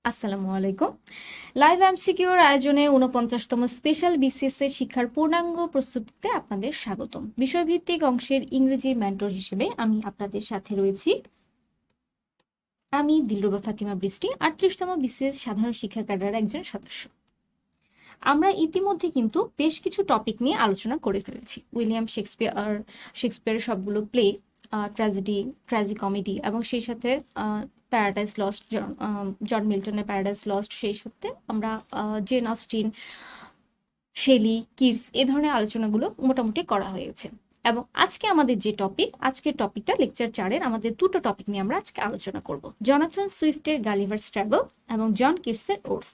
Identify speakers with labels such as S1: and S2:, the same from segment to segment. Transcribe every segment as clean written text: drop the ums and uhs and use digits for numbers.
S1: আসসালামু আলাইকুম। লাইভ এমসিকিউর আয়োজনে ৪৯তম স্পেশাল বিসিএস এর শিক্ষার পূর্ণাঙ্গ প্রস্তুতিতে আপনাদের স্বাগতম। বিষয়ভিত্তিক অংশের ইংরেজির মেন্টর হিসেবে আমি আপনাদের সাথে রয়েছি। আমি দিলরুবা ফাতিমা বৃষ্টি, ৩৮তম বিসিএস সাধারণ শিক্ষা ক্যাডারের একজন সদস্য। আমরা ইতিমধ্যে কিন্তু বেশ কিছু টপিক নিয়ে আলোচনা করে ফেলেছি। উইলিয়াম শেক্সপিয়ারের সবগুলো প্লে, ট্র্যাজেডি, ট্র্যাজিকমেডি এবং সেই সাথে প্যারাডাইস লস্ট, জন মিল্টনের প্যারাডাইস লস্ট, সেই সাথে আমরা জেন অস্টিন, শেলি, কিটস এই ধরনের আলোচনাগুলো মোটামুটি করা হয়েছে। এবং আজকে আমাদের যে টপিক, আজকের টপিকটা লেকচার 4-এর আমাদের দুটো টপিক নিয়ে আমরা আজকে আলোচনা করব। জনাথন সুইফটের গালিভারস ট্রাভেল এবং জন কিটসের ওটস।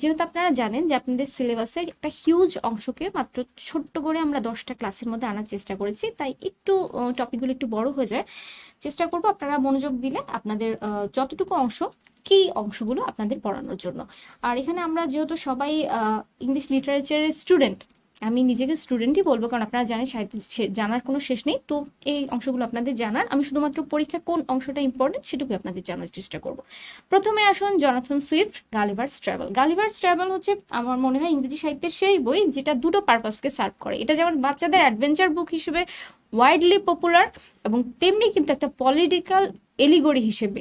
S1: যেহেতু আপনারা জানেন যে আপনাদের সিলেবাসের একটা হিউজ অংশকে মাত্র ছোট্ট করে আমরা 10টা ক্লাসের মধ্যে আনার চেষ্টা করেছি, তাই একটু টপিকগুলো একটু বড় হয়ে যায়। চেষ্টা করব আপনারা মনোযোগ দিলে আপনাদের যতটুকু অংশ, কি অংশগুলো আপনাদের পড়ানোর জন্য। আর এখানে আমরা যেহেতু সবাই ইংলিশ লিটারেচারের স্টুডেন্ট, আমি নিজেকে স্টুডেন্টই বলবো, কারণ আপনারা জানেন সাহিত্য জানার কোনো শেষ নেই। তো এই অংশগুলো আপনাদের জানার, আমি শুধুমাত্র পরীক্ষার কোন অংশটা ইম্পর্টেন্ট সেটুকু আপনাদের জানার চেষ্টা করব। প্রথমে আসুন জনাথন সুইফট গালিভারস ট্রাভেল। গালিভারস ট্রাভেল হচ্ছে আমার মনে হয় ইংরেজি সাহিত্যের সেই বই যেটা দুটো পারপাসকে সার্ভ করে। এটা যেমন বাচ্চাদের অ্যাডভেঞ্চার বুক হিসেবে ওয়াইডলি পপুলার, এবং তেমনি কিন্তু একটা পলিটিক্যাল এলিগরি হিসেবে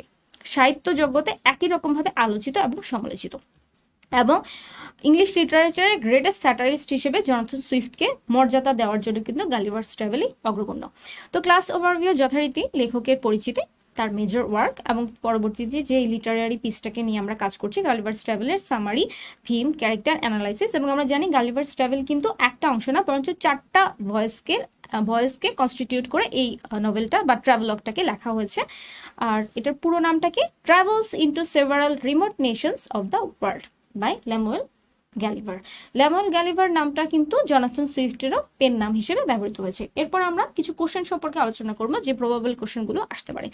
S1: সাহিত্য জগতে একই রকমভাবে আলোচিত এবং সমালোচিত। এবং ইংলিশ লিটারেচারের গ্রেটেস্ট স্যাটারিস্ট হিসেবে জনাথন সুইফটকে মর্যাদা দেওয়ার জন্য কিন্তু গালিভারস ট্রাভেলই অগ্রগণ্য। তো ক্লাস ওভারভিউ যথারীতি লেখকের পরিচিতি, তার মেজর ওয়ার্ক এবং পরবর্তীতে যে লিটারারি পিসটাকে নিয়ে আমরা কাজ করছি গালিভারস ট্রাভেলের সামারি, থিম, ক্যারেক্টার অ্যানালাইসিস। এবং আমরা জানি গালিভারস ট্রাভেল কিন্তু একটা অংশ না, বরঞ্চ 4টা ভয়েসকে কনস্টিটিউট করে এই নভেলটা বা ট্রাভেলগটাকে লেখা হয়েছে। আর এটার পুরো নামটা কি? Travels into several remote nations of the world by Lemuel Gulliver. Lemuel Gulliver নামটা কিন্তু জনাথন সুইফটেরও পেন নাম হিসেবে ব্যবহৃত হয়েছে। এরপর আমরা কিছু কোশ্চেন সম্পর্কে আলোচনা করবো, যে প্রবাবল কোশ্চেনগুলো আসতে পারে।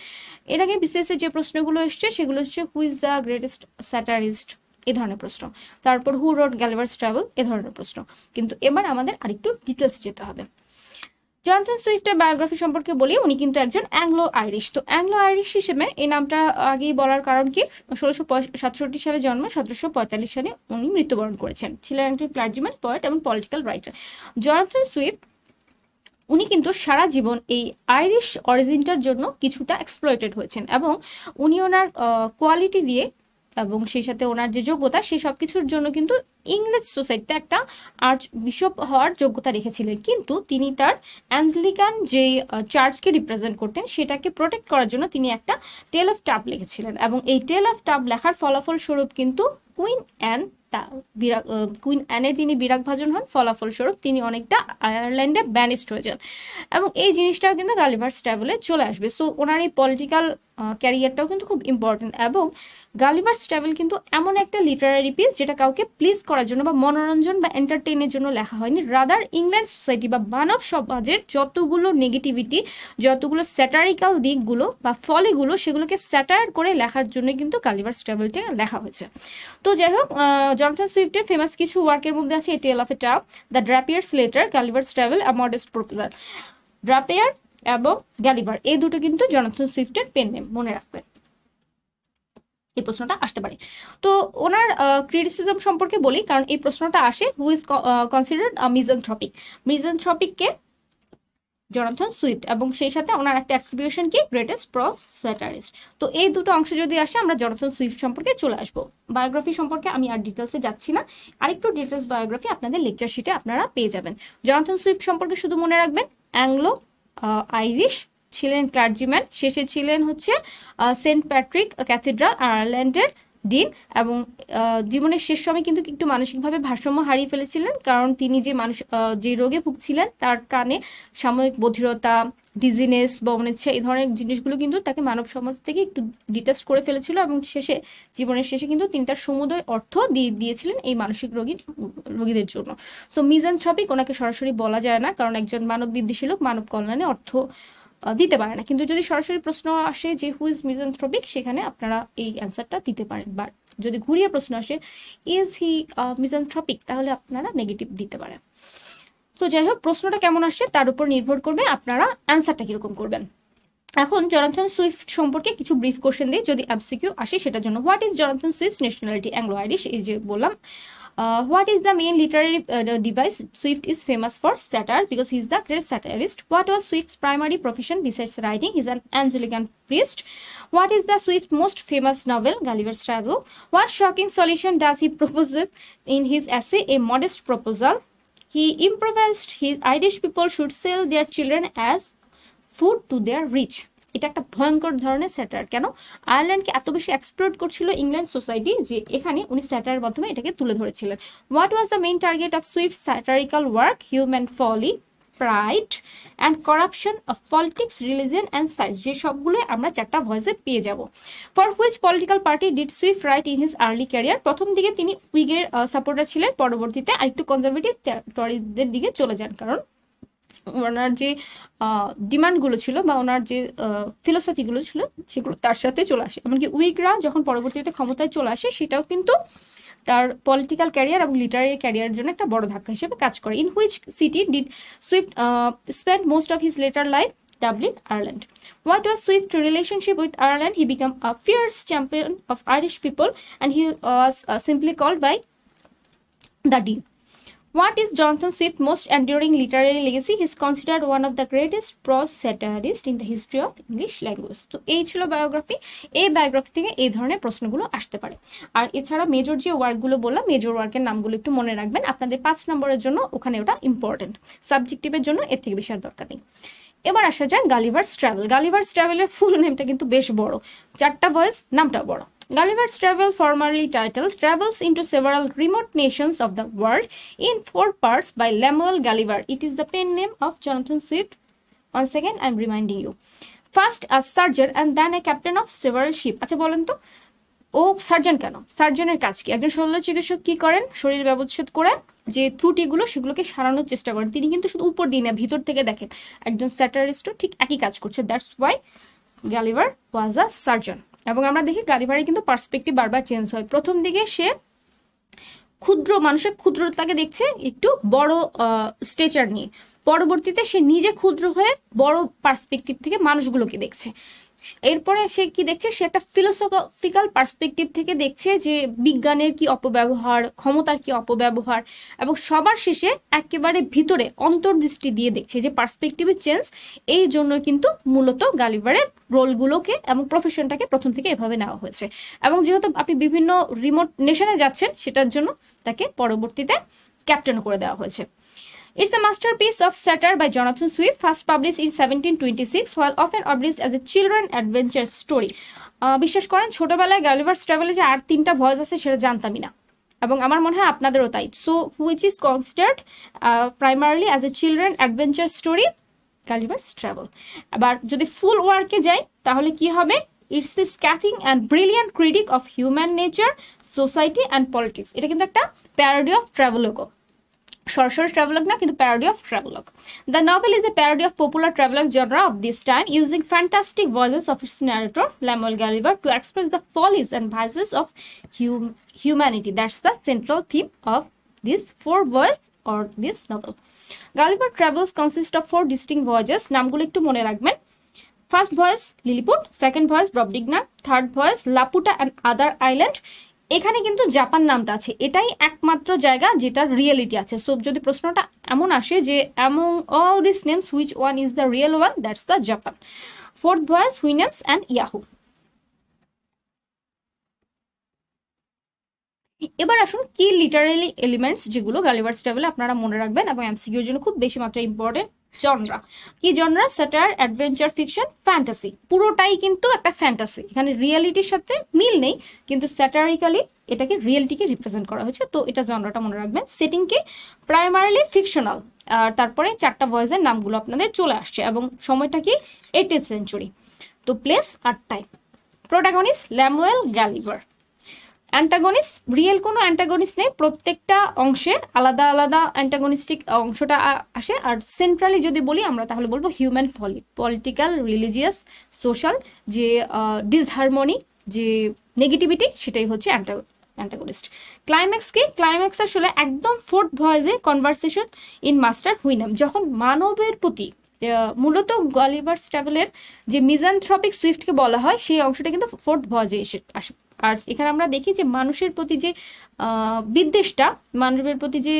S1: এর আগে বিসিএস এর যে প্রশ্নগুলো এসছে সেগুলো হচ্ছে who is the greatest satirist, এ ধরনের প্রশ্ন। তারপর হু রোড গ্যালিভারস ট্রাভেল, এ ধরনের প্রশ্ন। কিন্তু এবার আমাদের আরেকটু ডিটেলস যেতে হবে। জনাথন সুইফটের বায়োগ্রাফি সম্পর্কে বলি, উনি কিন্তু একজন অ্যাংলো আইরিশ। তো অ্যাংলো আইরিশ হিসেবে এই নামটা আগেই বলার কারণ কি, 1667 সালে জন্ম, 1745 সালে উনি মৃত্যুবরণ করেছেন। ছিলেন একজন ক্লার্জিম্যান, পয়েট এবং পলিটিক্যাল রাইটার। জনাথন সুইফট উনি কিন্তু সারা জীবন এই আইরিশ অরিজিনটার জন্য কিছুটা এক্সপ্লয়েটেড হয়েছেন, এবং উনি ওনার কোয়ালিটি দিয়ে এবং সেই সাথে ওনার যে যোগ্যতা, সেই সব কিছুর জন্য কিন্তু ইংরেজ সোসাইটিতে একটা আর্চ বিশপ হওয়ার যোগ্যতা রেখেছিলেন। কিন্তু তিনি তার অ্যাঞ্জলিকান যে চার্চকে রিপ্রেজেন্ট করতেন সেটাকে প্রোটেক্ট করার জন্য তিনি একটা টেল অফ টাব লিখেছিলেন, এবং এই টেল অফ টাব লেখার ফলাফল স্বরূপ কিন্তু কুইন অ্যানের তিনি বিরাগভাজন হন। ফলাফল স্বরূপ তিনি অনেকটা আয়ারল্যান্ডে ব্যানিস্ট হয়ে যান, এবং এই জিনিসটাও কিন্তু গালিভারস ট্রাভেলে চলে আসবে। সো ওনার এই পলিটিক্যাল ক্যারিয়ারটাও কিন্তু খুব ইম্পর্টেন্ট। এবং গালিভারস ট্রাভেল কিন্তু এমন একটা লিটারারি পিস যেটা কাউকে প্লিজ করার জন্য বা মনোরঞ্জন বা এন্টারটেইনের জন্য লেখা হয়নি, রাদার ইংল্যান্ড সোসাইটি বা মানব সমাজের যতগুলো নেগেটিভিটি, যতগুলো স্যাটারিক্যাল দিকগুলো বা ফলেগুলো, সেগুলোকে স্যাটায়ার করে লেখার জন্য কিন্তু গালিভারস ট্রাভেলটা লেখা হয়েছে। তো যাই হোক, জনাথন সুইফটের ফেমাস কিছু ওয়ার্কের মধ্যে আছে a tale of a tub, the Drapier's letter, Gulliver's travel, a modest proposal. Drapier এবং গ্যালিভার এই দুটো কিন্তু জনাথন সুইফটের পেন নেম, মনে রাখবেন, এই প্রশ্নটা আসতে পারে। তো ওনার ক্রিটিসিজম সম্পর্কে বলি, কারণ এই প্রশ্নটা আসে, হু ইজ কনসিডার্ড মিজানথ্রপিক। মিজানথ্রপিককে জনাথন সুইফট, এবং সেই সাথে ওনার একটা অ্যাট্রিবিউশন কি, গ্রেটেস্ট প্রস স্যাটারিস্ট। তো এই দুটো অংশ যদি আসে আমরা জনাথন সুইফট সম্পর্কে চলে আসবো। বায়োগ্রাফি সম্পর্কে আমি আর ডিটেলসে যাচ্ছি না, আরেকটু ডিটেলস বায়োগ্রাফি আপনাদের লেকচার শিটে আপনারা পেয়ে যাবেন। জনাথন সুইফট সম্পর্কে শুধু মনে রাখবেন অ্যাংলো আইরিশ, ছিলেন ক্লার্জিম্যান, শেষে ছিলেন হচ্ছে সেন্ট প্যাট্রিক ক্যাথিড্রাল আয়ারল্যান্ডের ডিন, এবং জীবনের শেষ সময় কিন্তু একটু মানসিকভাবে ভারসাম্য হারিয়ে ফেলেছিলেন, কারণ তিনি যে রোগে ভুগছিলেন তার কানে সাময়িক বধিরতা, ডিজিনেস বা অনিচ্ছা, এই ধরনের জিনিসগুলো কিন্তু তাকে মানব সমাজ থেকে একটু ডিটাচ করে ফেলেছিল, এবং জীবনের শেষে কিন্তু তিনি তার সমুদয় অর্থ দিয়েছিলেন এই মানসিক রোগীদের জন্য। সো মিজানথ্রপিক ওনাকে সরাসরি বলা যায় না, কারণ একজন মানব বিদ্বেষী লোক মানব কল্যাণে অর্থ দিতে পারে না। কিন্তু যদি সরাসরি প্রশ্ন আসে যে হু ইজ মিজানথ্রপিক, সেখানে আপনারা এই অ্যান্সারটা দিতে পারেন। বাট যদি ঘুরিয়ে প্রশ্ন আসে ইজ হি মিজানথ্রপিক, তাহলে আপনারা নেগেটিভ দিতে পারেন। তো যাই হোক, প্রশ্নটা কেমন আসছে তার উপর নির্ভর করবে আপনারা অ্যান্সারটা কিরকম করবেন। এখন জনাথন সুইফট সম্পর্কে কিছু ব্রিফ কোশ্চেন দিই, যদি এমসিকিউ আসে সেটার জন্য। What is Jonathan Swift nationality? Anglo Irish, এই যে বললাম। What is the main literary device? Swift is famous for satire because he is the great satirist. What was Swift's primary profession besides writing? He is an Anglican priest. What is the Swift's most famous novel? Gulliver's Travel. What shocking solution does he propose in his essay, A Modest Proposal? He improvised his Irish people should sell their children as food to their rich. এটা একটা ভয়ঙ্কর ধরনের স্যাটার। কেন? আয়ারল্যান্ডকে এত বেশি explore করছিল England society যে এখানে উনি স্যাটারের মাধ্যমে এটাকে তুলে ধরেছিলেন। What was the main target of Swift satirical work? Human folly, pride and corruption of politics, religion and science, যে সবগুলো আমরা চারটা ভয়েসে পেয়ে যাব। For which political party did Swift write in his early career? প্রথম দিকে তিনি উইগের সাপোর্টার ছিলেন, পরবর্তীতে আরেকটু কনজারভেটিভ টরিদের দিকে চলে যান, কারণ ওনার যে ডিমান্ডগুলো ছিল বা ওনার যে ফিলোসফিগুলো ছিল সেগুলো তার সাথে চলে আসে। এমনকি উইগরা যখন পরবর্তীতে ক্ষমতায় চলে আসে সেটাও কিন্তু তার পলিটিক্যাল ক্যারিয়ার এবং লিটারারি ক্যারিয়ারের জন্য একটা বড় ধাক্কা হিসেবে কাজ করে। In which city did Swift spend most of his letter life? Dublin, Ireland. What was Swift's relationship with Ireland? He became a fierce champion of Irish people and he was simply called by the Dean. What is Jonathan Swift's most enduring literary legacy? He is considered one of the greatest prose satirists in the history of English language. তো এই ছিল biography. এই biography থেকে এই ধরনের প্রশ্নগুলো আসতে পারে। আর এছাড়া মেজর যে ওয়ার্কগুলো বললাম, মেজর ওয়ার্কের নামগুলো একটু মনে রাখবেন, আপনাদের 5 নম্বরের জন্য ওখানে ওটা ইম্পর্টেন্ট, সাবজেক্টিভের জন্য এর থেকে বেশি আর দরকার নেই। এবার আসা যায় গালিভার্স ট্রাভেল। গালিভার্স ট্রাভেলের ফুল নেমটা কিন্তু বেশ বড়, 4টা ভয়েস, নামটাও বড়। Gulliver's Travel, formerly titled, travels into several remote nations of the world in 4 parts by Lemuel Gulliver. It is the pen name of Jonathan Swift. Once again, I'm reminding you. First a surgeon and then a captain of several ships. আচ্ছা বলেন তো, ও surgeon কেন? সার্জনের কাজ কি? একজন শল্য চিকিৎসক কি করেন? শরীর ব্যবচ্ছেদ করে যে ত্রুটিগুলো সেগুলোকে সারানোর চেষ্টা করেন। তিনি কিন্তু শুধু উপর দিয়ে না, ভিতর থেকে দেখেন। একজন স্যাটারিস্টও ঠিক একই কাজ করছে। That's why Gulliver was a surgeon. এবং আমরা দেখি গালিভারের কিন্তু পার্সপেক্টিভ বারবার চেঞ্জ হয়। প্রথম দিকে সে ক্ষুদ্র মানুষের ক্ষুদ্রতাকে দেখছে একটু বড় স্টেচার নিয়ে, পরবর্তীতে সে নিজে ক্ষুদ্র হয়ে বড় পার্সপেক্টিভ থেকে মানুষগুলোকে দেখছে। এরপরে সে কি দেখছে? সে একটা ফিলোসফিক্যাল পার্সপেক্টিভ থেকে দেখছে যে বিজ্ঞানের কি অপব্যবহার, ক্ষমতার কি অপব্যবহার, এবং সবার শেষে একেবারে ভিতরে অন্তর্দৃষ্টি দিয়ে দেখছে যে পার্সপেক্টিভের চেঞ্জ। এই জন্য কিন্তু মূলত গালিভারের রোলগুলোকে এবং প্রফেশনটাকে প্রথম থেকে এভাবে নেওয়া হয়েছে। এবং যেহেতু আপনি বিভিন্ন রিমোট নেশনে যাচ্ছেন, সেটার জন্য তাকে পরবর্তীতে ক্যাপ্টেন করে দেওয়া হয়েছে। It's a masterpiece of satire by Jonathan Swift, first published in 1726, while often published as a children adventure story. বিশ্বাস করেন ছোটবেলায় গালিভার্স ট্রাভেলে যে আর 3টা ভয়েস আছে সেটা জানতামই না, এবং আমার মনে হয় আপনাদেরও তাই। So which is considered primarily as a children adventure story? Gulliver's travel. আবার যদি ফুল ওয়ার্কে যাই তাহলে কি হবে? It's a scathing and brilliant critique of human nature, society and politics. এটা কিন্তু একটা প্যারোডি অফ ট্রাভেলগো, সরাসরি travelogue না, কিন্তু parody of travelogue. The novel is a parody of popular travelogue genre of this time, using fantastic voices of its narrator, Lemuel Gulliver, to express the follies and vices of humanity. That's the central theme of this 4 voice or this novel. Gulliver Travels consists of 4 distinct voyages. নামগুলো একটু মনে রাখবেন। First voyage lilliput, second voyage ব্রবডিগনা, third voyage লাপুটা and other island. এখানে কিন্তু Japan নামটা আছে, এটাই একমাত্র জায়গা যেটার রিয়েলিটি আছে। সো যদি প্রশ্নটা এমন আসে যে among all these names which one is the real one, that's the Japan. Fourth voyage হুইনেমস and Yahoo. এবার আসুন কি লিটারারি এলিমেন্টস যেগুলো গালিভার্স ট্রাভেলে আপনারা মনে রাখবেন এবং এমসিকিউর জন্য খুব বেশি মাত্রায় ইম্পর্টেন্ট। জনরা কি? Genre satire, adventure, fiction, fantasy. পুরোটাই কিন্তু একটা ফ্যান্টাসি, এখানে রিয়েলিটির সাথে মিল নেই, কিন্তু স্যাটারিক্যালি এটাকে রিয়েলিটিকে রিপ্রেজেন্ট করা হয়েছে। তো এটা জনরাটা মনে রাখবেন। সেটিংকে প্রাইমারিলি ফিকশনাল, আর তারপরে 4টা ভয়েসের নামগুলো আপনাদের চলে আসছে, এবং সময়টা কি 18th সেঞ্চুরি। তো প্লেস আর time. Protagonist Lemuel Gulliver. Antagonist, real কোনো অ্যান্টাগনিস্ট নেই, প্রত্যেকটা অংশে আলাদা আলাদা অ্যান্টাগনিস্টিক অংশটা আসে। আর সেন্ট্রালি যদি বলি আমরা তাহলে বলবো হিউম্যান ফলি, পলিটিক্যাল, রিলিজিয়াস, সোশ্যাল যে ডিসহারমোনি, যে নেগেটিভিটি, সেটাই হচ্ছে অ্যান্টাগনিস্ট। ক্লাইম্যাক্স কি? ক্লাইম্যাক্স আসলে একদম 4th ভয়েসে কনভারসেশন ইন মাস্টার হুইনাম, যখন মানবের প্রতি মূলত গালিভার্স ট্রাভেলের যে মিজানথ্রপিক সুইফটকে বলা হয় সেই অংশটা কিন্তু ফোর্থ ভয়েজে এসে আসে। আর এখানে আমরা দেখি যে মানুষের প্রতি যে বিদ্বেষটা, মানুষের প্রতি যে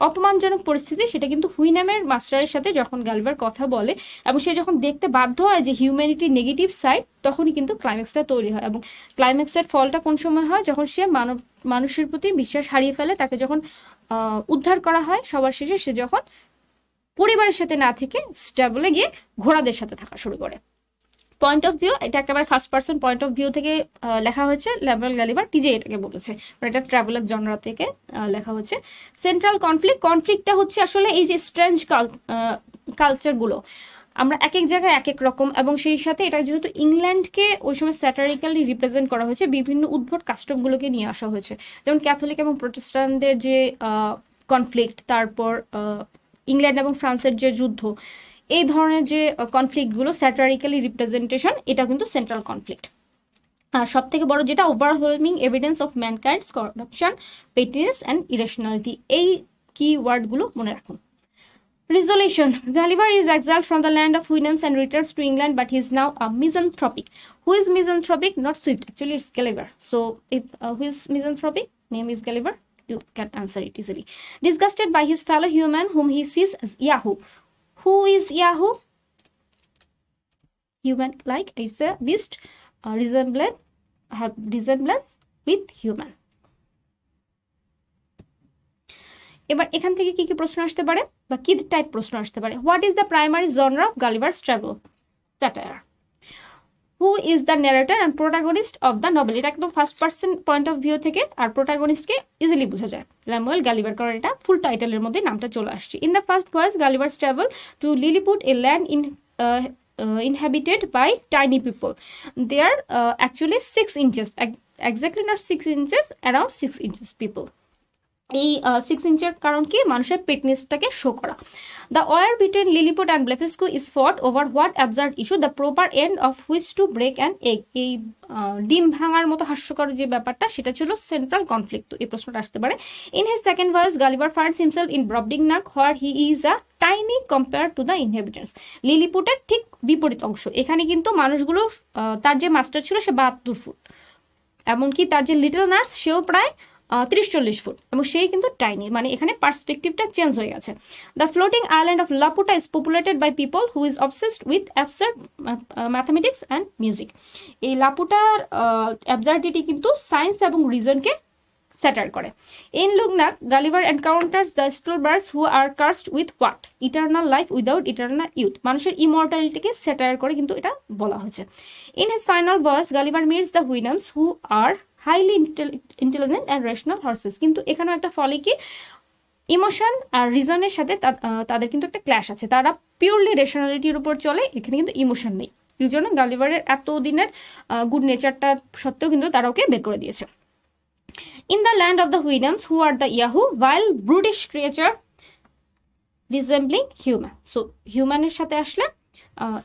S1: অপমানজনক পরিস্থিতি, সেটা কিন্তু হুইনামের মাস্টারের সাথে যখন গালিভার কথা বলে এবং সে যখন দেখতে বাধ্য হয় যে হিউম্যানিটির নেগেটিভ সাইড, তখনই কিন্তু ক্লাইম্যাক্সটা তৈরি হয়। এবং ক্লাইম্যাক্সের ফলটা কোন সময় হয়? যখন সে মানুষের প্রতি বিশ্বাস হারিয়ে ফেলে, তাকে যখন উদ্ধার করা হয় সবার শেষে, সে যখন পরিবারের সাথে না থেকে স্ট্যাবলে গিয়ে ঘোড়াদের সাথে থাকা শুরু করে। পয়েন্ট অফ ভিউ, এটা একেবারে first person point of view থেকে লেখা হয়েছে, ল্যামুয়েল গালিভার নিজে এটাকে বলেছে, এটা ট্রাভেলার জনরা থেকে লেখা হয়েছে। সেন্ট্রাল কনফ্লিক্টটা হচ্ছে আসলে এই যে স্ট্রেঞ্জ কালচারগুলো, আমরা এক এক জায়গায় এক এক রকম, এবং সেই সাথে এটা যেহেতু ইংল্যান্ডকে ওই সময় স্যাটারিক্যালি রিপ্রেজেন্ট করা হয়েছে, বিভিন্ন উদ্ভট কাস্টমগুলোকে নিয়ে আসা হয়েছে, যেমন ক্যাথলিক এবং প্রোটেস্ট্যান্টদের যে কনফ্লিক্ট, তারপর ইংল্যান্ড এবং ফ্রান্সের যে যুদ্ধ, এই ধরনের যে কনফ্লিক্টগুলো স্যাটারিক্যালি রিপ্রেজেন্টেশন, এটা কিন্তু সেন্ট্রাল কনফ্লিক্ট। আর সব থেকে বড় যেটা, overwhelming evidence of mankind's corruption, pettiness and irrationality, এই কি ওয়ার্ডগুলো মনে রাখুন। Resolution. Gulliver is exiled from the land of Houyhnhnms and returns to England, but he is now a misanthropic. Who is misanthropic? Not Swift. Actually, it's Gulliver. So, if who is misanthropic? Name is Gulliver. You can answer it easily. Disgusted by his fellow human, whom he sees as Yahoo. Who is Yahoo? Human-like. It's a beast. Resemblance with human. এবার এখান থেকে কি কি প্রশ্ন আসতে পারে বা কি টাইপ প্রশ্ন আসতে পারে? What is the primary genre of Gulliver's travel? Satire. Who is the narrator and protagonist of the novel? এটা একদম first person point of view থেকে, আর প্রোটাগনিস্টকে ইজিলি বোঝা যায়, ল্যামুয়েল গালিভার, কারণ এটা ফুল টাইটেলের মধ্যে নামটা চলে আসছে। In the first voice Gulliver's travel to lilliput, A land inhabited by tiny people. They are actually 6 inches, exactly not 6 inches, around 6 inches people. এই 6 ইঞ্চের কারণ কি? মানুষের পেটনেসটাকে শো করা। The war between Lilliput and Blefuscu is fought over what absurd issue, the proper end of which to break an egg. এই ডিম ভাঙার মতো হাস্যকর যে ব্যাপারটা, সেটা ছিল সেন্ট্রাল কনফ্লিক্ট। এই প্রশ্নটা আসতে পারে। In his second voyage Gulliver finds himself in Brobdingnag, where he is a tiny compare to the inhabitants. লিলিপুটের ঠিক বিপরীত অংশ। এখানে কিন্তু মানুষগুলো, তার যে মাস্টার ছিল সে 72 ফুট, এমনকি তার যে লিটল নার্স সেও প্রায় 30-40 ফুট, এবং সেই কিন্তু টাইনি, মানে এখানে পার্সপেক্টিভটা চেঞ্জ হয়ে গেছে। The floating island of Laputa is populated by people who is obsessed with absurd mathematics and music. এই লাপুটার অ্যাবসার্ডিটি কিন্তু সায়েন্স এবং রিজনকে স্যাটার করে। In Luggnagg Gulliver encounters the Struldbrugs who are cursed with what? Eternal life without eternal youth. মানুষের ইমর্টালিটিকে satire করে কিন্তু এটা বলা হয়েছে। In his final voyage Gulliver meets the Houyhnhnms who are highly intelligent and rational horses. কিন্তু এখানেও একটা ফলে কি, ইমোশন আর রিজনের সাথে তাদের কিন্তু একটা ক্ল্যাশ আছে। তারা পিওরলি রেশনালিটির উপর চলে, এখানে কিন্তু ইমোশন নেই। এই জন্য গালিভারের এত দিনের গুড নেচারটা সত্ত্বেও কিন্তু তারা ওকে বের করে দিয়েছে। In the land of the Houyhnhnms, who are the Yahoo, vile brutish creature resembling human. So human এর সাথে আসলে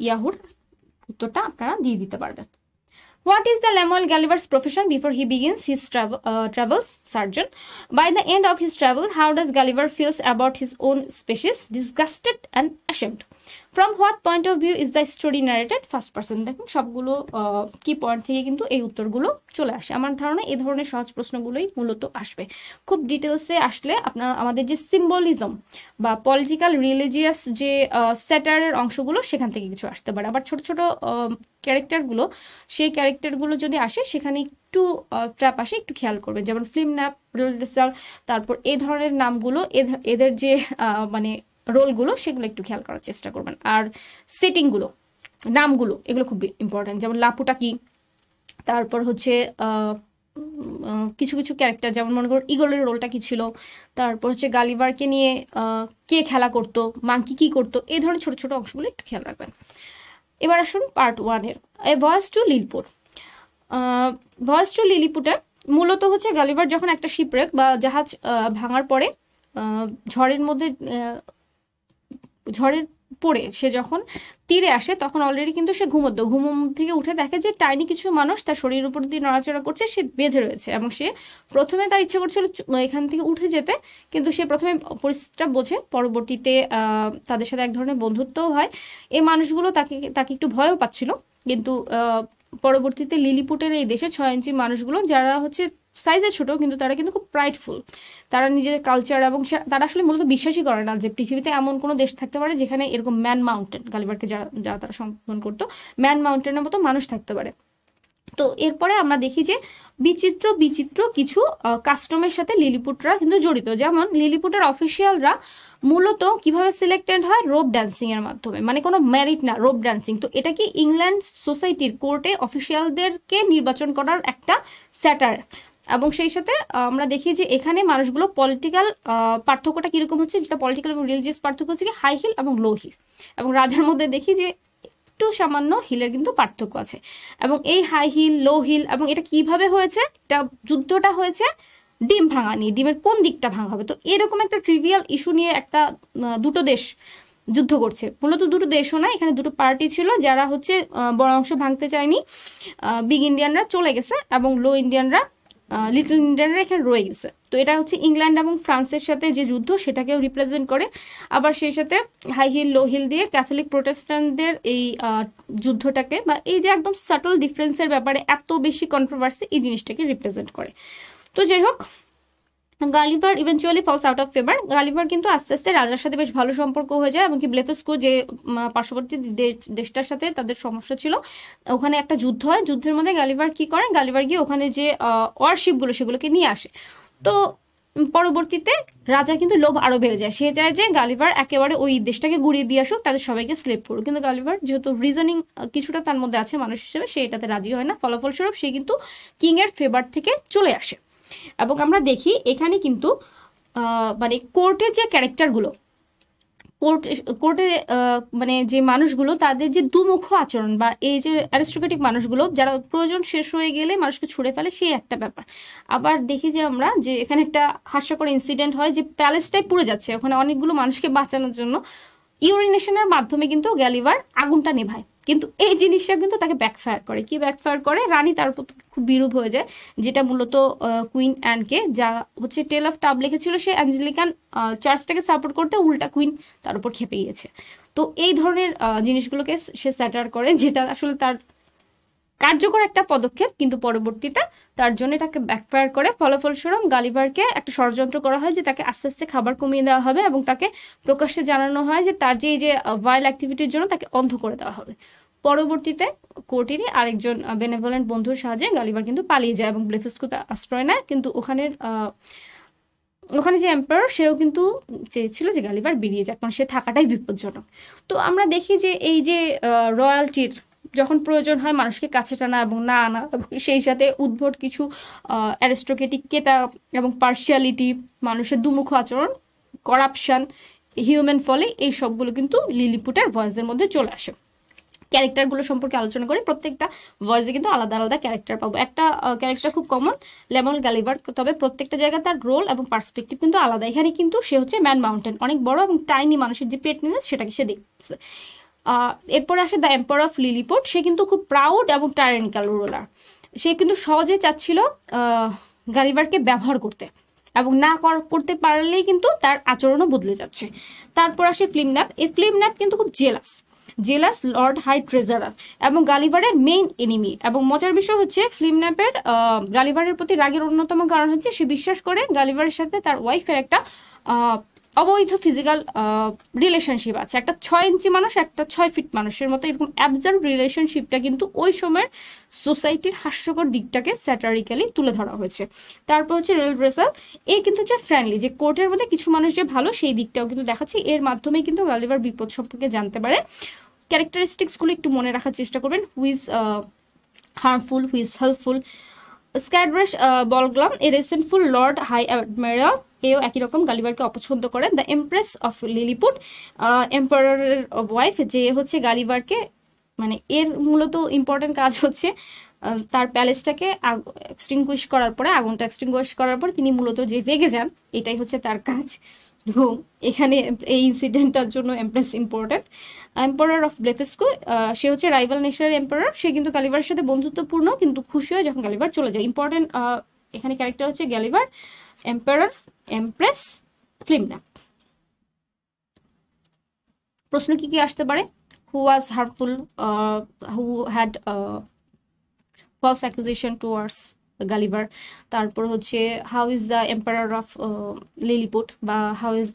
S1: ইয়াহুর উত্তরটা আপনারা দিয়ে দিতে পারবেন। What is the Lemuel Gulliver's profession before he begins his travels? Surgeon. By the end of his travel, how does Gulliver feels about his own species? Disgusted and ashamed. From what point of view is the story narrated? First person. দেখুন সবগুলো কি point থেকে কিন্তু এই উত্তরগুলো চলে আসে। আমার ধারণা এই ধরনের সহজ প্রশ্নগুলোই মূলত আসবে। খুব ডিটেলসে আসলে আমাদের যে সিম্বলিজম বা পলিটিক্যাল রিলিজিয়াস যে স্যাটারের অংশগুলো, সেখান থেকে কিছু আসতে পারে। আবার ছোট ছোট ক্যারেক্টারগুলো, সেই ক্যারেক্টারগুলো যদি আসে সেখানে একটু ট্র্যাপ আসে, একটু খেয়াল করবে। যেমন ফ্লিমন্যাপ, রেসাল, তারপর এই ধরনের নামগুলো, এদের যে মানে রোলগুলো, সেগুলো একটু খেয়াল করার চেষ্টা করবেন। আর সেটিংগুলো, নামগুলো, এগুলো খুব ইম্পর্টেন্ট। যেমন লাপুটা কি, তারপর হচ্ছে কিছু কিছু ক্যারেক্টার, যেমন মনে করুন ইগলের রোলটা কি ছিল, তারপর হচ্ছে গালিভারকে নিয়ে কে খেলা করতো, মাঙ্কি কি করতো, এই ধরনের ছোট ছোট অংশগুলো একটু খেয়াল রাখবেন। এবার আসুন পার্ট 1-এর a voyage to Lilliput. Voyage to লিলিপুটে মূলত হচ্ছে গালিভার যখন একটা শিপরেক বা জাহাজ ভাঙার পরে ঝড়ের পড়ে সে যখন তীরে আসে তখন অলরেডি কিন্তু সে ঘুমোতো, ঘুম থেকে উঠে দেখে যে টাইনি কিছু মানুষ তার শরীরের উপর দিয়ে নড়াচড়া করছে, সে বেঁধে রয়েছে এবং সে প্রথমে তার ইচ্ছে করছিল এখান থেকে উঠে যেতে, কিন্তু সে প্রথমে পরিস্থিতিটা বোঝে, পরবর্তীতে তাদের সাথে এক ধরনের বন্ধুত্বও হয়। এই মানুষগুলো তাকে তাকে একটু ভয়ও পাচ্ছিল, কিন্তু পরবর্তীতে লিলিপুটের এই দেশে 6 ইঞ্চি মানুষগুলো যারা হচ্ছে সাইজে ছোট কিন্তু তারা কিন্তু খুব প্রাইডফুল, তারা নিজেদের কালচার এবং তারা আসলে মূলত বিশ্বাসই করে না যে পৃথিবীতে এমন কোনো দেশ থাকতে পারে যেখানে এরকম ম্যান মাউন্টেন, গালিবারকে যারা যারা তারা সম্বোধন করতো ম্যান মাউন্টেনের মতো মানুষ থাকতে পারে। তো এরপরে আমরা দেখি যে বিচিত্র বিচিত্র কিছু কাস্টমের সাথে লিলিপুটরা কিন্তু জড়িত, যেমন লিলিপুটের অফিসিয়ালরা মূলত কিভাবে সিলেক্টেড হয়, রোপ ডান্সিং এর মাধ্যমে, মানে কোনো ম্যারিট না, রোপ ডান্সিং। তো এটা কি ইংল্যান্ড সোসাইটির কোর্টে অফিসিয়ালদেরকে নির্বাচন করার একটা স্যাটার। এবং সেই সাথে আমরা দেখি যে এখানে মানুষগুলো পলিটিক্যাল পার্থক্যটা কিরকম হচ্ছে, যেটা পলিটিক্যাল এবং রিলিজিয়াস পার্থক্য হচ্ছে কি হাই হিল এবং লো হিল, এবং রাজার মধ্যে দেখি যে একটু সামান্য হিলের কিন্তু পার্থক্য আছে। এবং এই হাই হিল, লো হিল, এবং এটা কিভাবে হয়েছে, এটা যুদ্ধটা হয়েছে ডিম ভাঙা নিয়ে, ডিমের কোন দিকটা ভাঙা হবে। তো এরকম একটা ট্রিভিয়াল ইস্যু নিয়ে একটা দুটো দেশ যুদ্ধ করছে, মূলত দুটো দেশও না, এখানে দুটো পার্টি ছিল যারা হচ্ছে বড় অংশ ভাঙতে চায়নি, বিগ ইন্ডিয়ানরা চলে গেছে এবং লো ইন্ডিয়ানরা, লিটল ইন্ডিয়ানরা এখানে রয়ে গেছে। তো এটা হচ্ছে ইংল্যান্ড এবং ফ্রান্সের সাথে যে যুদ্ধ সেটাকেও রিপ্রেজেন্ট করে। আবার সেই সাথে হাই হিল, লো হিল দিয়ে ক্যাথলিক প্রোটেস্ট্যান্টদের এই যুদ্ধটাকে, বা এই যে একদম সাটল ডিফারেন্সের ব্যাপারে এত বেশি কন্ট্রোভার্সি, এই জিনিসটাকে রিপ্রেজেন্ট করে। তো যাই হোক, Gulliver eventually falls out of favour. Gulliver কিন্তু আস্তে আস্তে রাজার সাথে বেশ ভালো সম্পর্ক হয়ে যায়, এমনকি ব্লেফেস্কো যে পার্শ্ববর্তী দেশটার সাথে তাদের সমস্যা ছিল, ওখানে একটা যুদ্ধ হয়। যুদ্ধের মধ্যে গালিভার কি করেন, গালিভার গিয়ে ওখানে যে ওয়ারশিপগুলো সেগুলোকে নিয়ে আসে। তো পরবর্তীতে রাজা কিন্তু লোভ আরো বেড়ে যায়, সে চায় যে গালিভার একেবারে ওই দেশটাকে গুড়িয়ে দিয়ে আসুক, তাদের সবাইকে স্লেভ করুক। কিন্তু গালিভার যেহেতু রিজনিং কিছুটা তার মধ্যে আছে মানুষ হিসেবে, সে এটাতে রাজি হয় না। ফলাফলস্বরূপ সে কিন্তু কিং এর ফেভার থেকে চলে আসে। এবং আমরা দেখি এখানে কিন্তু মানে কোর্টের যে ক্যারেক্টারগুলো, কোর্টে মানে যে মানুষগুলো তাদের যে দুমুখ আচরণ, বা এই যে অ্যারিস্টোক্রেটিক মানুষগুলো যারা প্রয়োজন শেষ হয়ে গেলে মানুষকে ছুড়ে ফেলে, সেই একটা ব্যাপার। আবার দেখি যে আমরা যে এখানে একটা হাস্যকর ইনসিডেন্ট হয় যে প্যালেসটাই পুড়ে যাচ্ছে, ওখানে অনেকগুলো মানুষকে বাঁচানোর জন্য ইউরিনেশনের মাধ্যমে কিন্তু গ্যালিভার আগুনটা নেভায়, কিন্তু এই জিনিসটা কিন্তু তাকে ব্যাকফায়ার করে। কি ব্যাকফায়ার করে, রানী তার উপর খুব বিরূপ হয়ে যায়, যেটা মূলত কুইন অ্যানকে, যা হচ্ছে টেল অফ টাব লিখেছিল, সে অ্যাঞ্জেলিকান চার্চটাকে সাপোর্ট করতে উল্টা কুইন তার উপর খেপে গিয়েছে। তো এই ধরনের জিনিসগুলোকে সে স্যাটার করে, যেটা আসলে তার কার্যকর একটা পদক্ষেপ, কিন্তু পরবর্তীতে তার জন্য এটাকে ব্যাকফায়ার করে। ফলাফলস্বরূপ গালিভারকে একটা ষড়যন্ত্র করা হয় যে তাকে আস্তে আস্তে খাবার কমিয়ে দেওয়া হবে, এবং তাকে প্রকাশ্যে জানানো হয় যে তার যে এই যে ভাইল অ্যাক্টিভিটির জন্য তাকে অন্ধ করে দেওয়া হবে। পরবর্তীতে কোর্টেরই আরেকজন বেনেভোলেন্ট বন্ধুর সাহায্যে গালিভার কিন্তু পালিয়ে যায় এবং ব্লেফেস্কোতে আশ্রয় নেয়, কিন্তু ওখানে যে এম্পায়ার সেও কিন্তু চেয়েছিল যে গালিভার বেরিয়ে যাক, কারণ সে থাকাটাই বিপজ্জনক। তো আমরা দেখি যে এই যে রয়্যালটির যখন প্রয়োজন হয় মানুষকে কাছে টানা এবং না আনা, এবং সেই সাথে উদ্ভট কিছু অ্যারিস্টোক্রেটিক কেতা এবং পার্শিয়ালিটি, মানুষের দুমুখ আচরণ, করাপশন, হিউম্যান ফলে, এই সবগুলো কিন্তু লিলিপুটের ভয়েসের মধ্যে চলে আসে। ক্যারেক্টারগুলো সম্পর্কে আলোচনা করি, প্রত্যেকটা ভয়েসে কিন্তু আলাদা আলাদা ক্যারেক্টার পাবো। একটা ক্যারেক্টার খুব কমন, লেমন গালিভার, তবে প্রত্যেকটা জায়গায় তার রোল এবং পার্সপেক্টিভ কিন্তু আলাদা। এখানে কিন্তু সে হচ্ছে ম্যান মাউন্টেন, অনেক বড় এবং টাইনি মানুষের যে পেটনেস সেটাকে সে দেখছে। এরপরে আসে দ্য এম্পায়ার অফ লিলিপুট, সে কিন্তু খুব প্রাউড এবং টাইরানিক্যাল রুলার। সে কিন্তু সহজে চাচ্ছিল গালিভারকে ব্যবহার করতে, এবং না করতে পারলেই কিন্তু তার আচরণও বদলে যাচ্ছে। তারপর আসে ফ্লিমন্যাপ। এই ফ্লিমন্যাপ কিন্তু খুব জেলাস লর্ড হাই ট্রেজারার এবং গালিভারের মেইন এনিমি। এবং মজার বিষয় হচ্ছে ফ্লিমন্যাপের গালিভারের প্রতি রাগের অন্যতম কারণ হচ্ছে সে বিশ্বাস করে গালিভারের সাথে তার ওয়াইফের একটা অবৈধ ফিজিক্যাল রিলেশনশিপ আছে। একটা 6 ইঞ্চি মানুষ, একটা 6 ফিট মানুষের মতো এরকম অ্যাবজার্ভ রিলেশনশিপটা কিন্তু ওই সময়ের সোসাইটির হাস্যকর দিকটাকে স্যাটারিক্যালি তুলে ধরা হয়েছে। তারপর হচ্ছে রেল ড্রেসার, এই কিন্তু হচ্ছে ফ্রেন্ডলি, যে কোর্টের মধ্যে কিছু মানুষ যে ভালো সেই দিকটাও কিন্তু দেখাচ্ছে। এর মাধ্যমে কিন্তু গালিভার বিপদ সম্পর্কে জানতে পারে। ক্যারেক্টারিস্টিক্সগুলো একটু মনে রাখার চেষ্টা করবেন, who's harmful, who's helpful. Skyresh Bolgolam, a resentful lord high admiral, এও একই রকম গালিভারকে অপছন্দ করে। দ্য এমপ্রেস অফ লিলিপুট, এম্পায়ারের ওয়াইফ, যে হচ্ছে গালিভারকে, মানে এর মূলত ইম্পর্টেন্ট কাজ হচ্ছে তার প্যালেসটাকে এক্সটিংগুইশ করার পরে, আগুনটা এক্সটিংগুইশ করার পর তিনি মূলত যে রেগে যান, এটাই হচ্ছে তার কাজ। তো এখানে এই ইনসিডেন্টটার জন্য এমপ্রেস ইম্পর্টেন্ট। এম্পারার অফ ব্লেফেস্কো, সে হচ্ছে রাইভাল নেশনের এম্পারার। সে কিন্তু গালিভারের সাথে বন্ধুত্বপূর্ণ, কিন্তু খুশি হয় যখন গালিভার চলে যায়। ইম্পর্টেন্ট এখানে ক্যারেক্টার হচ্ছে গালিভার, এম্পারার, এমপ্রেস, ফ্লিমনা। প্রশ্ন কি কি আসতে পারে? Who was harmful, who had false accusation towards Gulliver. তারপর হচ্ছে how is the emperor of Lilliput, বা how is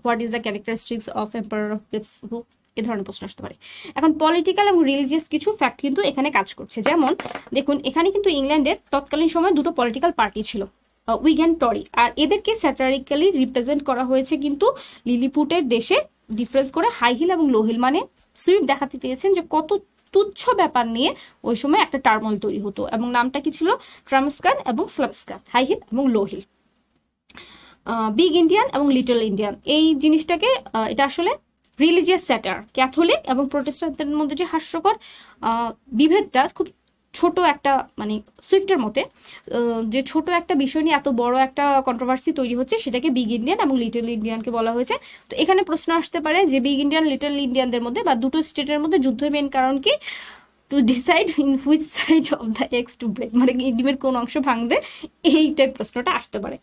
S1: what is the characteristics of emperor of Blefuscu, এ ধরনের প্রশ্ন আসতে পারে। এখন পলিটিক্যাল এবং রিলিজিয়াস কিছু ফ্যাক্ট কিন্তু এখানে কাজ করছে। যেমন দেখুন, এখানে কিন্তু ইংল্যান্ডের তৎকালীন সময় দুটো পলিটিক্যাল পার্টি ছিল, উইগ অ্যান্ড টরি, আর এদেরকে স্যাটারিক্যালি রিপ্রেজেন্ট করা হয়েছে কিন্তু লিলিপুটের দেশে ডিফারেন্স করে হাই হিল এবং লো হিল। মানে সুইফট দেখাতে চেয়েছেন যে কত তুচ্ছ ব্যাপার নিয়ে ওই সময় একটা টার্মল তৈরি হতো, এবং নামটা কি ছিল? ট্রামস্কান এবং স্লামস্কান, হাই হিল এবং লো হিল। বিগ ইন্ডিয়ান এবং লিটল ইন্ডিয়ান, এই জিনিসটাকে এটা আসলে রিলিজিয়াস স্যাটার। ক্যাথলিক এবং প্রোটেস্ট্যান্টদের মধ্যে যে হাস্যকর বিভেদটা খুব ছোট একটা, মানে সুইফটের মতে যে ছোট একটা বিষয় নিয়ে এত বড় একটা কন্ট্রোভার্সি তৈরি হচ্ছে, সেটাকে বিগ ইন্ডিয়ান এবং লিটল ইন্ডিয়ানকে বলা হয়েছে। তো এখানে প্রশ্ন আসতে পারে যে বিগ ইন্ডিয়ান, লিটল ইন্ডিয়ানদের মধ্যে বা দুটো স্টেটের মধ্যে যুদ্ধের মেন কারণ কি? To decide in which side of the eggs to break, মানে ডিমের কোন অংশ ভাঙবে, এই টাইপ প্রশ্নটা আসতে পারে।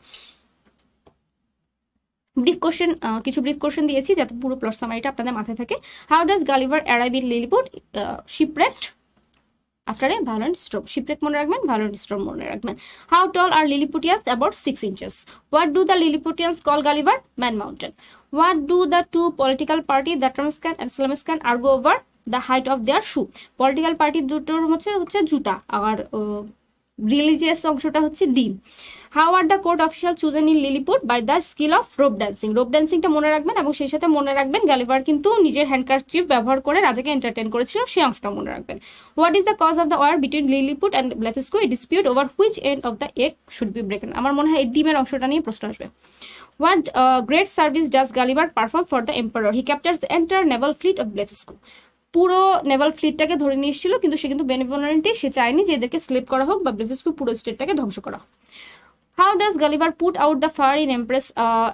S1: ব্রিফ কোশ্চেন, কিছু ব্রিফ কোশ্চেন দিয়েছি যাতে পুরো প্লট সামারিটা আপনাদের মাথায় থাকে। How does Gulliver arrive in Lilliput? Shipwrecked after a violent storm. Shipwreck মনে রাখবেন, ভায়োলেন্ট স্টর্ম মনে রাখবেন। How tall are Lilliputians? About 6 inches. What do the Lilliputians call Gulliver? Man mountain. What do the two political party, the Tramecksan and Slamecksan, argue over the height of their shoe? Political party দুটোর হচ্ছে জুতা, আর religious অংশটা হচ্ছে ডিম। How are the court official chosen in Lilliput? By the skill of rope dancing. Rope ড্যান্সিংটা মনে রাখবেন, এবং সেই সাথে মনে রাখবেন গালিভার কিন্তু নিজের হ্যান্ডকারচিফ ব্যবহার করে রাজাকে এন্টারটেন করেছিল, সেই অংশটা মনে রাখবেন। What is the cause of the war between Lilliput and Blefuscu? A dispute over which end of the egg should be broken. আমার মনে হয় এই ডিমের অংশটা নিয়ে প্রশ্ন আসবে। What great service does Gulliver perform for the emperor? He captures the entire naval fleet of Blefuscu. পুরো নেভাল ফ্লিটটাকে ধরে নিয়ে এসেছিল, কিন্তু সে কিন্তু বেনেভোলেন্টলি, সে চায়নি যে এদেরকে স্লেপ করা হোক বা ব্লেফেস্কো পুরো স্টেটটাকে ধ্বংস করা হোক। How does Gulliver put out the fire in empress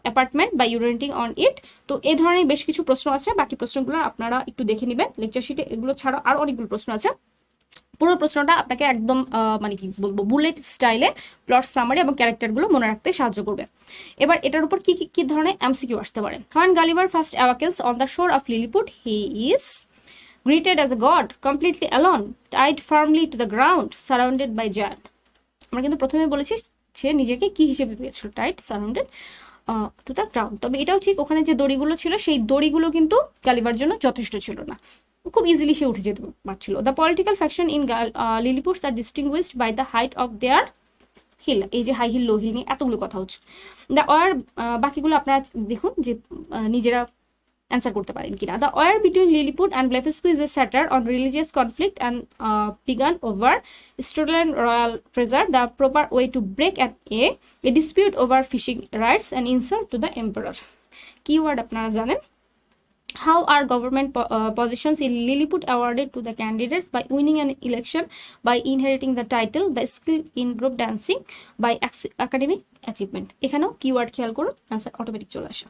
S1: apartment by urinating on it? তো এই ধরনের বেশ কিছু প্রশ্ন আছে, বাকি প্রশ্নগুলো আপনারা একটু দেখে নেবেন লেকচার শিটে। এগুলো ছাড়া আর অনেকগুলো প্রশ্ন আছে। পুরো প্রশ্নটা আপনাকে একদম মানে কি বলবো, বুলেট স্টাইলে প্লট সামারি এবং ক্যারেক্টারগুলো মনে রাখতে সাহায্য করবে। এবার এটার উপর কি কি ধরনের এমসিকিউ আসতে পারে? When Gulliver first awakens on the shore of Lilliput, he is greeted as a god, completely alone, tied firmly to the ground, surrounded by giant. আমরা কিন্তু প্রথমে বলেছি সে নিজেকে কি হিসেবে পেয়েছিল? Tied, surrounded to the ground. তবে এটাও ঠিক, ওখানে যে দড়িগুলো ছিল সেই দড়িগুলো কিন্তু গালিভার জন্য যথেষ্ট ছিল না, খুব ইজিলি সে উঠে যেতে পারছিল। The political faction in Lilliputs are distinguished by the height of their heel. এই যে হাই হিল, লো হিল নিয়ে এতগুলো কথা হচ্ছে। দ্য ওয়ার, বাকিগুলো আপনারা দেখুন যে নিজেরা অ্যান্সার করতে পারেন কিনা। The war between Lilliput and Blefuscu is a satire on religious conflict and began over stolen royal treasure, the proper way to break an a dispute over fishing rights and insult to the emperor. Keyword আপনারা জানেন। How are government positions in Lilliput awarded to the candidates? By winning an election, by inheriting the title, the skill in group dancing, by academic achievement. এখানেও keyword খেয়াল করুন, answer automatic চলে আসে।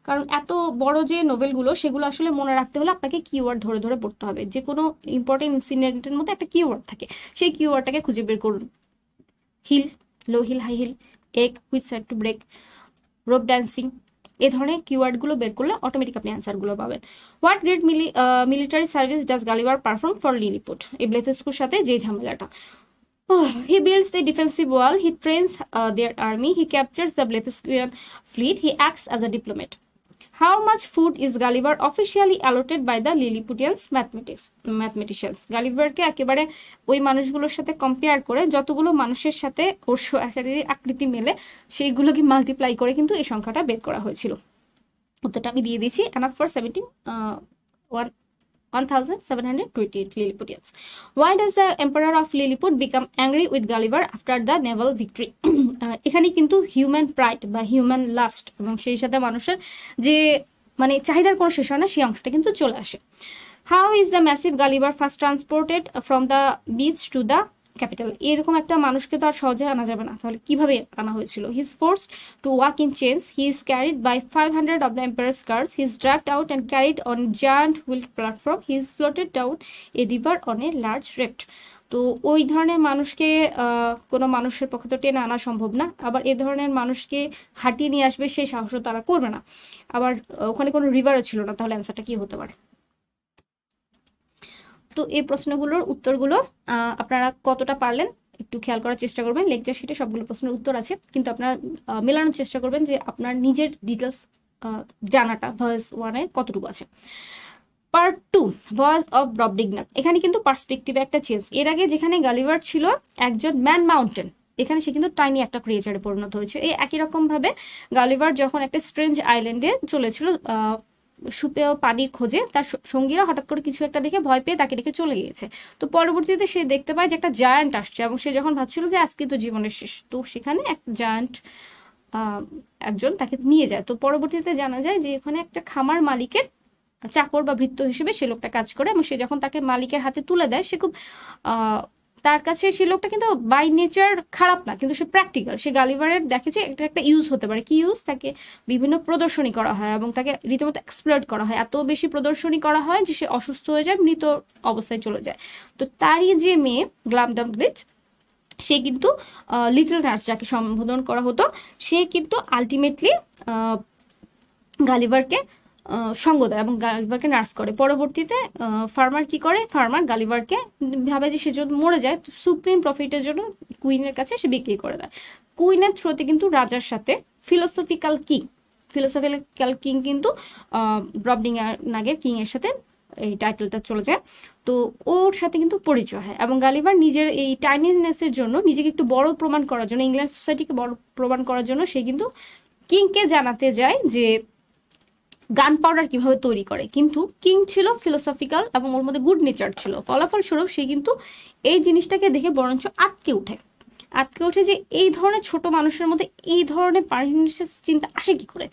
S1: কারণ এত বড় যে নোভেলগুলো, সেগুলো আসলে মনে রাখতে হলে আপনাকে কিওয়ার্ড ধরে ধরে পড়তে হবে। যে কোনো ইম্পর্টেন্ট ইনসিডেন্টের মধ্যে একটা কিওয়ার্ড থাকে, সেই কিওয়ার্ডটাকে খুঁজে বের করুন। Heel, low heel, high heel, egg, which side to break, rope dancing, এই ধরনের কিওয়ার্ডগুলো বের করলে অটোমেটিক আপনি অ্যান্সারগুলো পাবেন। What great military service does Gulliver perform for Lilliput? এই ব্লেফেস্কোর সাথে যে ঝামেলাটা। He builds a defensive wall, he trains their army, he captures the Blefuscan fleet, he acts as a diplomat. How much food is Gulliver officially allotted by the Lilliputians mathematicians? গালিভারকে একেবারে ওই মানুষগুলোর সাথে compare করে যতগুলো মানুষের সাথে ওর শারীরিক আকৃতি মেলে সেইগুলোকে মাল্টিপ্লাই করে কিন্তু এই সংখ্যাটা বের করা হয়েছিল। উত্তরটা আমি দিয়ে দিয়েছি, enough for 1728 Lilliputians. Why does the emperor of Lilliput become angry with Gulliver after the naval victory? এখানে কিন্তু হিউম্যান প্রাইড বা হিউম্যান লাস্ট এবং সেই সাথে মানুষের যে মানে চাহিদার কোনো শেষ হয় না, সেই অংশটা কিন্তু চলে আসে। How is the massive Gulliver first transported from the beach to the capital? এরকম একটা মানুষকে তো আর সহজে আনা যাবে না, তাহলে কিভাবে আনা হয়েছিল? He is forced to walk in chains, he is carried by 500 of the emperor's guards, he is dragged out and carried on giant wheel platform, he is floated down a river on a large raft. তো ওই ধরনের মানুষকে কোনো মানুষের পক্ষে তো টেনে আনা সম্ভব না, আবার এ ধরনের মানুষকে হাঁটিয়ে নিয়ে আসবে সেই সাহসও তারা করবে না, আবার ওখানে কোনো রিভারও ছিল না, তাহলে অ্যান্সারটা কি হতে পারে? তো এই প্রশ্নগুলোর উত্তরগুলো আপনারা কতটা পারলেন একটু খেয়াল করার চেষ্টা করবেন। লেকচার শিটে সবগুলো প্রশ্নের উত্তর আছে, কিন্তু আপনারা মেলানোর চেষ্টা করবেন যে আপনার নিজের ডিটেলস জানাটা ভয়েস ওয়ানে কতটুকু আছে। Part 2, voyage of Brobdingnag. এখানে কিন্তু পার্সপেক্টিভে একটা চেঞ্জ। এর আগে যেখানে গালিভার ছিল একজন ম্যান মাউন্টেন, এখানে সে কিন্তু টাইনি একটা ক্রিয়েচারে পরিণত হয়েছে। এই একই রকম ভাবে গালিভার যখন একটা স্ট্রেঞ্জ আইল্যান্ডে চলেছিল সুপেয় পানির খোঁজে, তার সঙ্গীরা হঠাৎ করে কিছু একটা দেখে ভয় পেয়ে তাকে দেখে চলে গিয়েছে। তো পরবর্তীতে সে দেখতে পায় যে একটা জায়ান্ট আসছে, এবং সে যখন ভাবছিল যে আজকে তো জীবনের শেষ, তো সেখানে এক জায়ান্ট একজন তাকে নিয়ে যায়। তো পরবর্তীতে জানা যায় যে এখানে একটা খামার মালিকের চাকর বা ভৃত্য হিসেবে সে লোকটা কাজ করে, এবং সে যখন তাকে মালিকের হাতে তুলে দেয়, সে খুব তার কাছে সে লোকটা কিন্তু বাই নেচার খারাপ না, কিন্তু সে প্র্যাকটিক্যাল। সে গালিভারের দেখে যে এটা একটা ইউজ হতে পারে। কি ইউজ? তাকে বিভিন্ন প্রদর্শনী করা হয় এবং তাকে রীতিমতো এক্সপ্লয়েট করা হয়, এত বেশি প্রদর্শনী করা হয় যে সে অসুস্থ হয়ে যায়, মৃত অবস্থায় চলে যায়। তো তারই যে মেয়ে গ্লামডামগ্লিচ, সে কিন্তু লিটল নার্স যাকে সম্বোধন করা হতো, সে কিন্তু আলটিমেটলি গালিভারকে সঙ্গ দেয় এবং গালিভারকে নার্স করে। পরবর্তীতে ফার্মার কি করে? ফার্মার গালিভারকে ভাবে যে সে যদি মরে যায়, সুপ্রিম প্রফিটের জন্য কুইনের কাছে সে বিক্রি করে দেয়। কুইনের থ্রুতে কিন্তু রাজার সাথে ফিলোসফিক্যাল কিং কিন্তু ব্রবডিগনাগের কিং এর সাথে এই টাইটেলটা চলে যায়। তো ওর সাথে কিন্তু পরিচয় হয়, এবং গালিভার নিজের এই টাইনিনেসের জন্য, নিজেকে একটু বড় প্রমাণ করার জন্য, ইংল্যান্ড সোসাইটিকে বড় প্রমাণ করার জন্য সে কিন্তু কিংকে জানাতে যায় যে গান পাউডার কিভাবে তৈরি করে। কিন্তু কিং ছিল ফিলোসফিক্যাল এবং ওর মধ্যে গুড নেচার ছিল, ফলাফলস্বরূপ সে কিন্তু এই জিনিসটাকে দেখে বরঞ্চ আটকে ওঠে যে এই ধরনের ছোট মানুষের মধ্যে এই ধরনের পার্টিনেস চিন্তা আসে কি করে,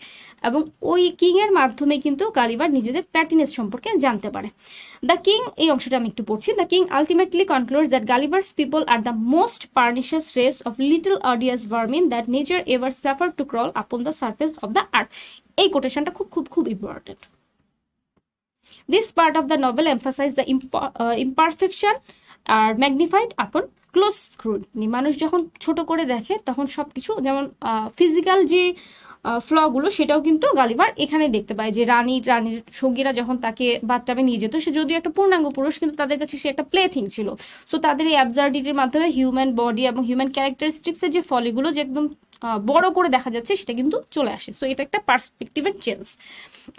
S1: এবং ওই কিং এর মাধ্যমে কিন্তু গালিভার নিজেদের প্যাটিনেস সম্পর্কে জানতে পারে। দ্য কিং, এই অংশটা আমি একটু পড়ছি। The king ultimately concludes that Gulliver's people are the most pernicious race of little odious vermin that nature ever suffer to crawl upon the surface of the earth. এই কোটেশনটা খুব খুব খুব important. This part of the novel emphasizes the imperfection are magnified upon close scrutiny. মানুষ যখন ছোট করে দেখে তখন সবকিছু, যেমন ফিজিক্যাল যে ফ্লগুলো, সেটাও কিন্তু গালিভার এখানে দেখতে পায়। যে রানীর সঙ্গীরা যখন তাকে বাথটাবে নিয়ে যেত, সে যদিও একটা পূর্ণাঙ্গ পুরুষ, কিন্তু তাদের কাছে সে একটা প্লে থিং ছিল। সো তাদের এই অ্যাবসার্ডিটির মাধ্যমে হিউম্যান বডি এবং হিউম্যান ক্যারেক্টারিস্টিক্সের যে ফলিগুলো যে একদম বড় করে দেখা যাচ্ছে, সেটা কিন্তু চলে আসে। সো এটা একটা পার্সপেক্টিভের চেঞ্জ।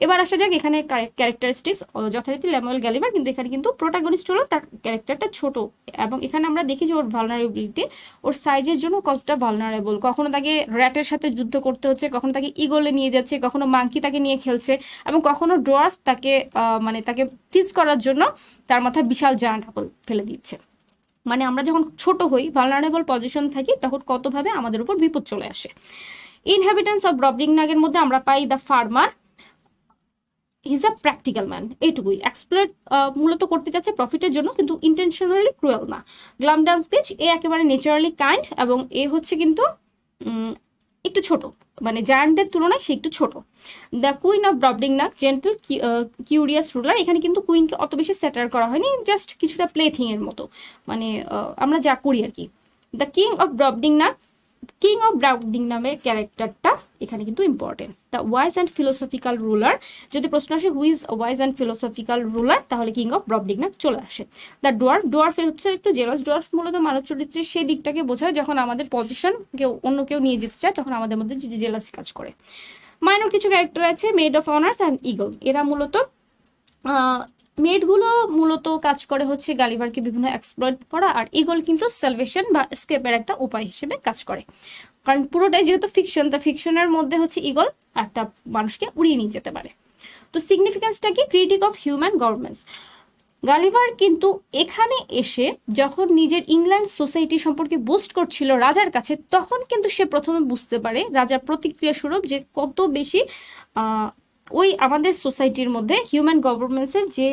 S1: এবার আসা যাক এখানে ক্যারেক্টারিস্টিক্স যথারীতি ল্যামুয়েল গালিভার, কিন্তু এখানে কিন্তু প্রোটাগনিস্ট হলো তার ক্যারেক্টারটা ছোট, এবং এখানে আমরা দেখি যে ওর ভালনারেবিলিটি, ওর সাইজের জন্য কতটা ভালনারেবল। কখনো তাকে র্যাটের সাথে যুদ্ধ করতে হচ্ছে, কখনো তাকে ইগলে নিয়ে যাচ্ছে, কখনো মাঙ্কি তাকে নিয়ে খেলছে, এবং কখনো ডোয়ার্ফ তাকে তাকে টিজ করার জন্য তার মাথায় বিশাল জায়ান্ট আপেল ফেলে দিচ্ছে। মানে আমরা যখন ছোট হই, ভালনারেবল পজিশন থাকি, তখন কতভাবে আমাদের উপর বিপদ চলে আসে। ইনহ্যাবিটেন্টস অফ ব্রবডিগনাগের মধ্যে আমরা পাই the farmer, he is a practical man, এইটুকুই। এক্সপ্লয়েট মূলত করতে চাচ্ছে প্রফিটের জন্য, কিন্তু ইন্টেনশনালি ক্রুয়েল না। গ্লামডামগ্লিচ এ একেবারে নেচারালি কাইন্ড, এবং এ হচ্ছে কিন্তু একটু ছোট, মানে জায়ান্টদের তুলনায় সে একটু ছোট। The queen of Brobdingnag, gentle curious ruler. এখানে কিন্তু কুইনকে অত বেশি স্যাটার করা হয়নি, জাস্ট কিছুটা প্লে থিং এর মতো, মানে আমরা যা করি আর কি। The king of Brobdingnag, king of ব্রবডিগনাগের ক্যারেক্টারটা এখানে কিন্তু important. The wise and philosophical ruler, যদি প্রশ্ন আসে who is wise and philosophical ruler, তাহলে কিং অফ ব্রবডিগনাগ চলে আসে। দ্য ডোয়ার্ফ হচ্ছে একটু জেলাস। ডোয়ার্ফ মূলত মানব চরিত্রের সেই দিকটাকে বোঝায় যখন আমাদের পজিশন অন্য কেউ নিয়ে যেতে চায়, তখন আমাদের মধ্যে যে জেলাসি কাজ করে। মাইনর কিছু ক্যারেক্টার আছে, made of honours and eagle. এরা মূলত মেডগুলো মূলত কাজ করে হচ্ছে গালিভারকে বিভিন্ন এক্সপ্লয়েট করা, আর ইগল কিন্তু সালভেশন বা এস্কেপের একটা উপায় হিসেবে কাজ করে। কারণ পুরোটাই যেহেতু ফিকশন, তা ফিকশনের মধ্যে হচ্ছে ইগল একটা মানুষকে উড়িয়ে নিয়ে যেতে পারে। তো সিগনিফিকেন্সটা কি? Critique of human governments. Gulliver কিন্তু এখানে এসে যখন নিজের ইংল্যান্ড সোসাইটি সম্পর্কে বুস্ট করছিল রাজার কাছে, তখন কিন্তু সে প্রথমে বুঝতে পারে রাজার প্রতিক্রিয়া স্বরূপ যে কত বেশি ওই আমাদের সোসাইটির মধ্যে হিউম্যান গভর্নমেন্টসের যে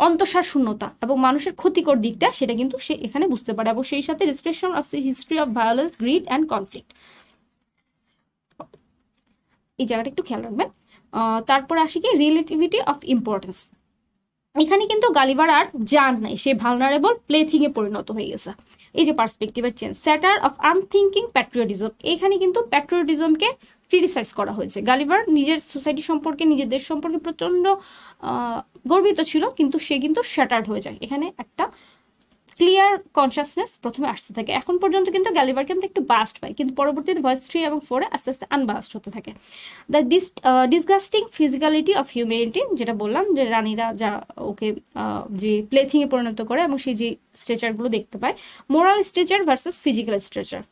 S1: অন্তঃসার শূন্যতা এবং মানুষের ক্ষতিকর দিকটা সেটা কিন্তু সে এখানে বুঝতে পারে, এবং সেই সাথে restriction of the history of violence, grid and conflict, এই জায়গাটা একটু খেয়াল রাখবেন। তারপরে আসি কি রিলেটিভিটি অফ ইম্পর্টেন্স। এখানে কিন্তু গালিভার আর জান নাই, সে ভালনারেবল প্লেথিং এ পরিণত হয়ে গেছে। এই যে পার্সপেক্টিভের চেঞ্জ, স্যাটার অফ আনথিঙ্কিং প্যাট্রিয়টিজম, এখানে কিন্তু প্যাট্রিয়টিজমকে ক্রিটিসাইজ করা হয়েছে। গালিভার নিজের সোসাইটি সম্পর্কে, নিজের দেশ সম্পর্কে প্রচন্ড গর্বিত ছিল, কিন্তু সে কিন্তু শ্যাটার্ড হয়ে যায়। এখানে একটা ক্লিয়ার কনসিয়াসনেস প্রথমে আসতে থাকে। এখন পর্যন্ত কিন্তু গ্যালিভারকে আমরা একটু বাস্ট পাই, কিন্তু পরবর্তীতে ভয়েস 3 এবং 4 আস্তে আস্তে আনবাস্ট হতে থাকে। The disgusting physicality of humanity, যেটা বললাম যে রানীরা যা ওকে যে প্লেথিংয়ে পরিণত করে এবং সেই যে স্ট্রেচারগুলো দেখতে পায়, moral stature versus physical stature.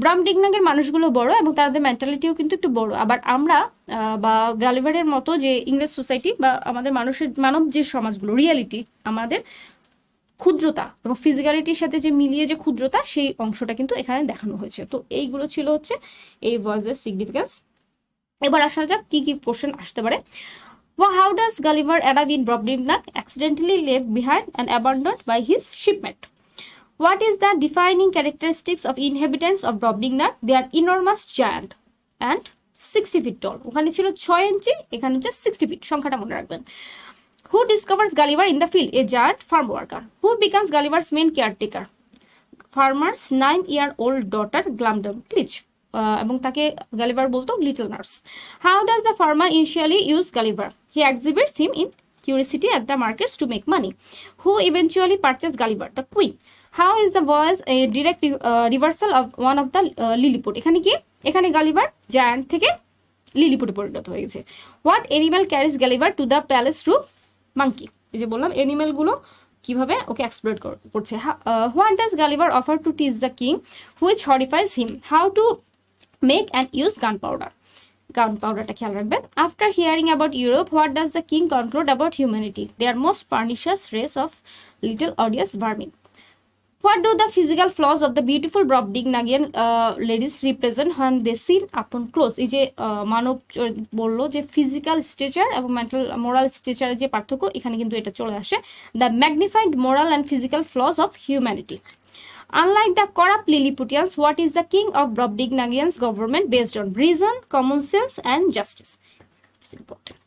S1: ব্রামডিগনাগের মানুষগুলো বড় এবং তাদের মেন্টালিটিও কিন্তু একটু বড়, আবার আমরা বা গ্যালিভারের মতো যে ইংরেজ সোসাইটি বা আমাদের মানব যে সমাজগুলো রিয়ালিটি, আমাদের ক্ষুদ্রতা এবং ফিজিক্যালিটির সাথে যে মিলিয়ে যে ক্ষুদ্রতা, সেই অংশটা কিন্তু এখানে দেখানো হয়েছে। তো এইগুলো ছিল হচ্ছে এই ভয়েসের সিগনিফিকেন্স। এবার আসা যাক কি কি কোশ্চেন আসতে পারে। How does Gulliver arrive in Brobdingnag, accidentally left behind and abandoned by his shipmate? What is the defining characteristics of inhabitants of Brobdingnag? They are enormous giant and 60 feet tall. ওখানে ছিল 6 ইঞ্চি, এখানে হচ্ছে 60 fit, সংখ্যাটা মনে রাখবেন। Who discovers Gulliver in the field? A giant farm worker. Who becomes Gulliver's main caretaker? Farmer's 9-year-old daughter Glumdum Glitch. এবং তাকে Gulliver বলতো little nurse. How does the farmer initially use Gulliver? He exhibits him in curiosity at the markets to make money. Who eventually purchased Gulliver? The queen. How is the voice a direct reversal of one of the Lilliput? এখানে কি, এখানে Gulliver giant থেকে লিলিপুটে পরিণত হয়ে গেছে। What animal carries Gulliver to the palace roof? Monkey. এই যে বললাম অ্যানিমেল গুলো কিভাবে ওকে এক্সপ্লোর করছে। What does Gulliver offer to teach the king which horrifies him? How to make and use gunpowder. Gunpowderটা খেয়াল রাখবেন। After hearing about Europe, what does the king conclude about humanity? They are most pernicious race of little odious vermin. What do the physical flaws of the beautiful Brobdingnagian ladies represent when they seen upon close? এই যে মানব বললো যে physical stature এবং mental moral স্ট্রেচারের যে পার্থক্য, এখানে কিন্তু এটা চলে আসে। The magnified moral and physical flaws of humanity. Unlike the corrupt Lilliputians, what is the king of Brobdingnagian's government based on? Reason, common sense, and justice. It's important.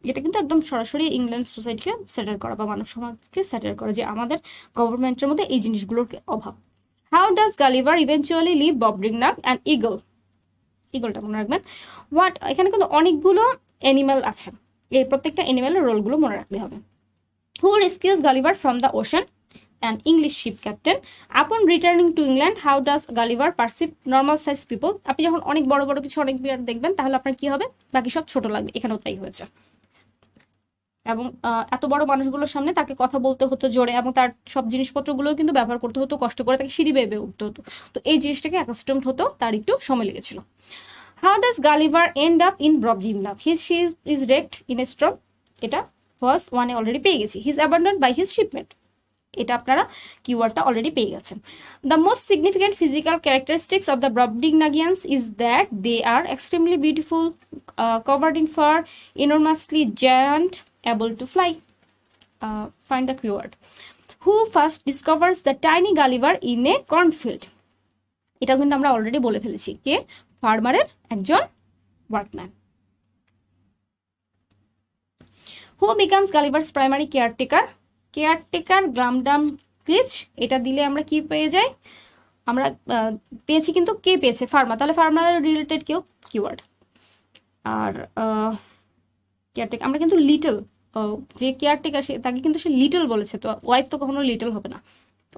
S1: এটা কিন্তু একদম সরাসরি ইংল্যান্ড সোসাইটিকে সেটেল করা বা মানব সমাজকে সেটেল করা যে আমাদের গভর্নমেন্টের মধ্যে এই জিনিসগুলোর অভাব। How does Gulliver eventually leave Brobdingnag and eagle? ইগলটা মনে রাখবেন। হোয়াট, এখানে কিন্তু অনেকগুলো অ্যানিমেল আছে, এই প্রত্যেকটা অ্যানিমেলের রোলগুলো মনে রাখলে হবে। Who rescues Gulliver from the ocean? An English ship captain. Upon returning to England, how does Gulliver perceive normal sized people? আপনি যখন অনেক বড় বড় কিছু অনেক বিরাট দেখবেন, তাহলে আপনার কি হবে, বাকি সব ছোট লাগবে। এখানেও তাই হয়েছে, এবং এত বড় মানুষগুলোর সামনে তাকে কথা বলতে হতো জোরে, এবং তার সব জিনিসপত্রগুলোও কিন্তু ব্যবহার করতে হতো কষ্ট করে, তাকে সিঁড়ি বেয়ে উঠতে হতো। তো এই জিনিসটাকে অ্যাকাস্টমড হতো, তার একটু সময় লেগেছিল। How does Gulliver end up in Brobdingnag? His ship is wrecked in a storm. এটা ফার্স্ট ওয়ানে অলরেডি পেয়ে গেছি। He is abandoned by his shipmate. এটা আপনারা কিওয়ার্ডটা অলরেডি পেয়ে গেছেন। The most significant physical characteristics of the Brobdingnagians is that they are extremely beautiful, covered in fur, enormously giant, able to fly. Find the keyword. Who first discovers the tiny Gulliver in a cornfield? এটা কিন্তু আমরা already বলে ফেলেছি, কে, ফার্মারের একজন workman. Who becomes Gulliver's primary caretaker? Caretaker Glumdalclitch. এটা দিলে আমরা কি পেয়ে যাই, আমরা পেয়েছি কিন্তু কে পেয়েছে, ফার্মার, তাহলে ফার্মার রিলেটেড কেউ কিওয়ার্ড। আর কেয়ারটেকার আমরা কিন্তু লিটল, যে কেয়ারটেকার সে তাকে কিন্তু সে লিটল বলেছে, তো ওয়াইফ তো কখনো লিটল হবে না,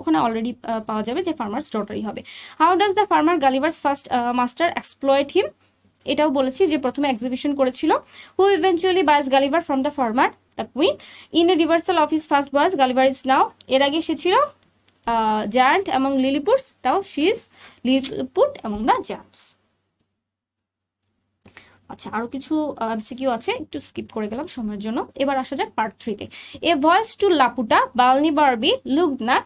S1: ওখানে অলরেডি পাওয়া যাবে যে ফার্মার্স ডটারই হবে। How does the farmer Gulliver's first master exploit him? এটাও বলেছি যে প্রথমে এক্সিবিশন করেছিল। Who eventually buys Gulliver from the farmer? The queen. In a reversal of his first voyage Gulliver is now, এর আগে সে ছিল জায়ান্ট এবং লিলিপুটস, তাও শি ইজ লিলিপুট এবং দ্য জায়ান্টস। আচ্ছা, আরো কিছু এমসিকিউ আছে, একটু স্কিপ করে গেলাম সময়ের জন্য। এবার আসা যাক পার্ট 3-তে। এ ভয়েস টু লাপুটা, বালনি বারবি, লুগনা,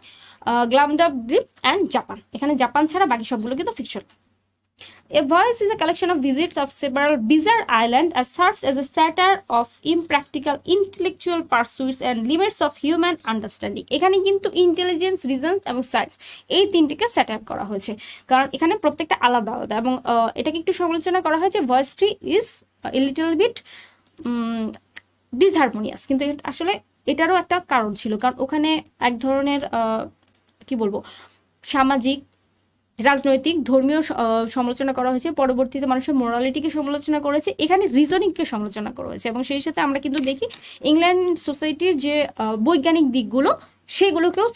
S1: গ্লামডাব দ্বীপ অ্যান্ড জাপান। এখানে জাপান ছাড়া বাকি সবগুলো কিন্তু fiction. A voice is a collection of visits of several bizarre islands and serves as a satire of impractical intellectual pursuits and limits of human understanding. এখানে কিন্তু intelligence, reasons এবং science এই তিনটিকে স্যাটার করা হয়েছে, কারণ এখানে প্রত্যেকটা আলাদা আলাদা। এবং এটাকে একটু সমালোচনা করা হয় যে voyage three is a little bit disharmonious, কিন্তু আসলে এটারও একটা কারণ ছিল, কারণ ওখানে এক ধরনের কি বলবো সামাজিক, রাজনৈতিক, ধর্মীয় সমালোচনা করা হয়েছে, পরবর্তীতে মানুষের মোরালিটিকে সমালোচনা করেছে, এখানে রিজনিংকে সমালোচনা করা হয়েছে। এবং সেই সাথে আমরা কিন্তু দেখি ইংল্যান্ড সোসাইটির যে বৈজ্ঞানিক দিকগুলো সেগুলোকেও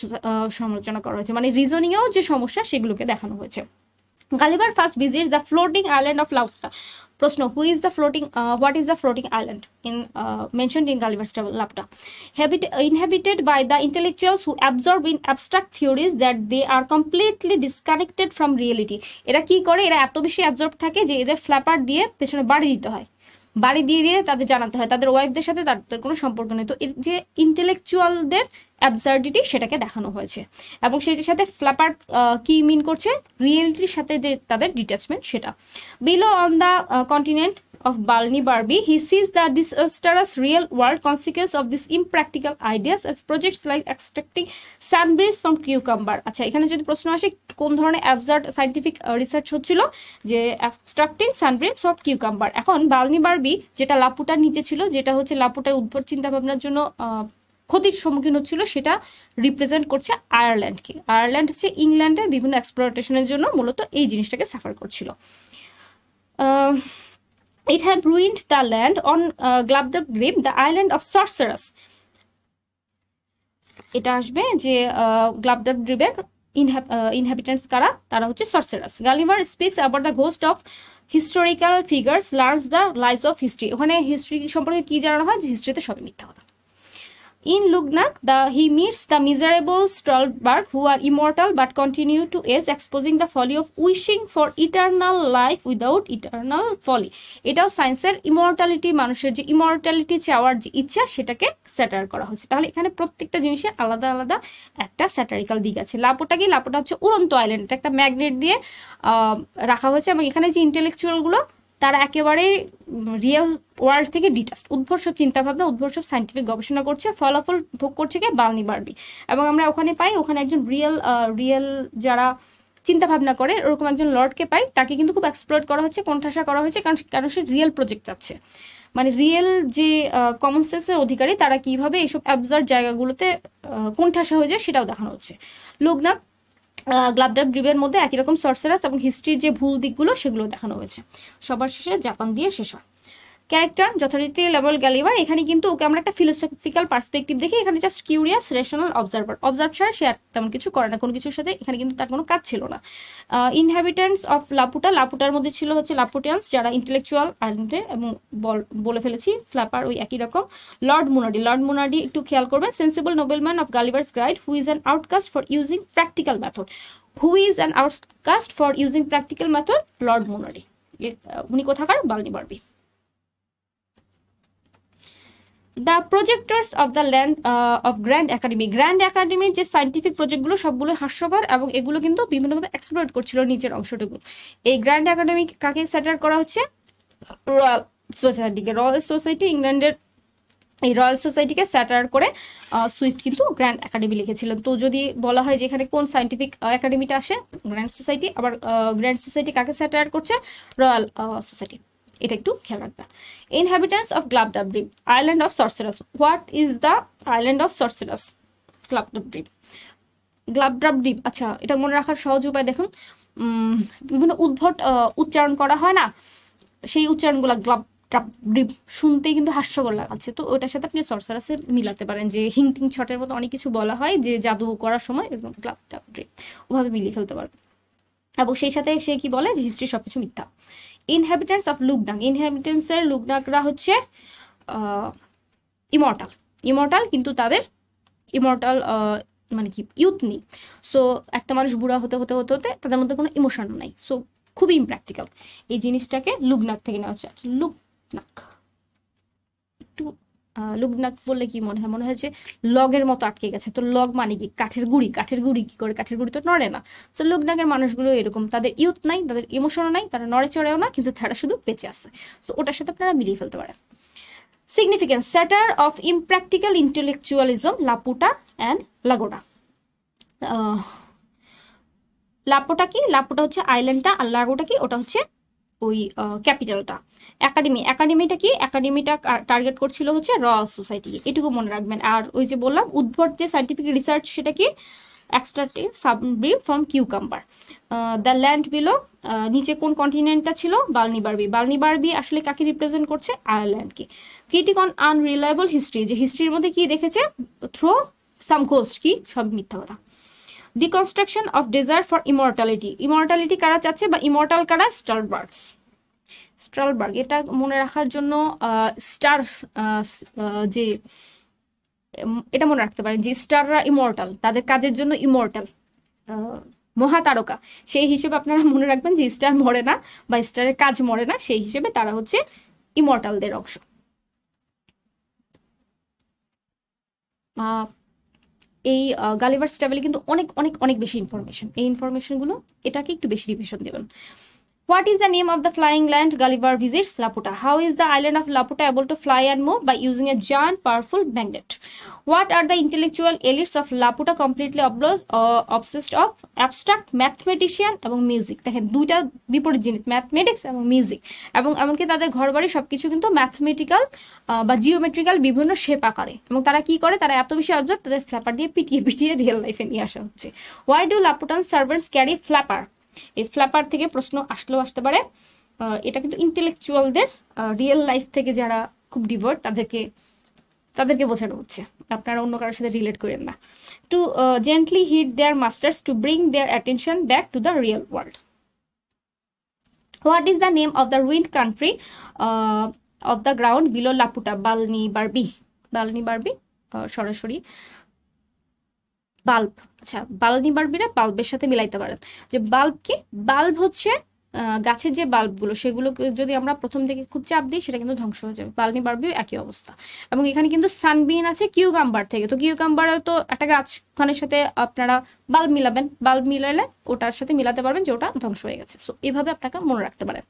S1: সমালোচনা করা হয়েছে, মানে রিজনিংয়েও যে সমস্যা সেগুলোকে দেখানো হয়েছে। Gulliver first visits the floating island of Laputa. প্রশ্ন, what is the floating island mentioned in Gulliver's Laputa? Inhabited by the intellectuals who absorb in abstract theories that they are completely disconnected from reality. এরা কি করে, এরা এত বেশি absorb থাকে যে এদের ফ্ল্যাপার দিয়ে পেছনে বাড়ি দিতে হয়, বাড়ি দিয়ে দিয়ে তাদের জানাতে হয় তাদের ওয়াইফদের সাথে তাদের কোনো সম্পর্ক নেই। তো এর যে ইন্টেলেকচুয়ালদের অ্যাবসার্ডিটি সেটাকে দেখানো হয়েছে, এবং সেটার সাথে ফ্ল্যাপার কি মিন করছে, রিয়েলিটির সাথে যে তাদের ডিট্যাচমেন্ট সেটা। Below on the continent of Balnibarbi, he sees the disastrous real world consequence of these impractical ideas as projects like extracting sandberries from cucumber. আচ্ছা, এখানে যদি প্রশ্ন আসে কোন ধরনের অ্যাবসার্ড সাইন্টিফিক রিসার্চ হচ্ছিল, যে এক্সট্রাক্টিং সানবেরিজ অফ কিউকাম্বার। এখন বালনিবার্বি যেটা লাপুটার নিচে ছিল, যেটা হচ্ছে লাপুটার উদ্ভট চিন্তা ভাবনার জন্য ক্ষতির সম্মুখীন হচ্ছিল, সেটা রিপ্রেজেন্ট করছে আয়ারল্যান্ডকে। আয়ারল্যান্ড হচ্ছে ইংল্যান্ডের বিভিন্ন এক্সপ্লয়টেশনের জন্য মূলত এই জিনিসটাকে সাফার করছিল। It had ruined the land on Gladabdrib, the island of sorcerers. এটা আসবে যে গ্লাবডাবড্রিবের ইনহ্যাবিটেন্টস কারা, তারা হচ্ছে sorcerers. Gulliver speaks about the ghost of historical figures, learns the lies of history. ওখানে হিস্ট্রি সম্পর্কে কি জানানো হয়, যে হিস্ট্রিতে সবই মিথ্যা কথা। In Lugnac, he meets the miserable Stolberg who are immortal but continue to age, exposing the folly of wishing for eternal life without eternal folly. এটাও সায়েন্সের ইমর্টালিটি, মানুষের যে ইমর্টালিটি চাওয়ার যে ইচ্ছা সেটাকে স্যাটার করা হয়েছে। তাহলে এখানে প্রত্যেকটা জিনিসের আলাদা আলাদা একটা স্যাটারিক্যাল দিক আছে। লাপোটা কি, লাপোটা হচ্ছে উড়ন্ত আইল্যান্ড, এটা একটা ম্যাগনেট দিয়ে রাখা হয়েছে, এবং এখানে যে ইন্টেলেকচুয়ালগুলো তারা একেবারেই রিয়েল ওয়ার্ল্ড থেকে ডিটাচড, উদ্ভট সব চিন্তাভাবনা, উদ্ভট সব সাইন্টিফিক গবেষণা করছে, ফলাফল ভোগ করছে কে, বালনিবার্বি। এবং আমরা ওখানে পাই, ওখানে একজন রিয়েল যারা চিন্তাভাবনা করে ওরকম একজন লর্ডকে পাই, তাকে কিন্তু খুব এক্সপ্লয়েট করা হচ্ছে, কোণঠাসা করা হয়েছে, কারণ সে রিয়েল প্রজেক্ট চাচ্ছে, মানে রিয়েল যে কমন সেন্সের অধিকারী তারা কিভাবে এইসব অ্যাবসার্ড জায়গাগুলোতে কোণঠাসা হয়ে যায় সেটাও দেখানো হচ্ছে। লুগনাক, গ্লাবডাবড্রিবের মধ্যে একই রকম সরসেরাস এবং হিস্ট্রির যে ভুল দিকগুলো সেগুলো দেখানো হয়েছে। সবার শেষে জাপান দিয়ে শেষ হয়। ক্যারেক্টার যথারীতি লেভেল গ্যালিভার, এখানে কিন্তু ওকে আমরা একটা ফিলোসফিক্যাল পার্সপেক্টিভ দেখি, এখানে জাস্ট কিউরিয়াস রেশনাল অবজার্ভ ছাড়া সে আর তেমন কিছু করে না, কোনো কিছুর সাথে এখানে কিন্তু তার কোনো কাজ ছিল না। ইনহ্যাবিটেন্টস অফ লাপুটা, লাপুটার মধ্যে ছিল হচ্ছে লাপুটিয়ান্স যারা ইন্টেলেকচুয়াল আইল্যান্ডে, এবং বলে ফেলেছি ফ্ল্যাপার ওই একই রকম। লর্ড মুনাডি একটু খেয়াল করবেন, sensible nobleman of Gulliver's guide who is an outcast for using practical method. Lord Munodi, উনি কোথাকার, Balnibarbi. The projectors of the land of grand একাডেমির যে সাইন্টিফিক প্রজেক্টগুলো সবগুলো হাস্যকর, এবং এগুলো কিন্তু বিভিন্নভাবে এক্সপ্লোর করছিল নিচের অংশটুকু। এই গ্র্যান্ড একাডেমি কাকে স্যাটার করা হচ্ছে, রয়্যাল সোসাইটিকে। রয়্যাল সোসাইটি ইংল্যান্ডের, এই রয়্যাল সোসাইটিকে স্যাটার করে সুইফট কিন্তু গ্র্যান্ড একাডেমি লিখেছিলেন। তো যদি বলা হয় যে এখানে কোন সাইন্টিফিক একাডেমিটা আসে, গ্র্যান্ড সোসাইটি। আবার গ্র্যান্ড সোসাইটি কাকে স্যাটার করছে, রয়্যাল সোসাইটি, এটা একটু খেয়াল রাখবেন। Inhabitants of Glubbdubdrib, island of sorcerers. What is the island of sorcerers? Glubbdubdrib. আচ্ছা, এটা মনে রাখার সহজ উপায় দেখুন, বিভিন্ন উদ্ভট উচ্চারণ করা হয় না, সেই উচ্চারণগুলো গ্লাবডাবড্রিব শুনতেই কিন্তু হাস্যকর লাগাচ্ছে, তো ওটার সাথে আপনি সরসেরাসে মিলাতে পারেন, যে হিংটিং ছটের মতো অনেক কিছু বলা হয় যে জাদু করার সময়, এরকম গ্লাবডাবড্রিব ওভাবে মিলিয়ে ফেলতে পারবেন। এবং সেই সাথে সে কি বলে যে হিস্ট্রি সবকিছু মিথ্যা। ইনহ্যাবিটেন্টস অফ লুগনাক, ইনহ্যাবিটেন্টসের লুগনাকরা হচ্ছে ইমর্টাল, কিন্তু তাদের ইমর্টাল মানে কি ইউথ নেই। সো একটা মানুষ বুড়া হতে হতে হতে হতে তাদের মধ্যে কোনো ইমোশন নাই, সো খুবই ইমপ্র্যাকটিক্যাল। এই জিনিসটাকে লুগনাক থেকে নেওয়া হচ্ছে। আচ্ছা, লুগনাক একটু লুগনাক বললে কি মনে হয়? মনে হয় যে লগের মতো আটকে গেছে। তো লগ মানে কি? কাঠের গুঁড়ি। কাঠের গুঁড়ি কি করে? কাঠের গুঁড়ি তো নড়ে না। সো লুগনাকের মানুষগুলো এরকম, তাদের ইউথ নাই, তাদের ইমোশনও নাই, তারা নড়ে চড়েও না, কিন্তু তারা শুধু বেঁচে আছে। সো ওটার সাথে আপনারা মিলিয়ে ফেলতে পারেন। Significance, satire of impractical intellectualism, Laputa and Lagado. Laputa কি? লাপোটা হচ্ছে আইল্যান্ডটা, আর লাগোটা কি? ওটা হচ্ছে ওই ক্যাপিটালটা। একাডেমিটা কি? একাডেমিটা টার্গেট করছিল হচ্ছে রয়্যাল সোসাইটিকে, এটুকু মনে রাখবেন। আর ওই যে বললাম উদ্ভট যে সাইন্টিফিক রিসার্চ, সেটা কি? Extracting submarine from cucumber. The land below, নিচে কোন কন্টিনেন্টটা ছিল? বালনিবার্বি। বালনিবার্বি আসলে কাকে রিপ্রেজেন্ট করছে? আয়ারল্যান্ডকে। ক্রিটিক অন আনরিলায়েবল হিস্ট্রি, যে হিস্ট্রির মধ্যে কি দেখেছে? থ্রো সাম ঘোস্ট, কি? সব মিথ্যা কথা। Deconstruction of desire for immortality, immortality কারা চাচ্ছে বা ইমর্টাল কারা? স্টারবার্গস। স্ট্রালবার্গ, এটা মনে রাখার জন্য স্টার, যে এটা মনে রাখতে পারেন যে স্টাররা ইমর্টাল, তাদের কাজের জন্য ইমর্টাল, মহাতারকা, সেই হিসেবে আপনারা মনে রাখবেন যে স্টার মরে না বা স্টারের কাজ মরে না, সেই হিসেবে তারা হচ্ছে ইমর্টালদের অংশ। এই গালিভার্স ট্রাভেলে কিন্তু অনেক অনেক অনেক বেশি ইনফরমেশন, এই ইনফরমেশনগুলো এটাকে একটু বেশি রিভিশন দেবেন। What is the name of the flying land Gulliver visits? Laputa. How is the island of Laputa able to fly and move? By using a giant powerful magnet. What are the intellectual elites of Laputa completely obsessed of? Abstract, mathematician এবং music. দেখেন দুইটা বিপরীত জিনিস, mathematics এবং music, এবং এমনকি তাদের ঘর বাড়ি সবকিছু কিন্তু ম্যাথমেটিক্যাল বা জিওমেট্রিক্যাল বিভিন্ন শেপ আকারে। এবং তারা কি করে? তারা এত বেশি অবজার্ভ, তাদের ফ্ল্যাপার দিয়ে পিটিয়ে পিটিয়ে রিয়েল লাইফে নিয়ে আসা হচ্ছে। Why do Laputan servants carry flapper? এই ফ্ল্যাপার থেকে প্রশ্ন আসলেও আসতে পারে। এটা কিন্তু ইন্টেলেকচুয়ালদের, রিয়েল লাইফ থেকে যারা খুব ডিভোট তাদেরকে বোঝানো হচ্ছে, আপনারা অন্য কারোর সাথে রিলেট করেন না। To gently hit their masters to bring their attention back to the real world. What is the name of the ruined country of the ground below Laputa? Balnibarbi. Balnibarbi সরাসরি বাল্ব। আচ্ছা, বালনিবার্বিরা বাল্বের সাথে মিলাইতে পারেন যে বাল্ব কি? বাল্ব হচ্ছে গাছের যে বাল্বগুলো, সেগুলো যদি আমরা প্রথম থেকে খুব চাপ দিই সেটা কিন্তু ধ্বংস হয়ে যাবে। বালনিবার্বিও একই অবস্থা। এবং এখানে কিন্তু সানবিন আছে কিউকাম্বার থেকে, তো কিউকাম্বারও তো একটা গাছ, ওখানের সাথে আপনারা বাল্ব মিলাবেন, বাল্ব মিলাইলে ওটার সাথে মিলাতে পারবেন যে ওটা ধ্বংস হয়ে গেছে। সো এভাবে আপনাকে মনে রাখতে পারেন।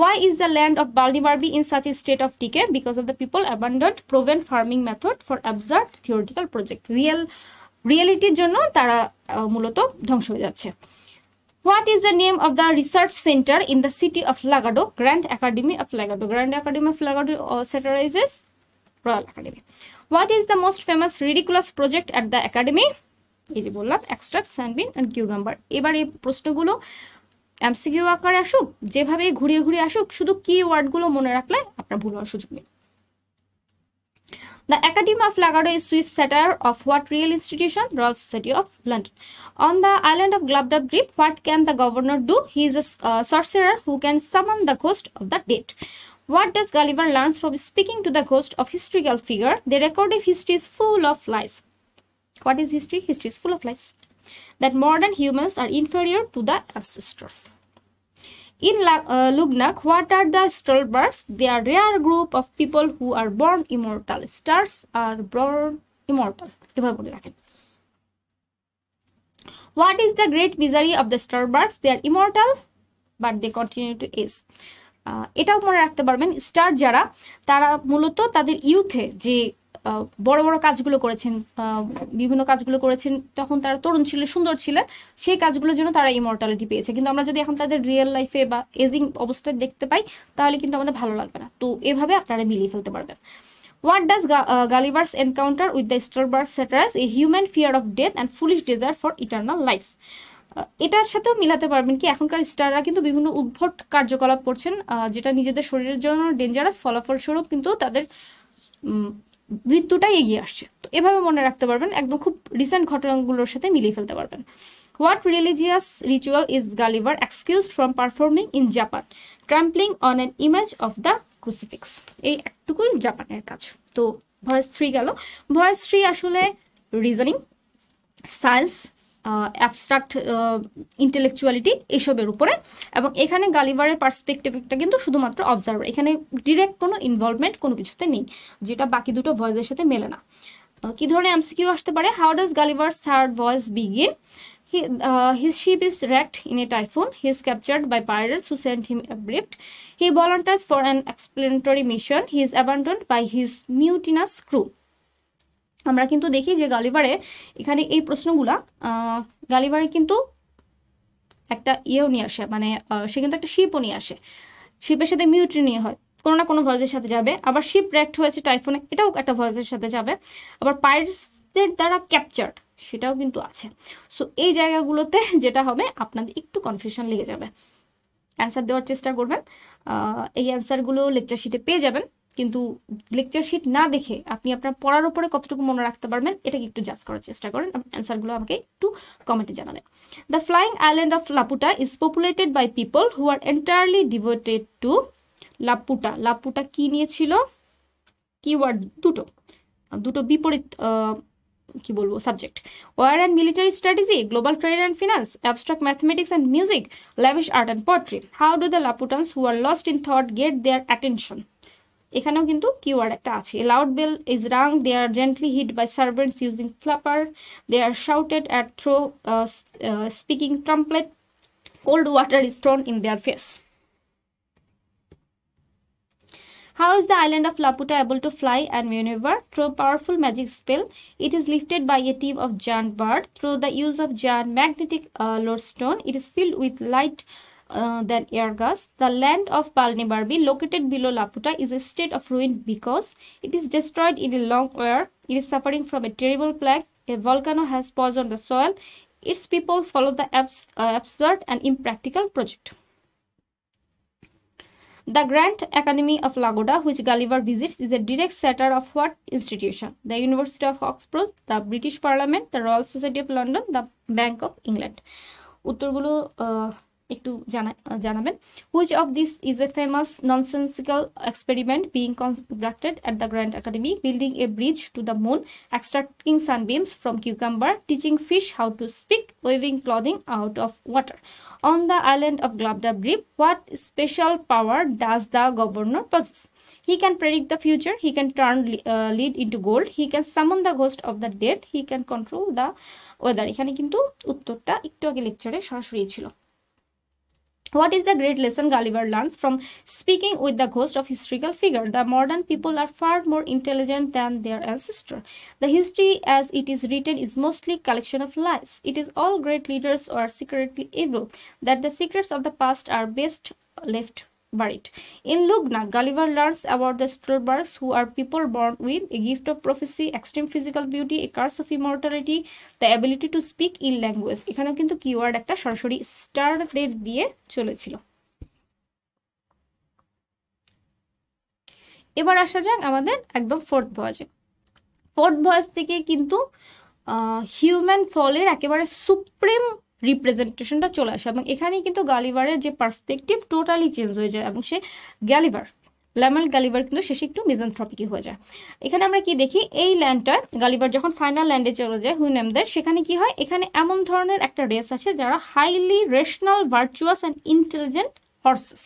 S1: Why is the land of Balnibarbi in such a state of decay? Because of the people abandoned proven farming method for absurd theoretical project. রিয়েলিটির জন্য তারা মূলত ধ্বংস হয়ে যাচ্ছে। What is the name of the research centre in the city of Lagado? Grand academy of Lagado. Grand academy of Lagado satirizes royal academy. What is the most famous ridiculous project at the academy? এই যে বললাম, extract, সানবিন and cucumber. এবার এই প্রশ্নগুলো MCQ আকারে আসুক, যেভাবে ঘুরিয়ে ঘুরিয়ে আসুক, শুধু কি ওয়ার্ডগুলো মনে রাখলে আপনার ভুল হওয়ার সুযোগ নেই। The Academy of Lagado is swift satire of what real institution? Royal Society of London. On the island of Glubbdubdrib, what can the governor do? He is a sorcerer who can summon the ghost of the dead. What does Gulliver learn from speaking to the ghost of historical figure? The recorded history is full of lies. What is history? History is full of lies. That modern humans are inferior to the ancestors. In Lugnak, what are the Stolbars? They are a rare group of people who are born immortal. Stars are born immortal. What is the great misery of the Starbirds? They are immortal, but they continue to age. এটাও মনে রাখতে পারবেন, star যারা, তারা মূলত তাদের ইউথে যে বড় বড় কাজগুলো করেছেন, বিভিন্ন কাজগুলো করেছেন, তখন তারা তরুণ ছিল, সুন্দর ছিলেন, সেই কাজগুলোর জন্য তারা ইমর্টালিটি পেয়েছে। কিন্তু আমরা যদি এখন তাদের রিয়েল লাইফে বা এজিং অবস্থায় দেখতে পাই, তাহলে কিন্তু আমাদের ভালো লাগবে না। তো এভাবে আপনারা মিলিয়ে ফেলতে পারবেন। What does Gulliver's encounter with the Starbirds satirize? A human fear of death and foolish desire for eternal life. এটার সাথেও মিলাতে পারবেন কি এখনকার স্টাররা কিন্তু বিভিন্ন উদ্ভট কার্যকলাপ করছেন, যেটা নিজেদের শরীরের জন্য ডেঞ্জারাস, ফলাফলস্বরূপ কিন্তু তাদের মৃত্যুটাই এগিয়ে আসছে। তো এভাবে মনে রাখতে পারবেন, একদম খুব রিসেন্ট ঘটনাগুলোর সাথে মিলিয়ে ফেলতে পারবেন। What religious ritual is Gulliver excused from performing in Japan? Trampling on an image of the crucifix. এই একটুকুই জাপানের কাজ। তো ভয়েস 3 গেল। ভয়েস 3 আসলে রিজনিং, সায়েন্স, অ্যাবস্ট্রাক্ট ইন্টেলেকচুয়ালিটি এসবের উপরে। এবং এখানে গালিভারের পার্সপেক্টিভটা কিন্তু শুধুমাত্র অবজার্ভার, এখানে ডিরেক্ট কোনো ইনভলভমেন্ট কোনো কিছুতে নেই, যেটা বাকি দুটো ভয়েসের সাথে মেলে না। কি ধরনের এমসিকিউ আসতে পারে? How does Gulliver's third voyage begin? His ship is wrecked in a typhoon. He is captured by pirates who sent him adrift. He volunteers for an explanatory mission. He is abandoned by his mutinous crew. আমরা কিন্তু দেখি যে গালিভারে এখানে এই প্রশ্নগুলা গালিভারে কিন্তু একটা ইয়েও নিয়ে আসে, মানে সে কিন্তু একটা শিপও নিয়ে আসে, শিপের সাথে মিউটিনি হয়, কোনো না কোনো ভয়েসের সাথে যাবে। আবার শিপ র্যাক্ট হয়েছে টাইফুনে, এটাও একটা ভয়েসের সাথে যাবে। আবার পাইরেটসদের দ্বারা ক্যাপচার্ড, সেটাও কিন্তু আছে। সো এই জায়গাগুলোতে যেটা হবে আপনাদের একটু কনফিউশন লেগে যাবে। অ্যান্সার দেওয়ার চেষ্টা করবেন, এই অ্যান্সারগুলো লেকচার শিটে পেয়ে যাবেন, কিন্তু লেকচার শিট না দেখে আপনি আপনার পড়ার উপরে কতটুকু মনে রাখতে পারবেন এটাকে একটু জাজ করার চেষ্টা করেন। অ্যান্সারগুলো আমাকে একটু কমেন্টে জানাবেন। The flying island of Laputa is populated by people who are entirely devoted to Laputa. Laputa কি নিয়েছিল? কিওয়ার্ড দুটো বিপরীত কি বলবো subject. War and military strategy, global trade and finance, abstract mathematics and music, lavish art and poetry. How do the Laputans who are lost in thought get their attention? এখানেও কিন্তু keyword একটা আছে। Loud bell is rung, they are gently hit by servants using flapper, they are shouted at through speaking trumpet, cold water is thrown in their face. How is the island of Laputa able to fly and maneuver? Through a powerful magic spell. It is lifted by a team of giant bird. Through the use of giant magnetic lodestone, it is filled with light than air gas. The land of Balnibarbi, located below Laputa, is a state of ruin because it is destroyed in a long war. It is suffering from a terrible plague. A volcano has paused on the soil. Its people follow the absurd and impractical project. The Grand Academy of Lagoda, which Gulliver visits, is a direct satire of what institution? The University of Oxford, the British Parliament, the Royal Society of London, the Bank of England. উত্তরগুলো একটু জানাবেন। Which of this is a famous nonsensical experiment being conducted at the Grand Academy? Building a bridge to the moon, extracting sunbeams from cucumber, teaching fish how to speak, weaving clothing out of water. On the island of Gladabri, what special power does the governor possess? He can predict the future, he can turn lead into gold, he can summon the ghost of the dead, he can control the weather. এখানে কিন্তু উত্তরটা একটু আগে লেকচারে সরাসরি ছিল। What is the great lesson Gulliver learns from speaking with the ghost of historical figure? The modern people are far more intelligent than their ancestors. The history as it is written is mostly collection of lies. It is all great leaders are secretly evil, that the secrets of the past are best left buried. In Lugna, Gulliver learns about the Stolbergs, who are people born with a gift of prophecy, extreme physical beauty, a curse of immortality, the ability to speak ill language. এখানেও কিন্তু keyword একটা সরাসরি স্টারদের দিয়ে চলেছিল। এবার আসা যাক আমাদের একদম ফোর্থ ভয়েসে। ফোর্থ ভয়েস থেকে কিন্তু হিউম্যান ফলের একেবারে সুপ্রিম রিপ্রেজেন্টেশনটা চলে আসে, এবং এখানেই কিন্তু গালিভারের যে পার্সপেক্টিভ টোটালি চেঞ্জ হয়ে যায়, এবং সে ল্যামেল গালিভার কিন্তু শেষে একটু মিজানথ্রপিকই হয়ে যায়। এখানে আমরা কি দেখি, এই ল্যান্ডটা গালিভার যখন ফাইনাল ল্যান্ডে চলে যায় হুইনেমদের, সেখানে কি হয়, এখানে এমন ধরনের একটা রেস আছে যারা highly rational, virtuous and intelligent horse's,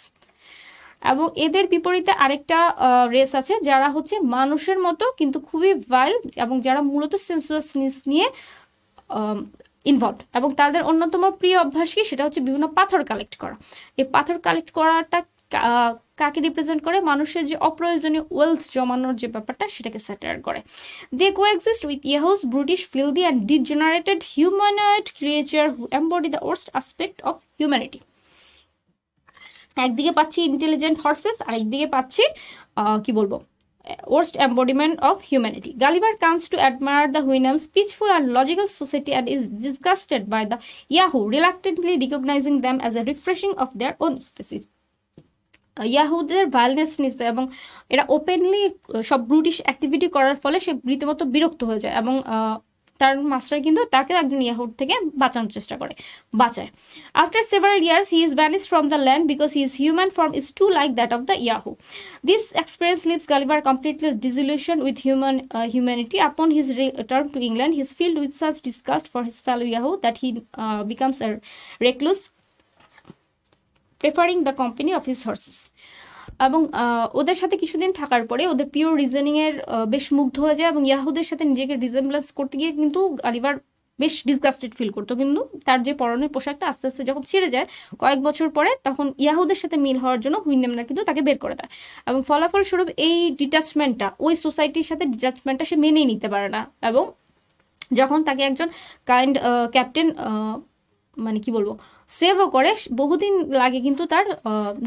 S1: এবং এদের বিপরীতে আরেকটা রেস আছে যারা হচ্ছে মানুষের মতো কিন্তু খুবই ভাইল্ড, এবং যারা মূলত সেন্সুয়াসনেস নিয়ে ইনভলভ, এবং তাদের অন্যতম প্রিয় অভ্যাস কি, সেটা হচ্ছে বিভিন্ন পাথর কালেক্ট করা। এই পাথর কালেক্ট করাটা কাকে রিপ্রেজেন্ট করে? মানুষের যে অপ্রয়োজনীয় ওয়েলথ জমানোর যে ব্যাপারটা, সেটাকে স্যাটায়ার করে। They coexist with Yahoos brutish, filthy and degenerated humanoid creature who embody the worst aspect of humanity. একদিকে পাচ্ছি ইন্টেলিজেন্ট হর্সেস, আর একদিকে পাচ্ছি কি বলবো, worst embodiment of humanity. Gulliver comes to admire the Houyhnhnms' peaceful and logical society and is disgusted by the Yahoo, reluctantly recognizing them as a refreshing of their own species. ইয়াহুদের violence নিচ্ছে, এবং এরা openly সব ব্রুটিশ activity করার ফলে সে রীতিমতো বিরক্ত হয়ে যায়, এবং তার মাস্টার কিন্তু তাকেও একজন ইয়াহুর থেকে বাঁচানোর চেষ্টা করে, বাঁচায়। After several years he is vanished from the land because his human form is too like that of the Yahoo. This experience leaves Gulliver completely disillusioned with humanity. Upon his return to England, he is filled with such disgust for his fellow Yahoo that he becomes a recluse, preferring the company of his horses. এবং ওদের সাথে কিছুদিন থাকার পরে ওদের pure reasoning এর বেশ মুগ্ধ হয়ে যায় এবং ইয়াহুদের সাথে নিজেকে রিজেম্বলেন্স করতে গিয়ে কিন্তু গালিভার বেশ ডিসগাস্টেড ফিল করতো। কিন্তু তার যে পরনের পোশাকটা আস্তে আস্তে যখন ছেড়ে যায় কয়েক বছর পরে, তখন ইয়াহুদের সাথে মিল হওয়ার জন্য হুইনেমরা কিন্তু তাকে বের করে দেয় এবং ফলাফল স্বরূপ এই ডিটাচমেন্টটা, ওই সোসাইটির সাথে ডিটাচমেন্টটা সে মেনেই নিতে পারে না। এবং যখন তাকে একজন কাইন্ড ক্যাপ্টেন মানে কি বলবো সেভও করে, বহুদিন লাগে কিন্তু তার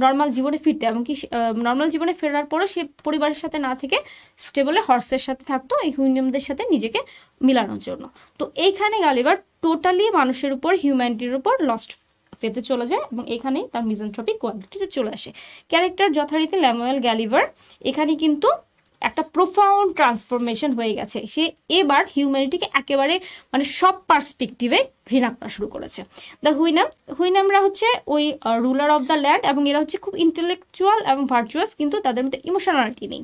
S1: নর্মাল জীবনে ফিরতে, এমনকি নর্মাল জীবনে ফেরার পরও সে পরিবারের সাথে না থেকে স্টেবলে হর্সের সাথে থাকতো এই হুইনেমদের সাথে নিজেকে মিলানোর জন্য। তো এইখানে গালিভার টোটালি মানুষের উপর, হিউম্যানিটির উপর লস্ট ফেতে চলে যায় এবং এখানেই তার মিজানথ্রপিক কোয়ালিটিতে চলে আসে। ক্যারেক্টার যথারীতি ল্যামুয়েল গ্যালিভার এখানে কিন্তু একটা প্রোফাউন্ড ট্রান্সফরমেশন হয়ে গেছে। সে এবার হিউম্যানিটিকে একেবারে মানে সব পার্সপেক্টিভে ঘৃণা করা শুরু করেছে। দ্য হুইনামরা হচ্ছে ওই রুলার অফ দ্য ল্যান্ড এবং এরা হচ্ছে খুব ইন্টেলেকচুয়াল এবং ভার্চুয়াস, কিন্তু তাদের মধ্যে ইমোশনালিটি নেই।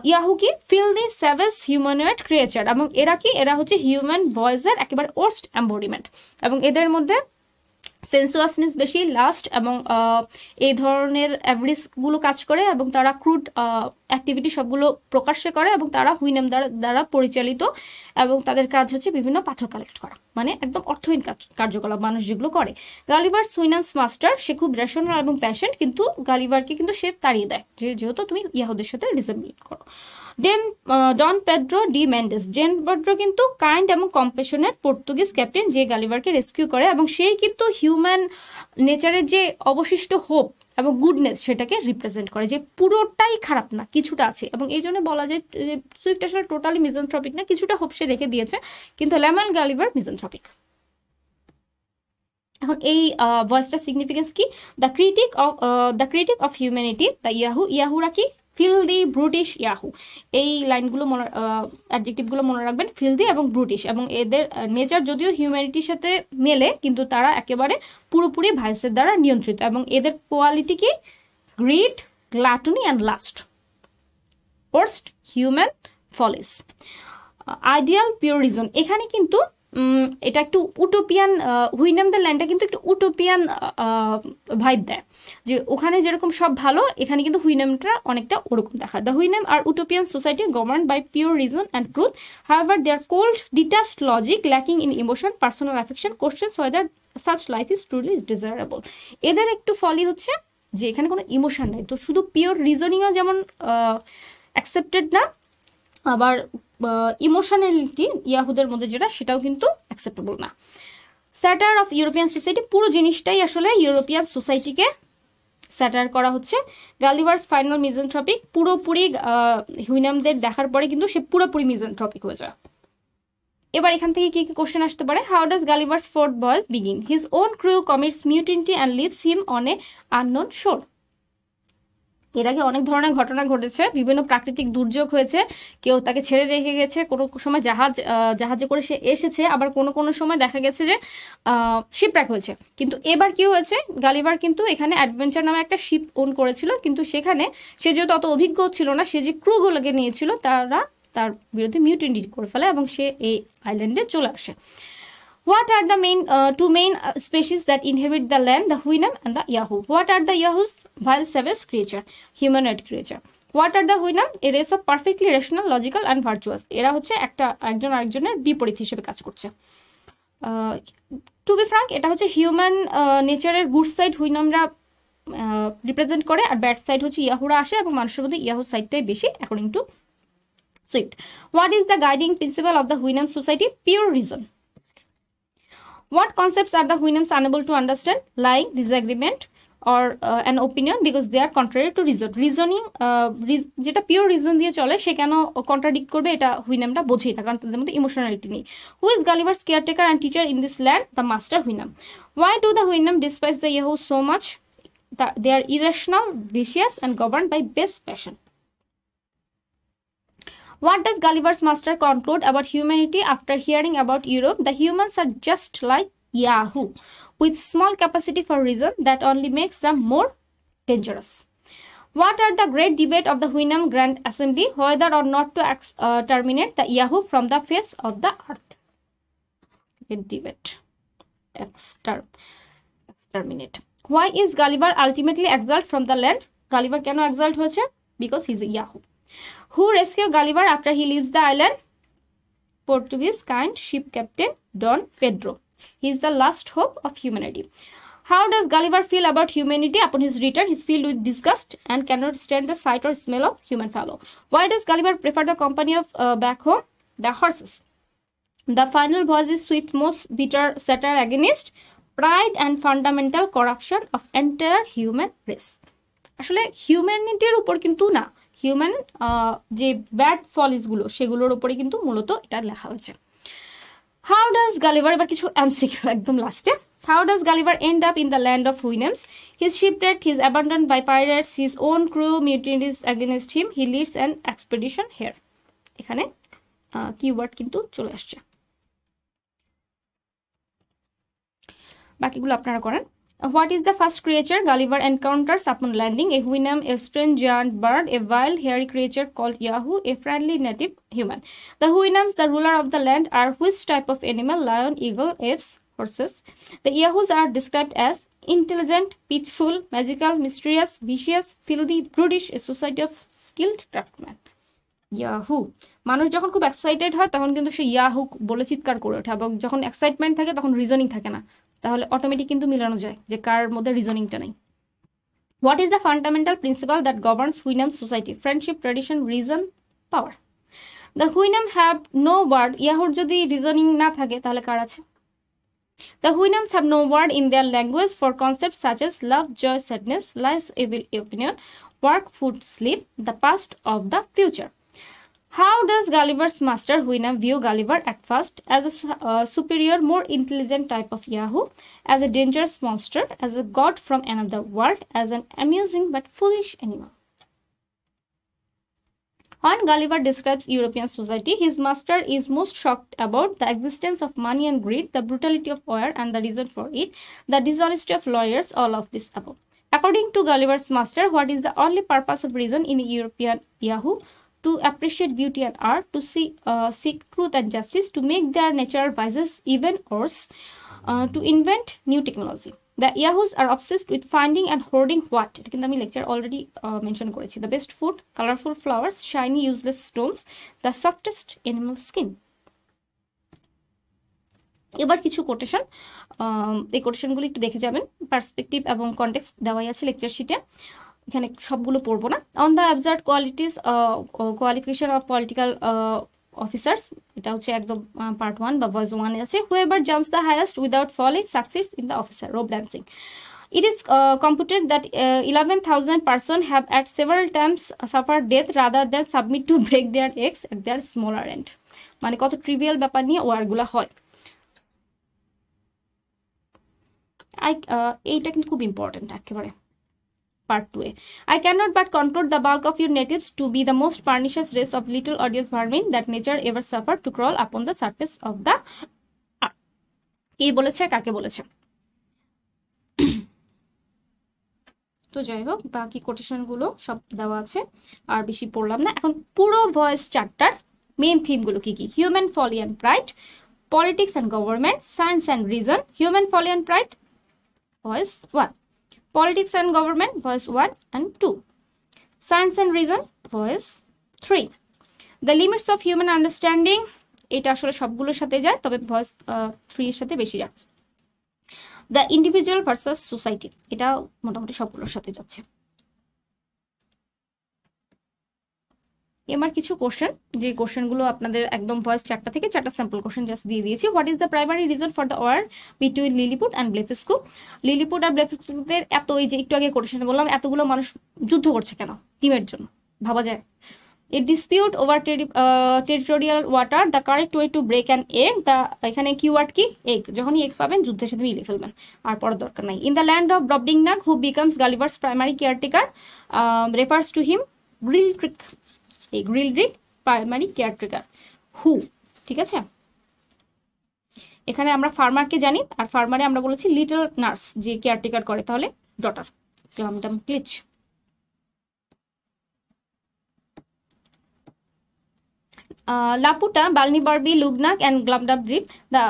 S1: ইয়াহু কি ফিলদি স্যাভেজ হিউম্যানয়েড ক্রিয়েচার, এবং এরা কি, এরা হচ্ছে হিউম্যান ভয়েসের একেবারে ওয়ার্স্ট এম্বডিমেন্ট এবং এদের মধ্যে সেন্সুয়াসনেস বেশি, লাস্ট এবং এই ধরনের অ্যাভারিজগুলো কাজ করে এবং তারা ক্রুড অ্যাক্টিভিটি সবগুলো প্রকাশ্যে করে এবং তারা হুইনেম দ্বারা পরিচালিত এবং তাদের কাজ হচ্ছে বিভিন্ন পাথর কালেক্ট করা, মানে একদম অর্থহীন কার্যকলাপ মানুষ যেগুলো করে। গালিভার সুইনামস মাস্টার, সে খুব রেশনাল এবং প্যাশন, কিন্তু গালিভারকে কিন্তু সে তাড়িয়ে দেয় যেহেতু তুমি ইয়াহুদের সাথে রিজেম্বল করো। ডন পেড্রো ডি মেন্ডেস, পেড্রো কিন্তু কাইন্ড এবং কম্প্যাশনেট পর্তুগিজ ক্যাপ্টেন যে গালিভারকে রেস্কিউ করে এবং সেই কিন্তু হিউম্যান নেচারের যে অবশিষ্ট হোপ এবং গুডনেস সেটাকে রিপ্রেজেন্ট করে, যে পুরোটাই খারাপ না, কিছুটা আছে। এবং এই জন্য বলা যায় যে সুইফট আসলে টোটালি মিজানথ্রপিক না, কিছুটা হোপ সে রেখে দিয়েছে, কিন্তু ল্যামুয়েল গালিভার মিজানথ্রপিক। এখন এই ভয়েসটার সিগনিফিকেন্স কি? The critic of humanity, the ইয়াহুরা কি ফিলদি ব্রুটিশ ইয়াহু। এই লাইনগুলো অ্যাডজেক্টিভগুলো মনে রাখবেন, ফিলদি এবং ব্রুটিশ, এবং এদের নেচার যদিও হিউম্যানিটির সাথে মেলে কিন্তু তারা একেবারে পুরোপুরি ভাইসের দ্বারা নিয়ন্ত্রিত এবং এদের কোয়ালিটি কি greed, gluttony and lust, worst human follies. Ideal pure reason, এখানে কিন্তু এটা একটু উটোপিয়ান, হুইনেমদের ল্যান্ডটা কিন্তু একটু উটোপিয়ান ভাইব দেয়, যে ওখানে যেরকম সব ভালো এখানে কিন্তু হুইনেমটা অনেকটা ওরকম দেখা। The Houyhnhnm are utopian society governed by pure reason and truth, however they are cold detached logic lacking in emotion, personal affection, questions whether such life is truly desirable. এদের একটু ফলই হচ্ছে যে এখানে কোনো ইমোশন নেই, তো শুধু পিওর রিজনিংও যেমন অ্যাকসেপ্টেড না, আবার ইমোশনালিটি ইয়াহুদের মধ্যে যেটা সেটাও কিন্তু অ্যাকসেপ্টেবল না। স্যাটার অফ ইউরোপিয়ান সোসাইটি, পুরো জিনিসটাই আসলে ইউরোপিয়ান সোসাইটিকে স্যাটার করা হচ্ছে। গালিভার্স ফাইনাল মিজানথ্রপিক, পুরোপুরি হুইনামদের দেখার পরে কিন্তু সে পুরোপুরি মিজানথ্রপিক হয়ে যায়। এবার এখান থেকে কি কি কোশ্চেন আসতে পারে? How does Gulliver's fourth voyage begin? His own crew commits mutiny and leaves him on a unknown shore. এর আগে অনেক ধরনের ঘটনা ঘটেছে, বিভিন্ন প্রাকৃতিক দুর্যোগ হয়েছে, কেউ তাকে ছেড়ে রেখে গেছে, কোনো সময় জাহাজে করে সে এসেছে, আবার কোনো সময় দেখা গেছে যে শিপর্যাক হয়েছে। কিন্তু এবার কি হয়েছে, গালিভার কিন্তু এখানে অ্যাডভেঞ্চার নামে একটা শিপ ওন করেছিল, কিন্তু সেখানে সে যেহেতু অত অভিজ্ঞ ছিল না, সে যে ক্রুগুলোকে নিয়েছিল তারা তার বিরুদ্ধে মিউটিনি করে ফেলে এবং সে এই আইল্যান্ডে চলে আসে। What are the two main species that inhabit the land? The Huinam and the Yahoo. What are the Yahoos? Vile savage creature, humanoid creature. What are the Huinam? A race of perfectly rational, logical and virtuous. এরা হচ্ছে একজন আরেকজনের বিপরীত হিসেবে কাজ করছে। Two B Frank, এটা হচ্ছে হিউম্যান নেচারের গুড সাইড হুইনামরা রিপ্রেজেন্ট করে, আর ব্যাড সাইড হচ্ছে ইয়াহুরা আসে এবং মানুষের মধ্যে ইয়াহু সাইডটাই বেশি according to Swift. What is the guiding principle of the Huinam society? Pure reason. What concepts are the Huinams unable to understand? Lying, disagreement, or an opinion because they are contrary to reason. Reasoning, যেটা pure reason দিয়ে চলে সে কেন contradict করবে, এটা হুইনামটা বোঝেই না, কারণ তাদের মধ্যে ইমোশনালিটি নেই। Who is Gulliver's caretaker and teacher in this land? The master Houyhnhnm. Why do the Huinam despise the Yahoo so much? They are irrational, vicious, and governed by base passion. What does Gulliver's master conclude about humanity after hearing about Europe? The humans are just like Yahoo, with small capacity for reason that only makes them more dangerous. What are the great debate of the Huinam Grand Assembly, whether or not to terminate the Yahoo from the face of the earth? Great debate. Exterminate. Why is Gulliver ultimately exiled from the land? Gulliver কেন exiled হয়েছে? Because he is a Yahoo. Who rescued Gulliver after he leaves the island? Portuguese kind ship captain Don Pedro. He is the last hope of humanity. How does Gulliver feel about humanity? Upon his return, he is filled with disgust and cannot stand the sight or smell of human fallow. Why does Gulliver prefer the company of back home? The horses. The final voice is Swift's most bitter satire against pride and fundamental corruption of entire human race. আসলে হিউম্যানিটির উপর কিন্তু না, human যে bad ফলিসগুলো সেগুলোর উপরে কিন্তু মূলত এটা লেখা হয়েছে। হাউ ডাজ গালিভার, এবার কিছু এমসিকিউ একদম লাস্টে। How does Gulliver end up in the land of Houyhnhnms? He is shipwrecked, he is abandoned by pirates, his own crew mutinies against him, he leads an expedition here. এখানে keyword কিন্তু চলে আসছে, বাকিগুলো আপনারা করেন। What is the first creature Gulliver encounters upon landing? A Houyhnhnm, a strange giant bird, a wild hairy creature called Yahoo, a friendly native human. The Houyhnhnms, the ruler of the land, are which type of animal? Lion, eagle, apes, horses. The Yahoos are described as intelligent, peaceful, magical, mysterious, vicious, filthy, brutish, a society of skilled craftsmen. Yahoo, মানুষ যখন খুব excited হয় তখন কিন্তু সে Yahoo বলে চিৎকার করে ওঠে, এবং যখন এক্সাইটমেন্ট থাকে তখন রিজনিং থাকে না, তাহলে অটোমেটিক কিন্তু মিলানো যায় যে কার মধ্যে রিজনিংটা নেই। What is the fundamental principle that governs Houyhnhnm society? Friendship, tradition, reason, power. The Houyhnhnm have no word, ইয়াহুর যদি রিজনিং না থাকে তাহলে কার আছে? The Houyhnhnms have no word in their language for concepts such as love, joy, sadness, lies, evil, opinion, work, food, sleep, the past of the future. How does Gulliver's master Houyhnhnm view Gulliver at first? As a superior, more intelligent type of Yahoo, as a dangerous monster, as a god from another world, as an amusing but foolish animal. When Gulliver describes European society, his master is most shocked about the existence of money and greed, the brutality of war and the reason for it, the dishonesty of lawyers, all of this above. According to Gulliver's master, what is the only purpose of reason in a European Yahoo? To appreciate beauty and art, to seek truth and justice, to make their natural vices even worse, to invent new technology. The Yahoos are obsessed with finding and hoarding what? এটা কিন্তু আমি lecture already mention করেছি। The best food, colorful flowers, shiny useless stones, the softest animal skin. এবার কিছু quotation, এই কোটেশনগুলো একটু দেখে যাবেন, পার্সপেক্টিভ এবং কনটেক্সট দেওয়াই আছে লেকচার শিটে, এখানে সবগুলো পড়বো না। On the absurd qualification of political officers, এটা হচ্ছে একদম পার্ট 1 বা ভয়েস 1 এ আছে। Whoever jumps the highest without falling succeeds in the officer, rope dancing. It is computed that 11,000 persons have at several times suffered death rather than submit to break their eggs at their smaller end. মানে কত trivial ব্যাপার নিয়ে ওয়ারগুলো হয়। এইটা কিন্তু খুব important একেবারে। Part 2a. I cannot but conclude the bulk of your natives to be the most pernicious race of little odious vermin that nature ever suffered to crawl upon the surface of the earth. কে বলেছে, কাকে বলেছে? তো যাই হোক, বাকি কোটেশনগুলো সব দেওয়া আছে, আর বেশি পড়লাম না। এখন পুরো ভয়েস চ্যাপ্টার মেইন থিমগুলো কি কি? Human Fali and pride, politics and government, science and reason. Human Fali and pride voice 1, Politics and Government, voice 1 and 2. Science and Reason, voice 3. The Limits of Human Understanding, এটা আসলে সবগুলোর সাথে যায়, তবে voice 3 এর সাথে বেশি যায়। The Individual versus Society, এটা মোটামুটি সবগুলোর সাথে যাচ্ছে। এবার কিছু কোশ্চেন, যে কোশ্চেনগুলো আপনাদের একদম ভয়েস 4টা থেকে 4টা স্যাম্পল কোশ্চেন জাস্ট দিয়ে দিয়েছি। What is the primary reason for the war between Lilliput and Blefuscu? Lilliput আর ব্লেফস্কুদের এত, এই যে একটু আগে কোটেশনে বললাম, এতগুলো মানুষ যুদ্ধ করছে কেন? ডিমের জন্য, ভাবা যায়। A dispute over territorial water, the correct way to break an egg. The, এখানে কিওয়ার্ড কি? এগ। যখনই এগ পাবেন যুদ্ধের সাথে মিলিয়ে ফেলবেন, আর পড়ার দরকার নাই। In the land of Brobdingnag, who becomes Gulliver's primary caretaker, refers to him Grildrig. এই গ্রিলড্রিক প্রাইমারি কেয়ারটেকার। হু, ঠিক আছে। এখানে আমরা ফার্মারকে জানি, আর ফার্মারে আমরা বলেছি লিটল নার্স যে কেয়ারটেকার করে, তাহলে daughter. Glumdalclitch. Laputa, Balnibarbi, Luggnagg and Glubbdubdrib. The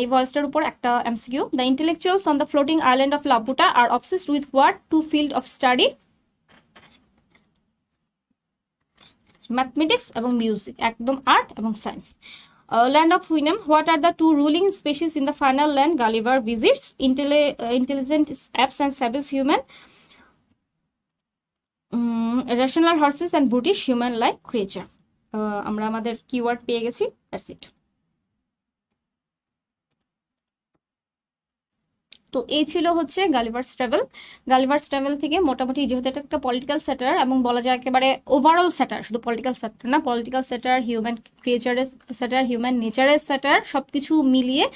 S1: এই ভয়েসটার উপর একটা MCQ. The intellectuals on the floating island of Laputa are obsessed with what two field of study? Mathematics এবং music, একদম art এবং science. Land of Huinem, what are the two ruling species in the final land Gulliver visits? Intelligent apes and savage human, rational horses and brutish human-like creature. আমরা আমাদের keyword পেয়ে গেছি, that's it. তো এই ছিল হচ্ছে Gulliver's travel. Gulliver's travel থেকে মোটামুটি যেহেতু এটা একটা পলিটিক্যাল স্যাটার এবং বলা যায় একেবারে ওভারঅল স্যাটার, শুধু পলিটিক্যাল স্যাটার না, পলিটিক্যাল স্যাটার, হিউম্যান ক্রিয়েচারের স্যাটার, হিউম্যান নেচারের স্যাটার, সব কিছু মিলিয়ে।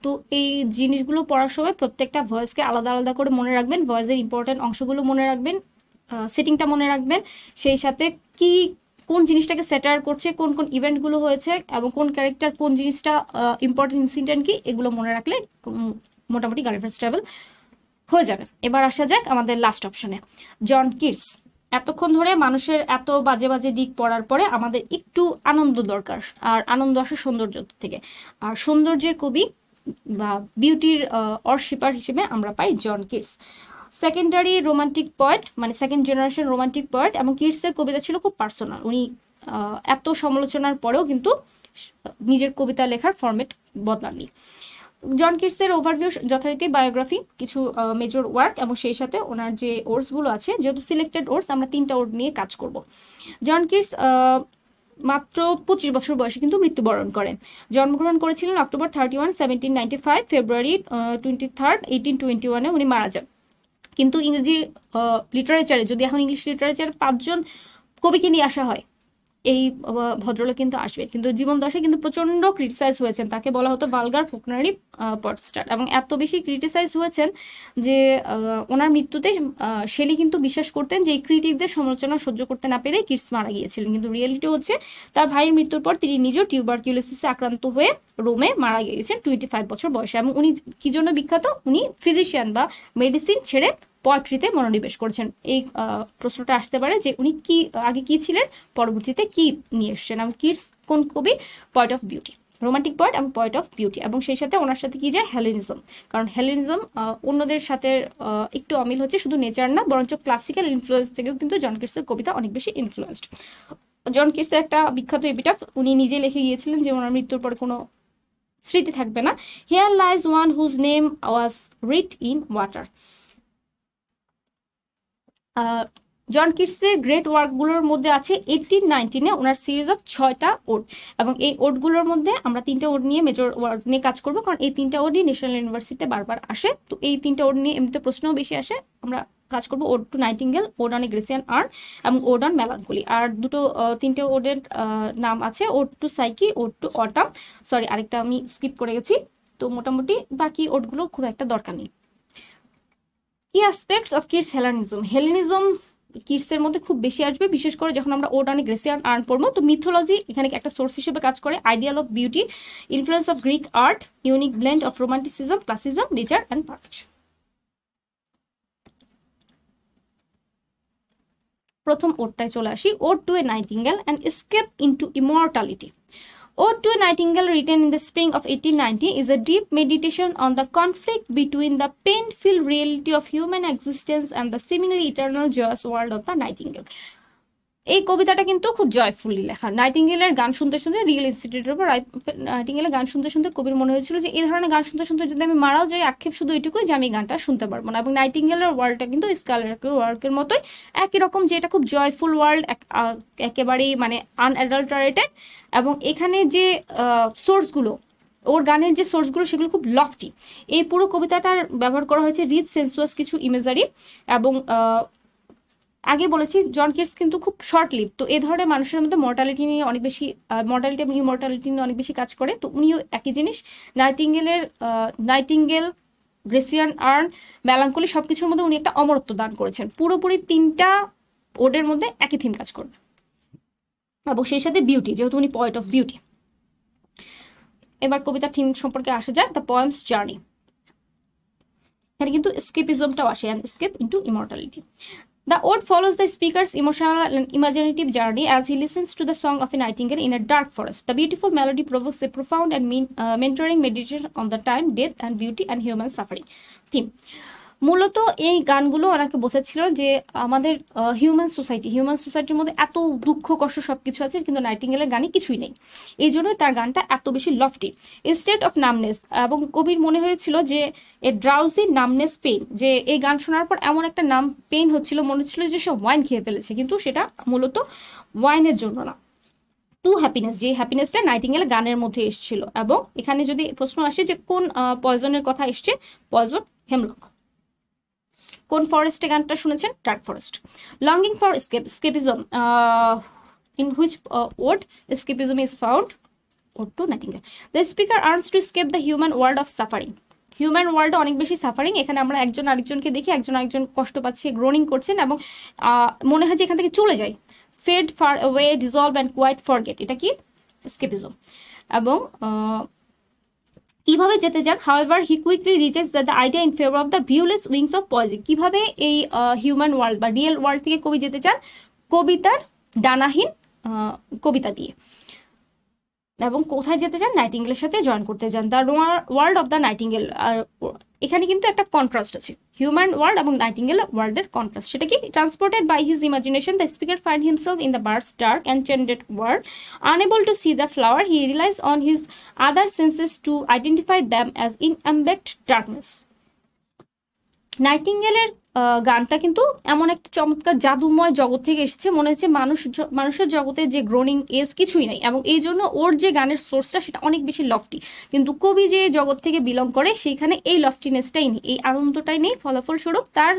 S1: তো এই জিনিসগুলো পড়ার সময় প্রত্যেকটা ভয়েসকে আলাদা আলাদা করে মনে রাখবেন, ভয়েসের ইম্পর্টেন্ট অংশগুলো মনে রাখবেন, সেটিংটা মনে রাখবেন, সেই সাথে কি কোন জিনিসটাকে স্যাটার করছে, কোন কোন ইভেন্টগুলো হয়েছে এবং কোন ক্যারেক্টার কোন জিনিসটা ইম্পর্টেন্ট ইনসিডেন্ট কি, এগুলো মনে রাখলে মোটামুটি গালিভার্স ট্রাভেল হয়ে যাবে। এবার আসা যাক আমাদের লাস্ট অপশনে, জন কিটস। এতক্ষণ ধরে মানুষের এত বাজে বাজে দিক পড়ার পরে আমাদের একটু আনন্দ দরকার, আর আনন্দ আসে সৌন্দর্য থেকে। আর সৌন্দর্যের কবি বা বিউটির অর্শিপার হিসেবে আমরা পাই John Keats. Secondary romantic poet, মানে সেকেন্ড জেনারেশন রোমান্টিক পয়েট, এবং কিটসের কবিতা ছিল খুব পার্সোনাল। উনি এত সমালোচনার পরেও কিন্তু নিজের কবিতা লেখার ফরম্যাট বদলাননি। জন কিটসের ওভারভিউ যথারীতি বায়োগ্রাফি, কিছু মেজর ওয়ার্ক এবং সেই সাথে ওনার যে ওর্সগুলো আছে, যেহেতু সিলেক্টেড ওর্স আমরা 3টা ওর্ড নিয়ে কাজ করব। জন কিটস মাত্র 25 বছর বয়সে কিন্তু মৃত্যুবরণ করেন। জন্মগ্রহণ করেছিলেন October 31, 1795, ফেব্রুয়ারি 23, 1821 উনি মারা যান। কিন্তু ইংরেজি লিটারেচারে, যদি এখন ইংলিশ লিটারেচারে 5 জন কবিকে নিয়ে আসা হয়, এই ভদ্রলোক কিন্তু আসবেন, কিন্তু জীবন দশায় কিন্তু প্রচন্ড ক্রিটিসাইজ হয়েছেন। তাকে বলা হতো ভালগার ফোকনারি পডস্টার, এবং এত বেশি ক্রিটিসাইজ হয়েছেন যে ওনার মৃত্যুতে শেলি কিন্তু বিশ্বাস করতেন যে এই ক্রিটিকদের সমালোচনা সহ্য করতে না পেরে কিটস মারা গিয়েছিলেন। কিন্তু রিয়েলিটি হচ্ছে তার ভাইয়ের মৃত্যুর পর তিনি নিজেও টিউবারকিউলোসিসে আক্রান্ত হয়ে রোমে মারা গিয়েছেন 25 বছর বয়সে। এবং উনি কি জন্য বিখ্যাত? উনি ফিজিশিয়ান বা মেডিসিন ছেড়ে পোয়েট্রিতে মনোনিবেশ করেছেন। এই প্রশ্নটা আসতে পারে যে উনি কি আগে কি ছিলেন, পরবর্তীতে কি নিয়ে এসছেন। এবং কিটস কোন কবি? Poet of beauty, romantic poet এবং পয়েট অফ বিউটি। এবং সেই সাথে ওনার সাথে কি যায়? হেলেনিজম। কারণ হেলেনিজম অন্যদের সাথে একটু অমিল হচ্ছে, শুধু নেচার না বরঞ্চ ক্লাসিক্যাল ইনফ্লুয়েন্স থেকেও কিন্তু জন কিটসের কবিতা অনেক বেশি ইনফ্লুয়েন্সড। জন কিটসের একটা বিখ্যাত এপিটাফ উনি নিজে লিখে গিয়েছিলেন যে ওনার মৃত্যুর পরে কোনো স্মৃতি থাকবে না। Here lies one whose name was writ in water. John কিটসের গ্রেট ওয়ার্কগুলোর মধ্যে আছে 1819-এ ওনার সিরিজ অফ 6টা ওড, এবং এই ওডগুলোর মধ্যে আমরা 3টে ওড নিয়ে মেজর ওয়ার্ড নিয়ে কাজ করবো, কারণ এই 3টা ওডই ন্যাশনাল ইউনিভার্সিটিতে বারবার আসে। তো এই 3টা ওড নিয়ে এমনিতে প্রশ্নও বেশি আসে। আমরা কাজ করবো ode to nightingale, ode on a Grecian urn এবং ওড অন মেলানকলি। আর 3টে ওডের নাম আছে ode to Psyche, ode to autumn, sorry আরেকটা আমি স্কিপ করে গেছি। তো মোটামুটি বাকি ওডগুলো খুব একটা দরকার নেই। কি aspects of Keats Hellenism? Hellenism কিটসের মধ্যে খুব বেশি আসবে, বিশেষ করে যখন আমরা ode on a Grecian urn পড়বো। তো মিথোলজি এখানে একটা সোর্স হিসেবে কাজ করে, ideal of beauty, influence of Greek art, unique blend of romanticism, classicism, nature and perfection. প্রথম ওডটায় চলে আসি, ode to a nightingale and escape into immortality. Ode to a Nightingale, written in the spring of 1890, is a deep meditation on the conflict between the pain-filled reality of human existence and the seemingly eternal joyous world of the Nightingale. এই কবিতাটা কিন্তু খুব joyfully লেখা। নাইটিঙ্গেলের গান শুনতে শুনতে, real ইনস্টিটিউটের উপর নাইটিঙ্গেলের গান শুনতে শুনতে কবির মনে হয়েছিল যে এই ধরনের গান শুনতে শুনতে যদি আমি মারাও যাই, আক্ষেপ শুধু এটুকুই যে আমি গানটা শুনতে পারবো না। এবং নাইটিঙ্গেলের ওয়ার্ল্ডটা কিন্তু স্কালারের ওয়ার্কের মতোই একই রকম, যে এটা খুব জয়ফুল ওয়ার্ল্ড, একেবারেই মানে আনঅ্যাডাল্টারেটেড। এবং এখানে যে সোর্সগুলো, ওর গানের যে সোর্সগুলো, সেগুলো খুব লফটি। এই পুরো কবিতাটার ব্যবহার করা হয়েছে রিচ সেন্সুয়াস কিছু ইমেজারি। এবং আগে বলেছি জন কিটস কিন্তু খুব শর্ট লিভ। তো এই ধরনের মানুষের মধ্যে মর্টালিটি নিয়ে অনেক বেশি, মর্টালিটি এবং ইমর্টালিটি নিয়ে অনেক বেশি কাজ করে। তো উনিও একই জিনিস, নাইটিঙ্গেল, গ্রেসিয়ান আর্ন, মেলানকলি সবকিছুর মধ্যে উনি একটা অমরত্ব দান করেছেন। পুরোপুরি 3টা ওডের মধ্যে একই থিম কাজ করবে। এবং সেই সাথে বিউটি, যেহেতু উনি পয়েট অফ বিউটি। এবার কবিতার থিম সম্পর্কে আসা যাক, দ্য পোয়েমস জার্নি। এখানে কিন্তু এস্কেপিজমটাও আসে, and escape into immortality. The ode follows the speaker's emotional and imaginative journey as he listens to the song of a nightingale in a dark forest. The beautiful melody provokes a profound and mentoring meditation on the time, death, and beauty and human suffering. Theme. মূলত এই গানগুলো ওনাকে বোঝাচ্ছিল যে আমাদের human সোসাইটির মধ্যে এত দুঃখ কষ্ট সবকিছু আছে, কিন্তু নাইটিঙ্গেলের গানে কিছুই নেই। এই জন্যই তার গানটা এত বেশি lofty. A state of numbness, এবং কবির মনে হয়েছিল যে এ ড্রাউজি নামনেস পেইন, যে এই গান শোনার পর এমন একটা নাম পেইন হচ্ছিল, মনে হচ্ছিল যে সে ওয়াইন খেয়ে ফেলেছে, কিন্তু সেটা মূলত ওয়াইনের জন্য না, টু হ্যাপিনেস, যে হ্যাপিনেসটা নাইটিঙ্গেল গানের মধ্যে এসেছিল। এবং এখানে যদি প্রশ্ন আসে যে কোন পয়জনের কথা এসছে, পয়জন হেমলক। কোন ফরেস্টে গানটা শুনেছেন? Dark forest. Longing for escapism, in which word escapism is found? Ode to Nightingale. The speaker earns to escape the human world of suffering. Human ওয়ার্ল্ডে অনেক বেশি সাফারিং, এখানে আমরা একজন আরেকজনকে দেখি, একজন আরেকজন কষ্ট পাচ্ছে, গ্রোনিং করছেন, এবং মনে হয় যে এখান থেকে চলে যায়। Fade, far away, dissolve and quite forget, এটা কি? এস্কেপিজম। এবং কিভাবে যেতে চান? However he quickly rejects the idea in favour of the viewless wings of poesy. কিভাবে এই হিউম্যান ওয়ার্ল্ড বা রিয়েল ওয়ার্ল্ড থেকে কবি যেতে চান? কবিতার ডানাহীন কবিতা দিয়ে। এবং কোথায় যেতে চান? নাইটিঙ্গেলের সাথে জয়েন করতে চান, the world of the nightingale. আর এখানে কিন্তু একটা কন্ট্রাস্ট আছে, হিউম্যান ওয়ার্ল্ড এবং নাইটিঙ্গেল ওয়ার্ল্ডের কন্ট্রাস্ট। সেটা কি? Transported by his imagination the speaker find himself in the bird's dark enchanted world, unable to see the flower, he relies on his other senses to identify them as in embalmed darkness. নাইটিঙ্গেলের গানটা কিন্তু এমন একটা চমৎকার জাদুময় জগৎ থেকে এসেছে, মনে হচ্ছে মানুষের জগতে যে গ্রোনিং এজ কিছুই নাই, এবং এই জন্য ওর যে গানের সোর্সটা সেটা অনেক বেশি লফটি। কিন্তু কবি যে জগৎ থেকে বিলং করে সেইখানে এই লফটিনেসটাই নেই, এই আনন্দটাই নেই, ফলাফলস্বরূপ তার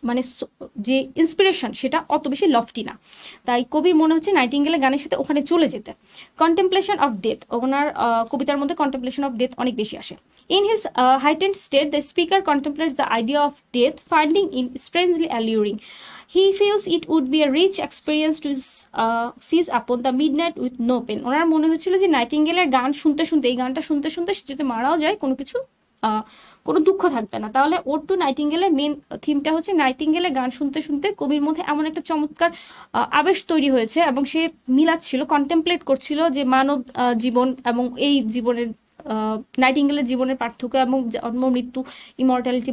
S1: মানে যে ইন্সপিরেশন সেটা অত বেশি লফটি না। তাই কবির মনে হচ্ছে নাইটিঙ্গেলের গানের সাথে ওখানে চলে যেতে। কন্টেম্পলেশন অফ ডেথ, ওনার কবিতার মধ্যে কন্টেম্পলেশন অফ ডেথ অনেক বেশি আসে। In his heightened state the speaker contemplates the idea of death, finding in strangely alluring. He feels it would be a rich experience to seize upon the midnight with no pain. ওনার মনে হচ্ছিল যে নাইটিঙ্গেলের গান শুনতে শুনতে, এই গানটা শুনতে শুনতে যদি মারাও যায় কোনো দুঃখ থাকবে না। তাহলে ওড টু নাইটিঙ্গেলের মেন থিমটা হচ্ছে নাইটিঙ্গেলের গান শুনতে শুনতে কবির মধ্যে এমন একটা চমৎকার আবেশ তৈরি হয়েছে, এবং সে মিলাচ্ছিল, কন্টেম্পলেট করছিল যে মানব জীবন এবং এই জীবনের নাইটিঙ্গেলের জীবনের পার্থক্য এবং জন্ম মৃত্যু, মর্টালিটি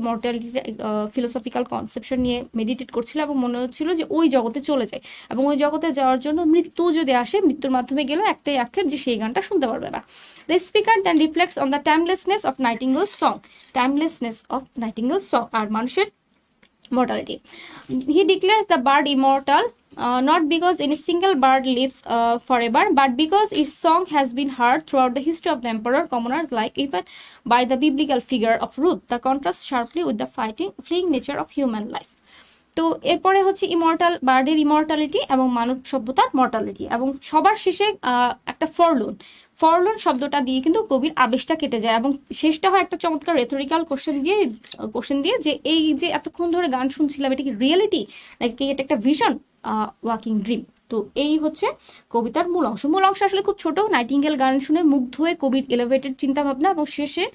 S1: ফিলোসফিক্যাল কনসেপশন নিয়ে মেডিটেট করছিল, এবং মনে হচ্ছিল যে ওই জগতে চলে যায়, এবং ওই জগতে যাওয়ার জন্য মৃত্যু যদি আসে, মৃত্যুর মাধ্যমে গেলেও একটাই আক্ষেপ যে সেই গানটা শুনতে পারবে না। The speaker then reflects on the timelessness of nightingale's song, আর মানুষের mortality. He declares the bird immortal, not because any single bird lives forever, but because its song has been heard throughout the history of the emperor, commoners like, even by the biblical figure of Ruth. The contrast sharply with the fleeting nature of human life. তো এরপরে হচ্ছে বার্ডের immortality এবং মানব সভ্যতার mortality, এবং সবার শেষে একটা ফরলোন শব্দটা দিয়ে কিন্তু কবির আবেশটা কেটে যায়, এবং শেষটা হয় একটা চমৎকার রেথরিক্যাল কোশ্চেন দিয়ে যে এই যে এতক্ষণ ধরে গান শুনছিলাম, এটা কি রিয়েলিটি নাকি এটা একটা ভিশন, ওয়াকিং ড্রিম। তো এই হচ্ছে কবিতার মূল অংশ আসলে খুব ছোট। নাইটিঙ্গেল গান শুনে মুগ্ধ হয়ে কবির এলিভেটেড চিন্তাভাবনা এবং শেষে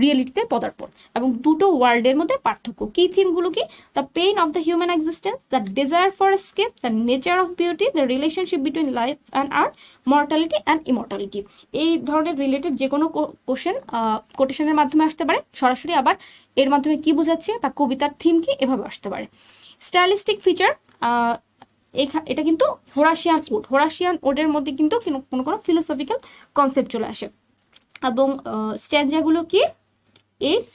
S1: রিয়েলিটিতে পদার্পণ, এবং দুটো ওয়ার্ল্ডের মধ্যে পার্থক্য। কি থিমগুলো কি? The pain of the human existence, the desire for escape, the nature of beauty, the relationship between life and art, mortality and immortality. এই ধরনের রিলেটেড যে কোনো কোটেশনের মাধ্যমে আসতে পারে, সরাসরি আবার এর মাধ্যমে কি বোঝাচ্ছে বা কবিতার থিম কি, এভাবে আসতে পারে। স্টাইলিস্টিক ফিচার, এটা কিন্তু হোরাশিয়ান ওডের মধ্যে কিন্তু কোনো ফিলোসফিক্যাল কনসেপ্ট চলে আসে, এবং স্ট্যাঞ্জাগুলো কি?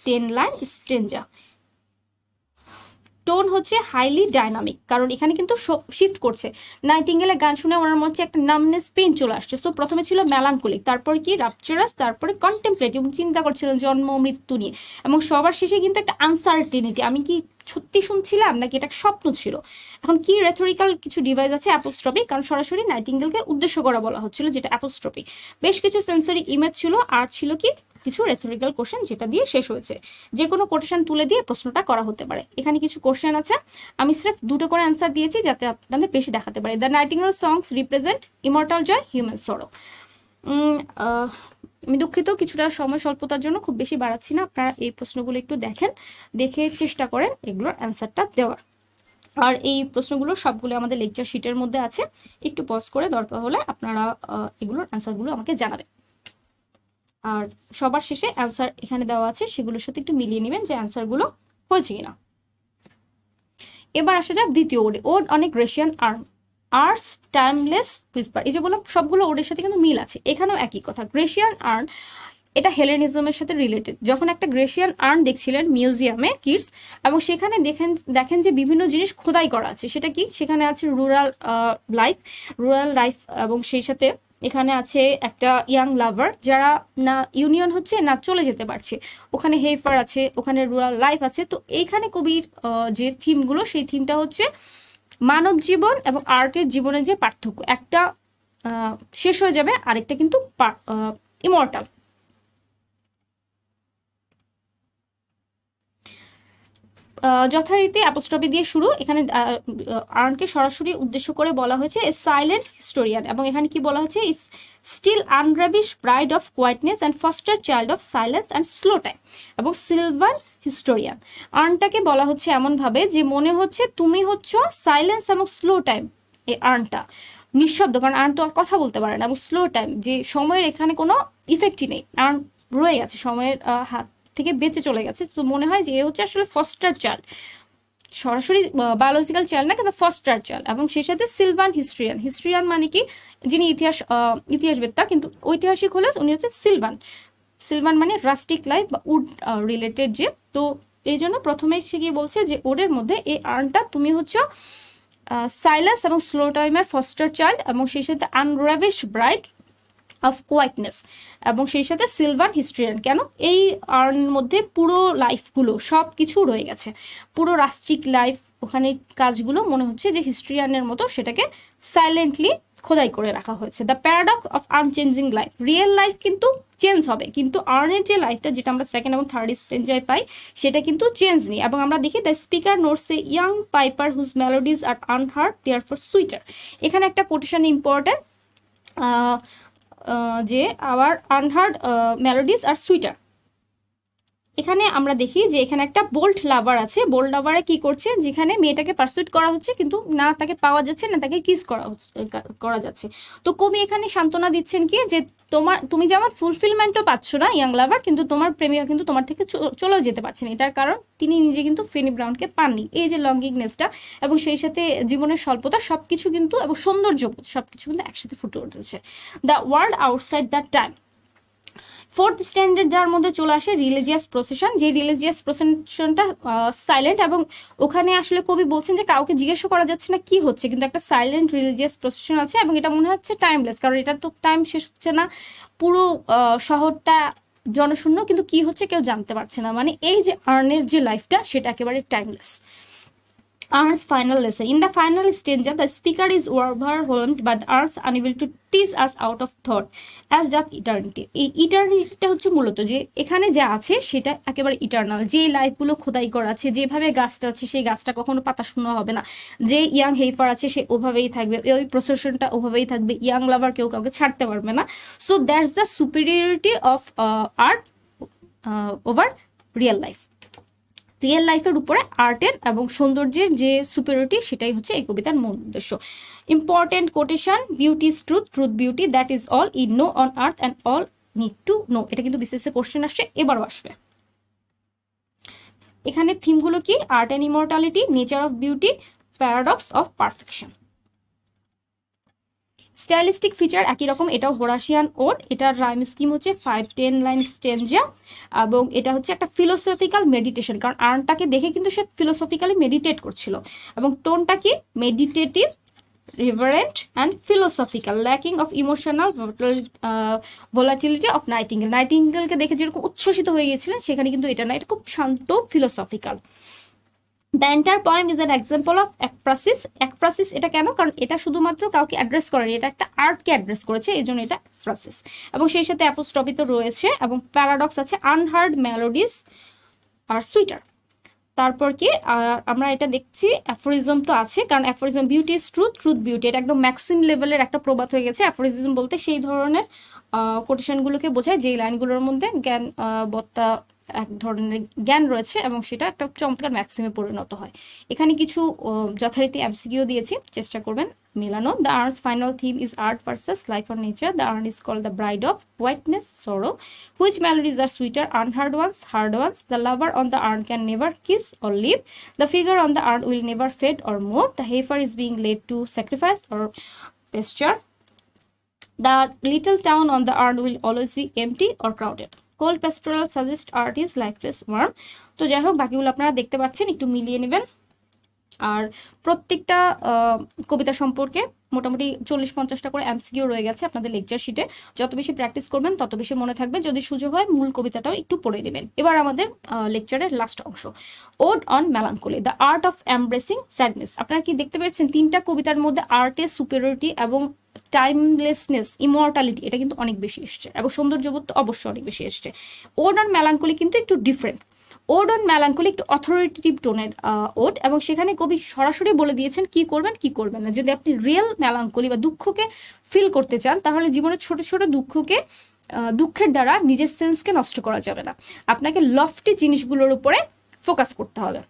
S1: 10 লাইন স্ট্যাঞ্জা। টোন হচ্ছে হাইলি ডাইনামিক, কারণ এখানে কিন্তু শিফট করছে। নাইটিঙ্গেলের গান শুনে ওনার মধ্যে একটা নামনেস পেইন চলে আসছে। সো প্রথমে ছিল মেলাঙ্কলিক, তারপরে কি রাপচারাস, তারপরে কন্টেম্পলেটিভ, চিন্তা করছিলেন জন্ম মৃত্যু নিয়ে, এবং সবার শেষে কিন্তু একটা আনসার্টেনিটি, আমি কি সত্যি শুনছিলাম নাকি এটা স্বপ্ন ছিল। এখন কি রেথরিক্যাল কিছু ডিভাইস আছে, অ্যাপোস্ট্রফি, কারণ সরাসরি নাইটিঙ্গেলকে উদ্দেশ্য করা বলা হচ্ছিল, যেটা অ্যাপোস্ট্রফি। বেশ কিছু সেন্সরি ইমেজ ছিল, আর ছিল কি কিছু রেথরিক্যাল কোশ্চেন যেটা দিয়ে শেষ হয়েছে। যে কোনো কোটেশন তুলে দিয়ে প্রশ্নটা করা হতে পারে। এখানে কিছু কোশ্চেন আছে, আমি সির্ফ দুটো করে অ্যান্সার দিয়েছি যাতে আপনাদের বেশি দেখাতে পারে। The nightingale songs represent immortal joy, human sorrow. আমি দুঃখিত কিছুটা সময় স্বল্পতার জন্য খুব বেশি বাড়াচ্ছি না, আপনারা এই প্রশ্নগুলো একটু দেখেন, দেখে চেষ্টা করেন এগুলোর অ্যান্সারটা দেওয়ার। আর এই প্রশ্নগুলো সবগুলো আমাদের লেকচার শিটের মধ্যে আছে, একটু পজ করে দরকার হলে আপনারা এগুলোর অ্যান্সারগুলো আমাকে জানাবেন। আর সবার শেষে অ্যান্সার এখানে দেওয়া আছে, সেগুলোর সাথে একটু মিলিয়ে নেবেন যে অ্যান্সারগুলো হয়েছে কিনা। এবার আসা যাক দ্বিতীয় ওডে, ode on a Grecian urn, art's timeless whisper. এই যে বললাম সবগুলো ওডের সাথে কিন্তু মিল আছে, এখানেও একই কথা। গ্রেসিয়ান আর্ন এটা হেলেনিজমের সাথে রিলেটেড। যখন একটা গ্রেসিয়ান আর্ন দেখছিলেন মিউজিয়ামে কিডস, এবং সেখানে দেখেন যে বিভিন্ন জিনিস খোদাই করা আছে। সেটা কি, সেখানে আছে রুরাল লাইফ, এবং সেই সাথে এখানে আছে একটা ইয়াং লাভার যারা না ইউনিয়ন হচ্ছে না চলে যেতে পারছে, ওখানে হেফার আছে, ওখানে রুরাল লাইফ আছে। তো এইখানে কবির যে থিমগুলো, সেই থিমটা হচ্ছে মানব জীবন এবং আর্টের জীবনের যে পার্থক্য, একটা শেষ হয়ে যাবে, আরেকটা কিন্তু ইমর্টাল। যথারীতি অ্যাপোস্ট্রফি দিয়ে শুরু। এখানে আর্নকে সরাসরি উদ্দেশ্য করে বলা হয়েছে এ সাইলেন্ট হিস্টোরিয়ান, এবং এখানে কি বলা হয়েছে, it's still unravished bride of quietness and foster child of silence and slow time, এবং সিলভার হিস্টোরিয়ান। আর্নটাকে বলা হচ্ছে এমনভাবে যে মনে হচ্ছে তুমি হচ্ছ সাইলেন্স এবং স্লো টাইম। এই আর্নটা নিঃশব্দ, কারণ আর্ন তো কথা বলতে পারে না, এবং স্লো টাইম যে সময়ের এখানে কোনো ইফেক্টই নেই, আর্ন রয়ে গেছে সময়ের হাত থেকে বেঁচে চলে গেছে। তো মনে হয় যে এ হচ্ছে আসলে ফস্টার চাইল্ড, সরাসরি বায়োলজিক্যাল চাইল্ড না, কিন্তু ফস্টার চাইল্ড। এবং সেই সাথে সিলভান হিস্ট্রিয়ান, হিস্ট্রিয়ান মানে কি, যিনি ইতিহাসবেত্তা, কিন্তু ঐতিহাসিক হলে উনি হচ্ছে সিলভান। সিলভান মানে রাস্টিক লাইফ বা উড রিলেটেড যে। তো এই জন্য প্রথমে সে গিয়ে বলছে যে ওদের মধ্যে এই আর্নটা তুমি হচ্ছে সাইলেন্স এবং স্লো টাইমের ফস্টার চাইল্ড, এবং সেই সাথে আনরাভিশ ব্রাইড অফ কোয়াইটনেস, এবং সেই সাথে সিলভান হিস্ট্রিয়ান। কেন, এই আর্নের মধ্যে পুরো লাইফগুলো সব কিছু রয়ে গেছে, পুরো রাস্ট্রিক লাইফ, ওখানে কাজগুলো মনে হচ্ছে যে হিস্ট্রিয়ানের মতো সেটাকে সাইলেন্টলি খোদাই করে রাখা হয়েছে। The paradox of আনচেঞ্জিং life, real life কিন্তু চেঞ্জ হবে, কিন্তু আর্নের যে লাইফটা যেটা আমরা সেকেন্ড এবং থার্ড স্টেঞ্জায় পাই সেটা কিন্তু চেঞ্জ নেই। এবং আমরা দেখি the speaker notes a young piper whose melodies are unheard therefore sweeter. এখানে একটা কোটেশন ইম্পর্টেন্ট, যে our unheard melodies are sweeter. এখানে আমরা দেখি যে এখানে একটা বোল্ড লাভার আছে, বোল্ড লাভারে কি করছে, যেখানে মেয়েটাকে পারসুইট করা হচ্ছে কিন্তু না তাকে পাওয়া যাচ্ছে না তাকে কিস করা যাচ্ছে। তো কবি এখানে সান্ত্বনা দিচ্ছেন কি, যে তুমি যেমন ফুলফিলমেন্টও পাচ্ছ না ইয়াং লাভার, কিন্তু তোমার প্রেমিকা কিন্তু তোমার থেকে চলেও যেতে পারছে না। এটার কারণ তিনি নিজে কিন্তু ফেনি ব্রাউনকে পাননি। এই যে লঙ্গিংনেসটা এবং সেই সাথে জীবনের স্বল্পতা সবকিছু কিন্তু, এবং সৌন্দর্য সবকিছু কিন্তু একসাথে ফুটে উঠেছে। The world outside the time. Fourth standard যার মধ্যে চলে আসে রিলিজিয়াস প্রসেশন, যে রিলিজিয়াস প্রসেশনটা সাইলেন্ট, এবং ওখানে আসলে কবি বলছেন যে কাউকে জিজ্ঞেসও করা যাচ্ছে না কি হচ্ছে, কিন্তু একটা সাইলেন্ট রিলিজিয়াস প্রসেশন আছে, এবং এটা মনে হচ্ছে টাইমলেস, কারণ এটা তো টাইম শেষ হচ্ছে না, পুরো শহরটা জনশূন্য, কিন্তু কি হচ্ছে কেউ জানতে পারছে না। মানে এই যে আর্নের যে লাইফটা সেটা একেবারে timeless. Arn's final lesson. In the final stanza, the speaker is overwhelmed by the Arns unable to tease us out of thought, as doth eternity. এই ইটার্নিটিটা হচ্ছে মূলত যে এখানে যা আছে সেটা একেবারে ইটার্নাল, যে লাইফগুলো খোদাই করা আছে, যেভাবে গাছটা আছে সেই গাছটা কখনো পাতা শূন্য হবে না, যে ইয়াং হেইফার আছে সে ওভাবেই থাকবে, ওই প্রসেশনটা ওভাবেই থাকবে, ইয়াং লাভার কেউ কাউকে ছাড়তে পারবে না। So that's the superiority of art over real life. Real লাইফের উপরে আর্টের এবং সৌন্দর্যের যে সুপিরিয়রিটি, সেটাই হচ্ছে এই কবিতার মূল উদ্দেশ্য। Important quotation, beauty is truth, truth beauty, that is all ye know on earth and all নিড টু নো। এটা কিন্তু বিসিএস এ কোশ্চেন আসছে, এবারও আসবে। এখানে থিমগুলো কি, art and immortality, nature of beauty, paradox of perfection. Stylistic feature একই রকম, এটাও হোরাসিয়ান ওড, এটার রাইম স্কিম হচ্ছে 5-10 লাইন স্টেঞ্জা, এবং এটা হচ্ছে একটা ফিলোসফিক্যাল মেডিটেশন, কারণ আর্নটাকে দেখে কিন্তু সে ফিলোসফিক্যালি মেডিটেট করছিল, এবং টোনটা কি, meditative, reverent and philosophical, lacking of emotional volatility of nightingale. নাইটিঙ্গেলকে দেখে যেরকম উচ্ছ্বসিত হয়ে গিয়েছিলেন সেখানে কিন্তু এটা না, এটা খুব শান্ত philosophical. The entire poem is an example of ekphrasis. Ekphrasis এটা কেন? কারণ এটা শুধুমাত্র কাউকে অ্যাড্রেস করেনি, এটা একটা আর্টকে অ্যাড্রেস করেছে, এই জন্য এটা একফ্রাসিস। এবং সেই সাথে অ্যাপোস্ট্রফি তো রয়েছে, এবং প্যারাডক্স আছে, আনহার্ড মেলোডিস আর সুইটার। তারপর কি আমরা এটা দেখছি, অ্যাফোরিজম তো আছে, কারণ aphorism beauty is truth, truth beauty, এটা একদম ম্যাক্সিম লেভেলের একটা প্রবাদ হয়ে গেছে। অ্যাফোরিজম বলতে সেই ধরনের কোটেশনগুলোকে বোঝায় যেই লাইনগুলোর মধ্যে জ্ঞান বত্তা এক ধরনের জ্ঞান রয়েছে এবং সেটা একটা চমৎকার ম্যাক্সিমে পরিণত হয়। এখানে কিছু যথারীতি এমসিকিউ দিয়েছি, চেষ্টা করবেন মেলানো। The art's final theme is art versus life or nature. The art is called the bride of quietness sorrow. Which melodies are sweeter, unheard ones, heard ones? The lover on the art can never kiss or leave. The figure on the art will never fade or move. The heifer is being led to sacrifice or pasture. The little town on the earth will always be empty or crowded. Cold pastoral suggest art is lifeless warm. তো যাই হোক, বাকিগুলো আপনারা দেখতে পাচ্ছেন, একটু মিলিয়ে নেবেন। আর প্রত্যেকটা কবিতা সম্পর্কে মোটামুটি 40-50টা করে এমসিকিউ রয়ে গেছে আপনাদের লেকচার শিটে। যত বেশি প্র্যাকটিস করবেন তত বেশি মনে থাকবে। যদি সুযোগ হয় মূল কবিতাটাও একটু পড়ে নেবেন। এবার আমাদের লেকচারের লাস্ট অংশ, ode on melancholy, the art of embracing sadness. আপনারা কি দেখতে পেরেছেন, 3টা কবিতার মধ্যে আর্টের সুপিরিয়রিটি এবং টাইমলেসনেস, ইমর্টালিটি, এটা কিন্তু অনেক বেশি এসছে, এবং সৌন্দর্যবোধ তো অবশ্যই অনেক বেশি এসছে। ওড অন মেলাঙ্কলি কিন্তু একটু ডিফারেন্ট। ওড অন মেলাঙ্কলি একটু অথরিটেটিভ টোনের ওড, এবং সেখানে কবি সরাসরি বলে দিয়েছেন কি করবেন কি করবেন না। যদি আপনি রিয়েল মেলাঙ্কলি বা দুঃখকে ফিল করতে চান, তাহলে জীবনের ছোট ছোট দুঃখের দ্বারা নিজের সেন্সকে নষ্ট করা যাবে না, আপনাকে লফটি জিনিসগুলোর উপরে ফোকাস করতে হবে।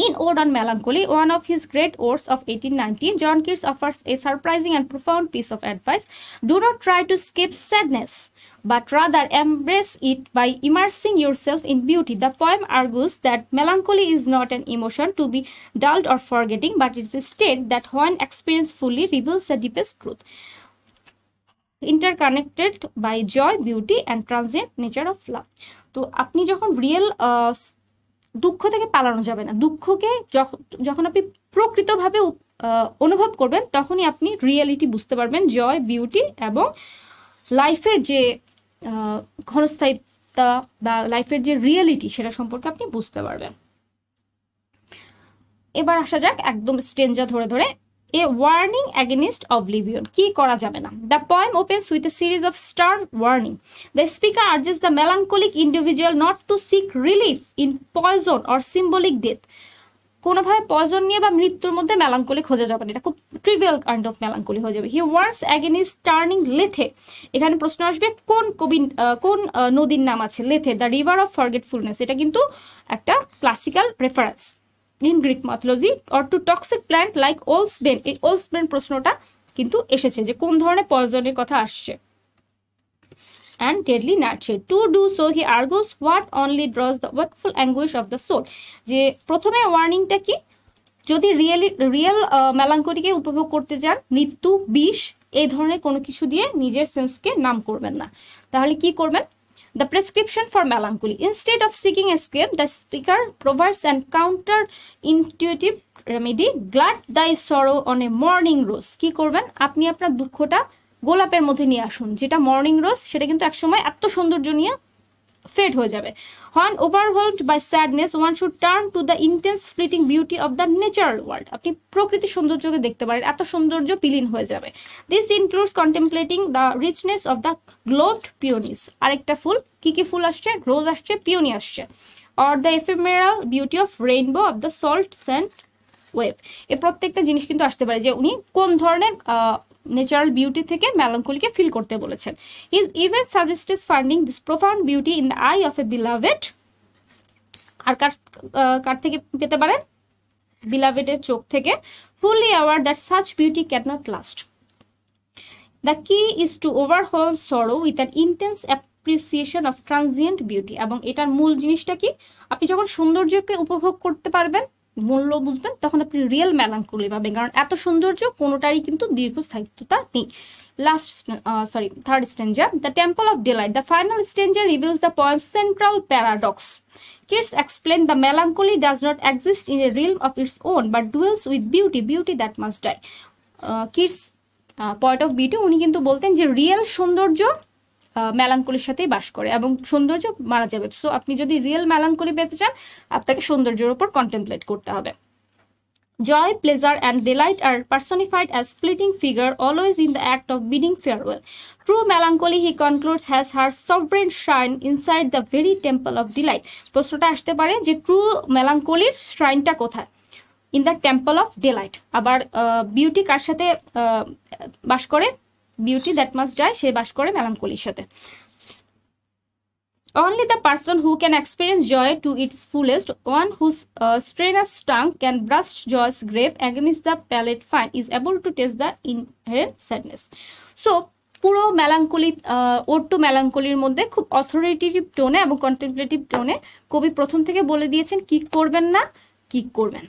S1: In Ode on Melancholy, one of his great odes of 1819, John Keats offers a surprising and profound piece of advice. Do not try to escape sadness, but rather embrace it by immersing yourself in beauty. The poem argues that melancholy is not an emotion to be dulled or forgetting, but it is a state that, when experienced fully, reveals the deepest truth, interconnected by joy, beauty, and transient nature of love. তো আপনি যখন real দুঃখ থেকে পালানো যাবে না, দুঃখকে যখন আপনি প্রকৃতভাবে অনুভব করবেন, তখনই আপনি রিয়েলিটি বুঝতে পারবেন, জয়, বিউটি এবং লাইফের যে ক্ষণস্থায়িত্বা বা লাইফের যে রিয়েলিটি, সেটা সম্পর্কে আপনি বুঝতে পারবেন। এবার আসা যাক একদম স্টেঞ্জা ধরে ধরে। এ ওয়ার্নিং অ্যাগেনিস্ট অবলিভিয়ন, কি করা যাবে না। The poem opens with a series of stern warning. The speaker urges the মেলাঙ্কলিক individual not to seek relief in poison or symbolic death. কোনোভাবে পয়জন নিয়ে বা মৃত্যুর মধ্যে মেলাঙ্কলি খোঁজা যাবে না, এটা খুব ট্রিভিয়াল কাইন্ড অফ মেলাঙ্কলি হয়ে যাবে। He warns against turning Lethe. এখানে প্রশ্ন আসবে কোন নদীর নাম আছে Lethe, the river of forgetfulness. এটা কিন্তু একটা classical reference in Greek mythology. Or to toxic plant like wolfsbane. এই ওলসবেন প্রশ্নটা কিন্তু এসেছে যে কোন ধরনের পয়জনের কথা আসছে। and deadly nurture. To do so, he argues what only draws the wakeful anguish of the soul. যে প্রথমে ওয়ার্নিংটা কি, যদি রিয়েল মেলাঙ্কলিকে উপভোগ করতে চান, মৃত্যু, বিষ, এই ধরনের কোনো কিছু দিয়ে নিজের সেন্সকে নাম করবেন না। তাহলে কি করবেন? The prescription for melancholy. Instead of seeking escape, the speaker provides an counter-intuitive remedy. Glut thy sorrow on a morning rose. কি করবেন? আপনি আপনার দুঃখটা গোলাপের মধ্যে নিয়ে আসুন, যেটা মর্নিং রোজ, সেটা কিন্তু একসময় এত সৌন্দর্য নিয়ে ফেড হয়ে যাবে। When overwhelmed by sadness, one should turn to the intense fleeting beauty of the natural world. আপনি প্রকৃতির সৌন্দর্যকে দেখতে পারেন, এত সৌন্দর্য বিলীন হয়ে যাবে। This includes contemplating the richness of the globed peonies. আরেকটা ফুল, কি ফুল আসছে? রোজ আসছে, পিওনি আসছে। Or the ephemeral beauty of rainbow of the salt sand wave. এই প্রত্যেকটা জিনিস কিন্তু আসতে পারে যে উনি কোন ধরনের ন্যাচারাল বিউটি থেকে মেলাঙ্কলিকে ফিল করতে বলেছেন। His even suggests finding this profound beauty in the eye of a beloved. আর কার থেকে পেতে পারেন? Belovedের চোখ থেকে। Fully aware that such beauty cannot last. The key is to overwhelm sorrow with an intense appreciation of transient beauty. এবং এটার মূল জিনিসটা কি? আপনি যখন সৌন্দর্যকে উপভোগ করতে পারবেন, মূল্য বুঝবেন, তখন আপনি রিয়েল মেলাঙ্কলি পাবেন, কারণ এত সৌন্দর্য কোনোটারই কিন্তু দীর্ঘস্থায়িত্বতা নেই। Third stanza, the temple of delight. The final stanza reveals the poem's central paradox. Keats explained the melancholy does not exist in a realm of its own, but dwells with beauty that must die. Keats point of view, উনি কিন্তু বলতেন যে real সৌন্দর্য মেলাঙ্কলির সাথেই বাস করে এবং সৌন্দর্য মারা যাবে। সো আপনি যদি রিয়েল মেলাঙ্কলি পেতে চান আপনাকে সৌন্দর্যের উপর কন্টেমপ্লেট করতে হবে। Joy, pleasure, and delight are personified as fleeting figure, always in the act of bidding farewell. True melancholy, he concludes, has her sovereign shrine inside the very temple of delight. প্রশ্নটা আসতে পারে যে true মেলাঙ্কলির শ্রাইনটা কোথায়? In the temple of Deloitte. আবার beauty কার সাথে বাস করে? Beauty that must die, সে বাস করে মেলাঙ্কলির সাথে। Only the person who can experience joy to its fullest, one whose strenuous tongue can burst joy's grave against the palate fine, is able to taste the inherent sadness. So, পুরো মেলাঙ্কলি ode to মেলাঙ্কলির মধ্যে খুব authoritative টোনে এবং কন্টেমপ্লেটিভ টোনে কবি প্রথম থেকে বলে দিয়েছেন কি করবেন না, কি করবেন।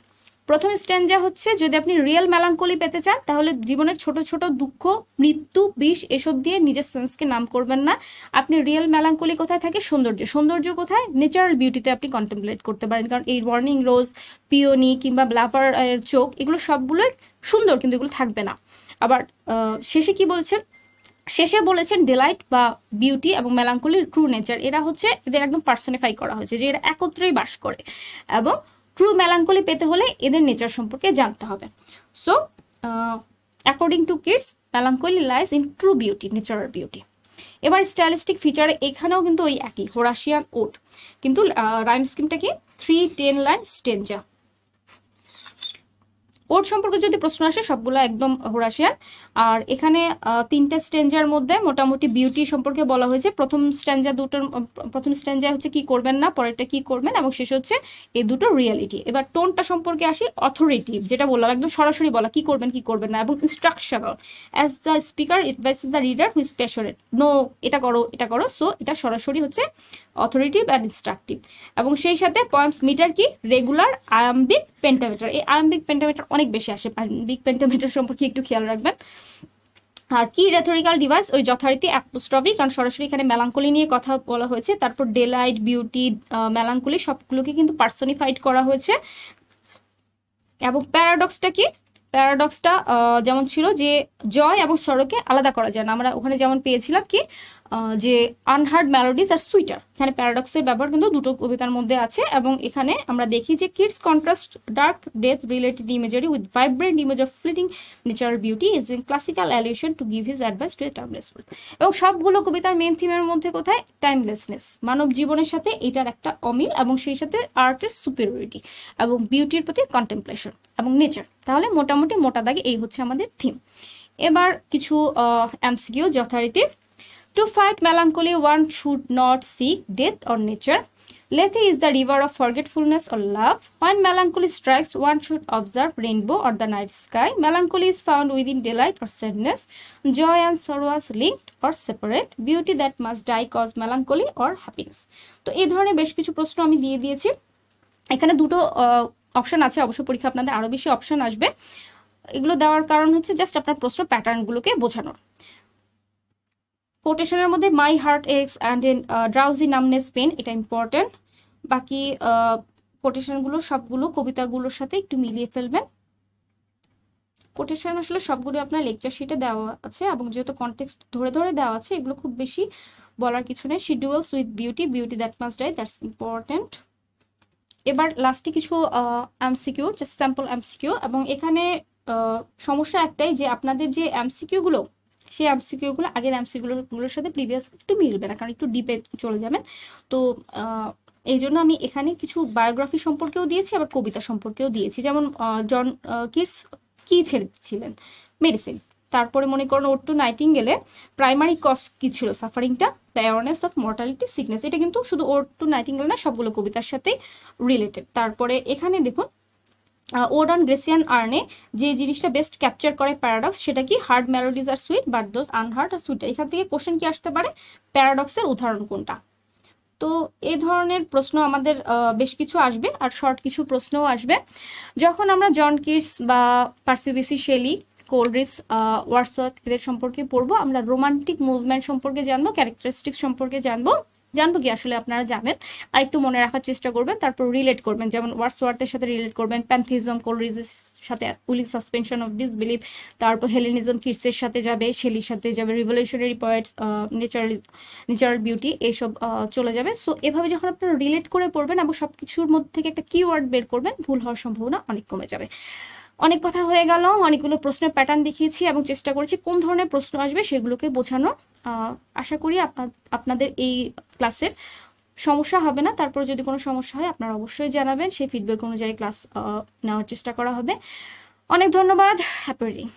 S1: প্রথম স্ট্যান্জা হচ্ছে যদি আপনি রিয়েল মেলাঙ্কলি পেতে চান তাহলে জীবনের ছোট ছোট দুঃখ, মৃত্যু, বিষ এসব দিয়ে নিজের সেন্সকে নাম করবেন না। আপনি রিয়েল মেলাঙ্কলি কোথায় থাকে? সৌন্দর্য। সৌন্দর্য কোথায়? ন্যাচারাল বিউটিতে আপনি কন্টেমপ্লেট করতে পারেন, কারণ এই মর্নিং রোজ, পিওনি কিংবা ব্লাফার চোখ এগুলো সবগুলোই সুন্দর, কিন্তু এগুলো থাকবে না। আবার শেষে কি বলছেন? শেষে বলেছেন ডিলাইট বা বিউটি এবং মেলাঙ্কলির ট্রু নেচার, এরা হচ্ছে এদের একদম পার্সনিফাই করা হয়েছে যে এরা একত্রেই বাস করে এবং ট্রু মেলাঙ্কলি পেতে হলে এদের নেচার সম্পর্কে জানতে হবে। So according to Keats melancholy lies in true beauty, natural beauty. এবার স্টাইলিস্টিক ফিচারে এখানেও কিন্তু ওই একই হোরাসিয়ান ওড, কিন্তু রাইম স্কিমটা কি 3-10 লাইন স্টেঞ্জা। ওড সম্পর্কে যদি প্রশ্ন আসে সবগুলো একদম হোরাসিয়ান। আর এখানে 3টা স্ট্যাঞ্জার মধ্যে মোটামুটি বিউটি সম্পর্কে বলা হয়েছে। প্রথম স্ট্যাঞ্জা হচ্ছে কি করবেন না, পরেরটা কি করবেন, এবং শেষ হচ্ছে এই দুটো রিয়ালিটি। এবার টোনটা সম্পর্কে আসি, অথরিটিভ, যেটা বললাম একদম সরাসরি বলা কি করবেন কি করবেন না, এবং instructional, as the speaker advises the reader who's passionate, no এটা করো এটা করো। সো এটা সরাসরি হচ্ছে অথরিটিভ অ্যান্ড ইনস্ট্রাকটিভ। এবং সেই সাথে পয়েমস মিটার কি রেগুলার, আয়াম্বিক, পেন্টামিটার। এই আয়াম্বিক পেন্টামিটার অনেক বেশি আসে, আয়াম্বিক পেন্টামিটার সম্পর্কে একটু খেয়াল রাখবেন। আর কি রেথরিক্যাল ডিভাইস, ওই যথারীতি অ্যাপোস্ট্রফি, কারণ সরাসরি এখানে মেলাঙ্কলি নিয়ে কথা বলা হয়েছে। তারপর ডেলাইট, বিউটি, মেলাঙ্কলি সবগুলোকে কিন্তু পার্সনিফাইড করা হয়েছে। এবং প্যারাডক্সটা কি? প্যারাডক্সটা যেমন ছিল যে জয় এবং সরোকে আলাদা করা যায় না। আমরা ওখানে যেমন পেয়েছিলাম কি যে আনহার্ড মেলোডিজ আর সুইটার, এখানে প্যারাডক্সের ব্যবহার কিন্তু দুটো কবিতার মধ্যে আছে। এবং এখানে আমরা দেখি যে Keats contrast dark death related imagery with vibrant image of fleeting natural beauty is in classical allusion to give his advice to a timeless world. এবং সবগুলো কবিতার মেন থিমের মধ্যে কোথায়? টাইমলেসনেস, মানব জীবনের সাথে এটার একটা অমিল, এবং সেই সাথে আর্টের সুপিরিয়রিটি এবং বিউটির প্রতি কন্টেমপ্লেশন এবং নেচার। তাহলে মোটামুটি মোটা দাগে এই হচ্ছে আমাদের থিম। এবার কিছু এমসিকিউ যথারীতি। To fight melancholy, one should not seek death or nature. Lethe is the river of forgetfulness or love. When melancholy strikes, one should observe rainbow or the night sky. Melancholy is found within delight or sadness. Joy and sorrow are linked or separate. Beauty that must die cause melancholy or happiness. তো এই ধরনের বেশ কিছু প্রশ্ন আমি দিয়ে দিয়েছি। এখানে দুটো অপশন আছে, অবশ্য পরীক্ষা আপনাদের আরো বেশি অপশন আসবে। এগুলো দেওয়ার কারণ হচ্ছে জাস্ট আপনার প্রশ্ন প্যাটার্নগুলোকে বোঝানোর। কোটেশনের মধ্যে my heart aches and in drowsy numbness pain, এটা ইম্পর্টেন্ট। বাকি কোটেশনগুলো সবগুলো কবিতাগুলোর সাথে একটু মিলিয়ে ফেলবেন। কোটেশন আসলে সবগুলো আপনার লেকচার শিটে দেওয়া আছে, এবং যেহেতু কনটেক্সট ধরে ধরে দেওয়া আছে এগুলো খুব বেশি বলার কিছু নেই। She dwells with beauty, beauty that must die, that's important. এবার লাস্টে কিছু এমসিকিউ, জাস্ট স্যাম্পল এমসিকিউ। এবং এখানে সমস্যা একটাই যে আপনাদের যে এমসিকিউগুলো, সেই এমসিকিউগুলো আগের এমসিকিউগুলোর সাথে প্রিভিয়াস একটু মিলবে না, কারণ একটু ডিপে চলে যাবেন। তো এই জন্য আমি এখানে কিছু বায়োগ্রাফি সম্পর্কেও দিয়েছি, আবার কবিতা সম্পর্কেও দিয়েছি। যেমন জন কিডস কি ছেড়েছিলেন? মেডিসিন। তারপরে মনে করেন ওড টু নাইটিঙ্গেলে প্রাইমারি কজ কি ছিল? সাফারিংটা, the awareness of mortality, sickness. এটা কিন্তু শুধু ওড টু নাইটিঙ্গেল না, সবগুলো কবিতার সাথেই রিলেটেড। তারপরে এখানে দেখুন ওড অন গ্রেসিয়ান আর্নে যে জিনিসটা বেস্ট ক্যাপচার করে প্যারাডক্স, সেটা কি? Heard melodies are sweet but those unheard are sweet. এখান থেকে কোশ্চেন কি আসতে পারে? প্যারাডক্সের উদাহরণ কোনটা? তো এই ধরনের প্রশ্ন আমাদের বেশ কিছু আসবে, আর শর্ট কিছু প্রশ্নও আসবে। যখন আমরা জন কিডস বা Percy Bysshe Shelley, Coleridge, Wordsworth এদের সম্পর্কে পড়বো, আমরা রোমান্টিক মুভমেন্ট সম্পর্কে জানবো, ক্যারেক্টারিস্টিক্স সম্পর্কে জানবো, জানবো কি আসলে আপনারা জানেন, আর একটু মনে রাখার চেষ্টা করবেন, তারপর রিলেট করবেন, যেমন ওয়ার্ডসওয়ার্থের সাথে রিলেট করবেন, প্যান্থিজম কোলরিজের সাথে উইলিক সাসপেনশন অফ ডিসবিলিফ, তারপর হেলেনিজম কিটসের সাথে যাবে, শেলির সাথে যাবে, রিভলিউশনারি পয়েটস, ন্যাচারাল বিউটি, এইসব চলে যাবে। সো এভাবে যখন আপনারা রিলেট করে পড়বেন এবং সব কিছুর মধ্যে থেকে একটা কিওয়ার্ড বের করবেন, ভুল হওয়ার সম্ভাবনা অনেক কমে যাবে। অনেক কথা হয়ে গেল, অনেকগুলো প্রশ্নের প্যাটার্ন দেখিয়েছি এবং চেষ্টা করেছি কোন ধরনের প্রশ্ন আসবে সেগুলোকে বোঝানোর। আশা করি আপনাদের এই ক্লাসের সমস্যা হবে না। তারপর যদি কোনো সমস্যা হয় আপনারা অবশ্যই জানাবেন, সেই ফিডব্যাক অনুযায়ী ক্লাস নেওয়ার চেষ্টা করা হবে। অনেক ধন্যবাদ। Happy reading.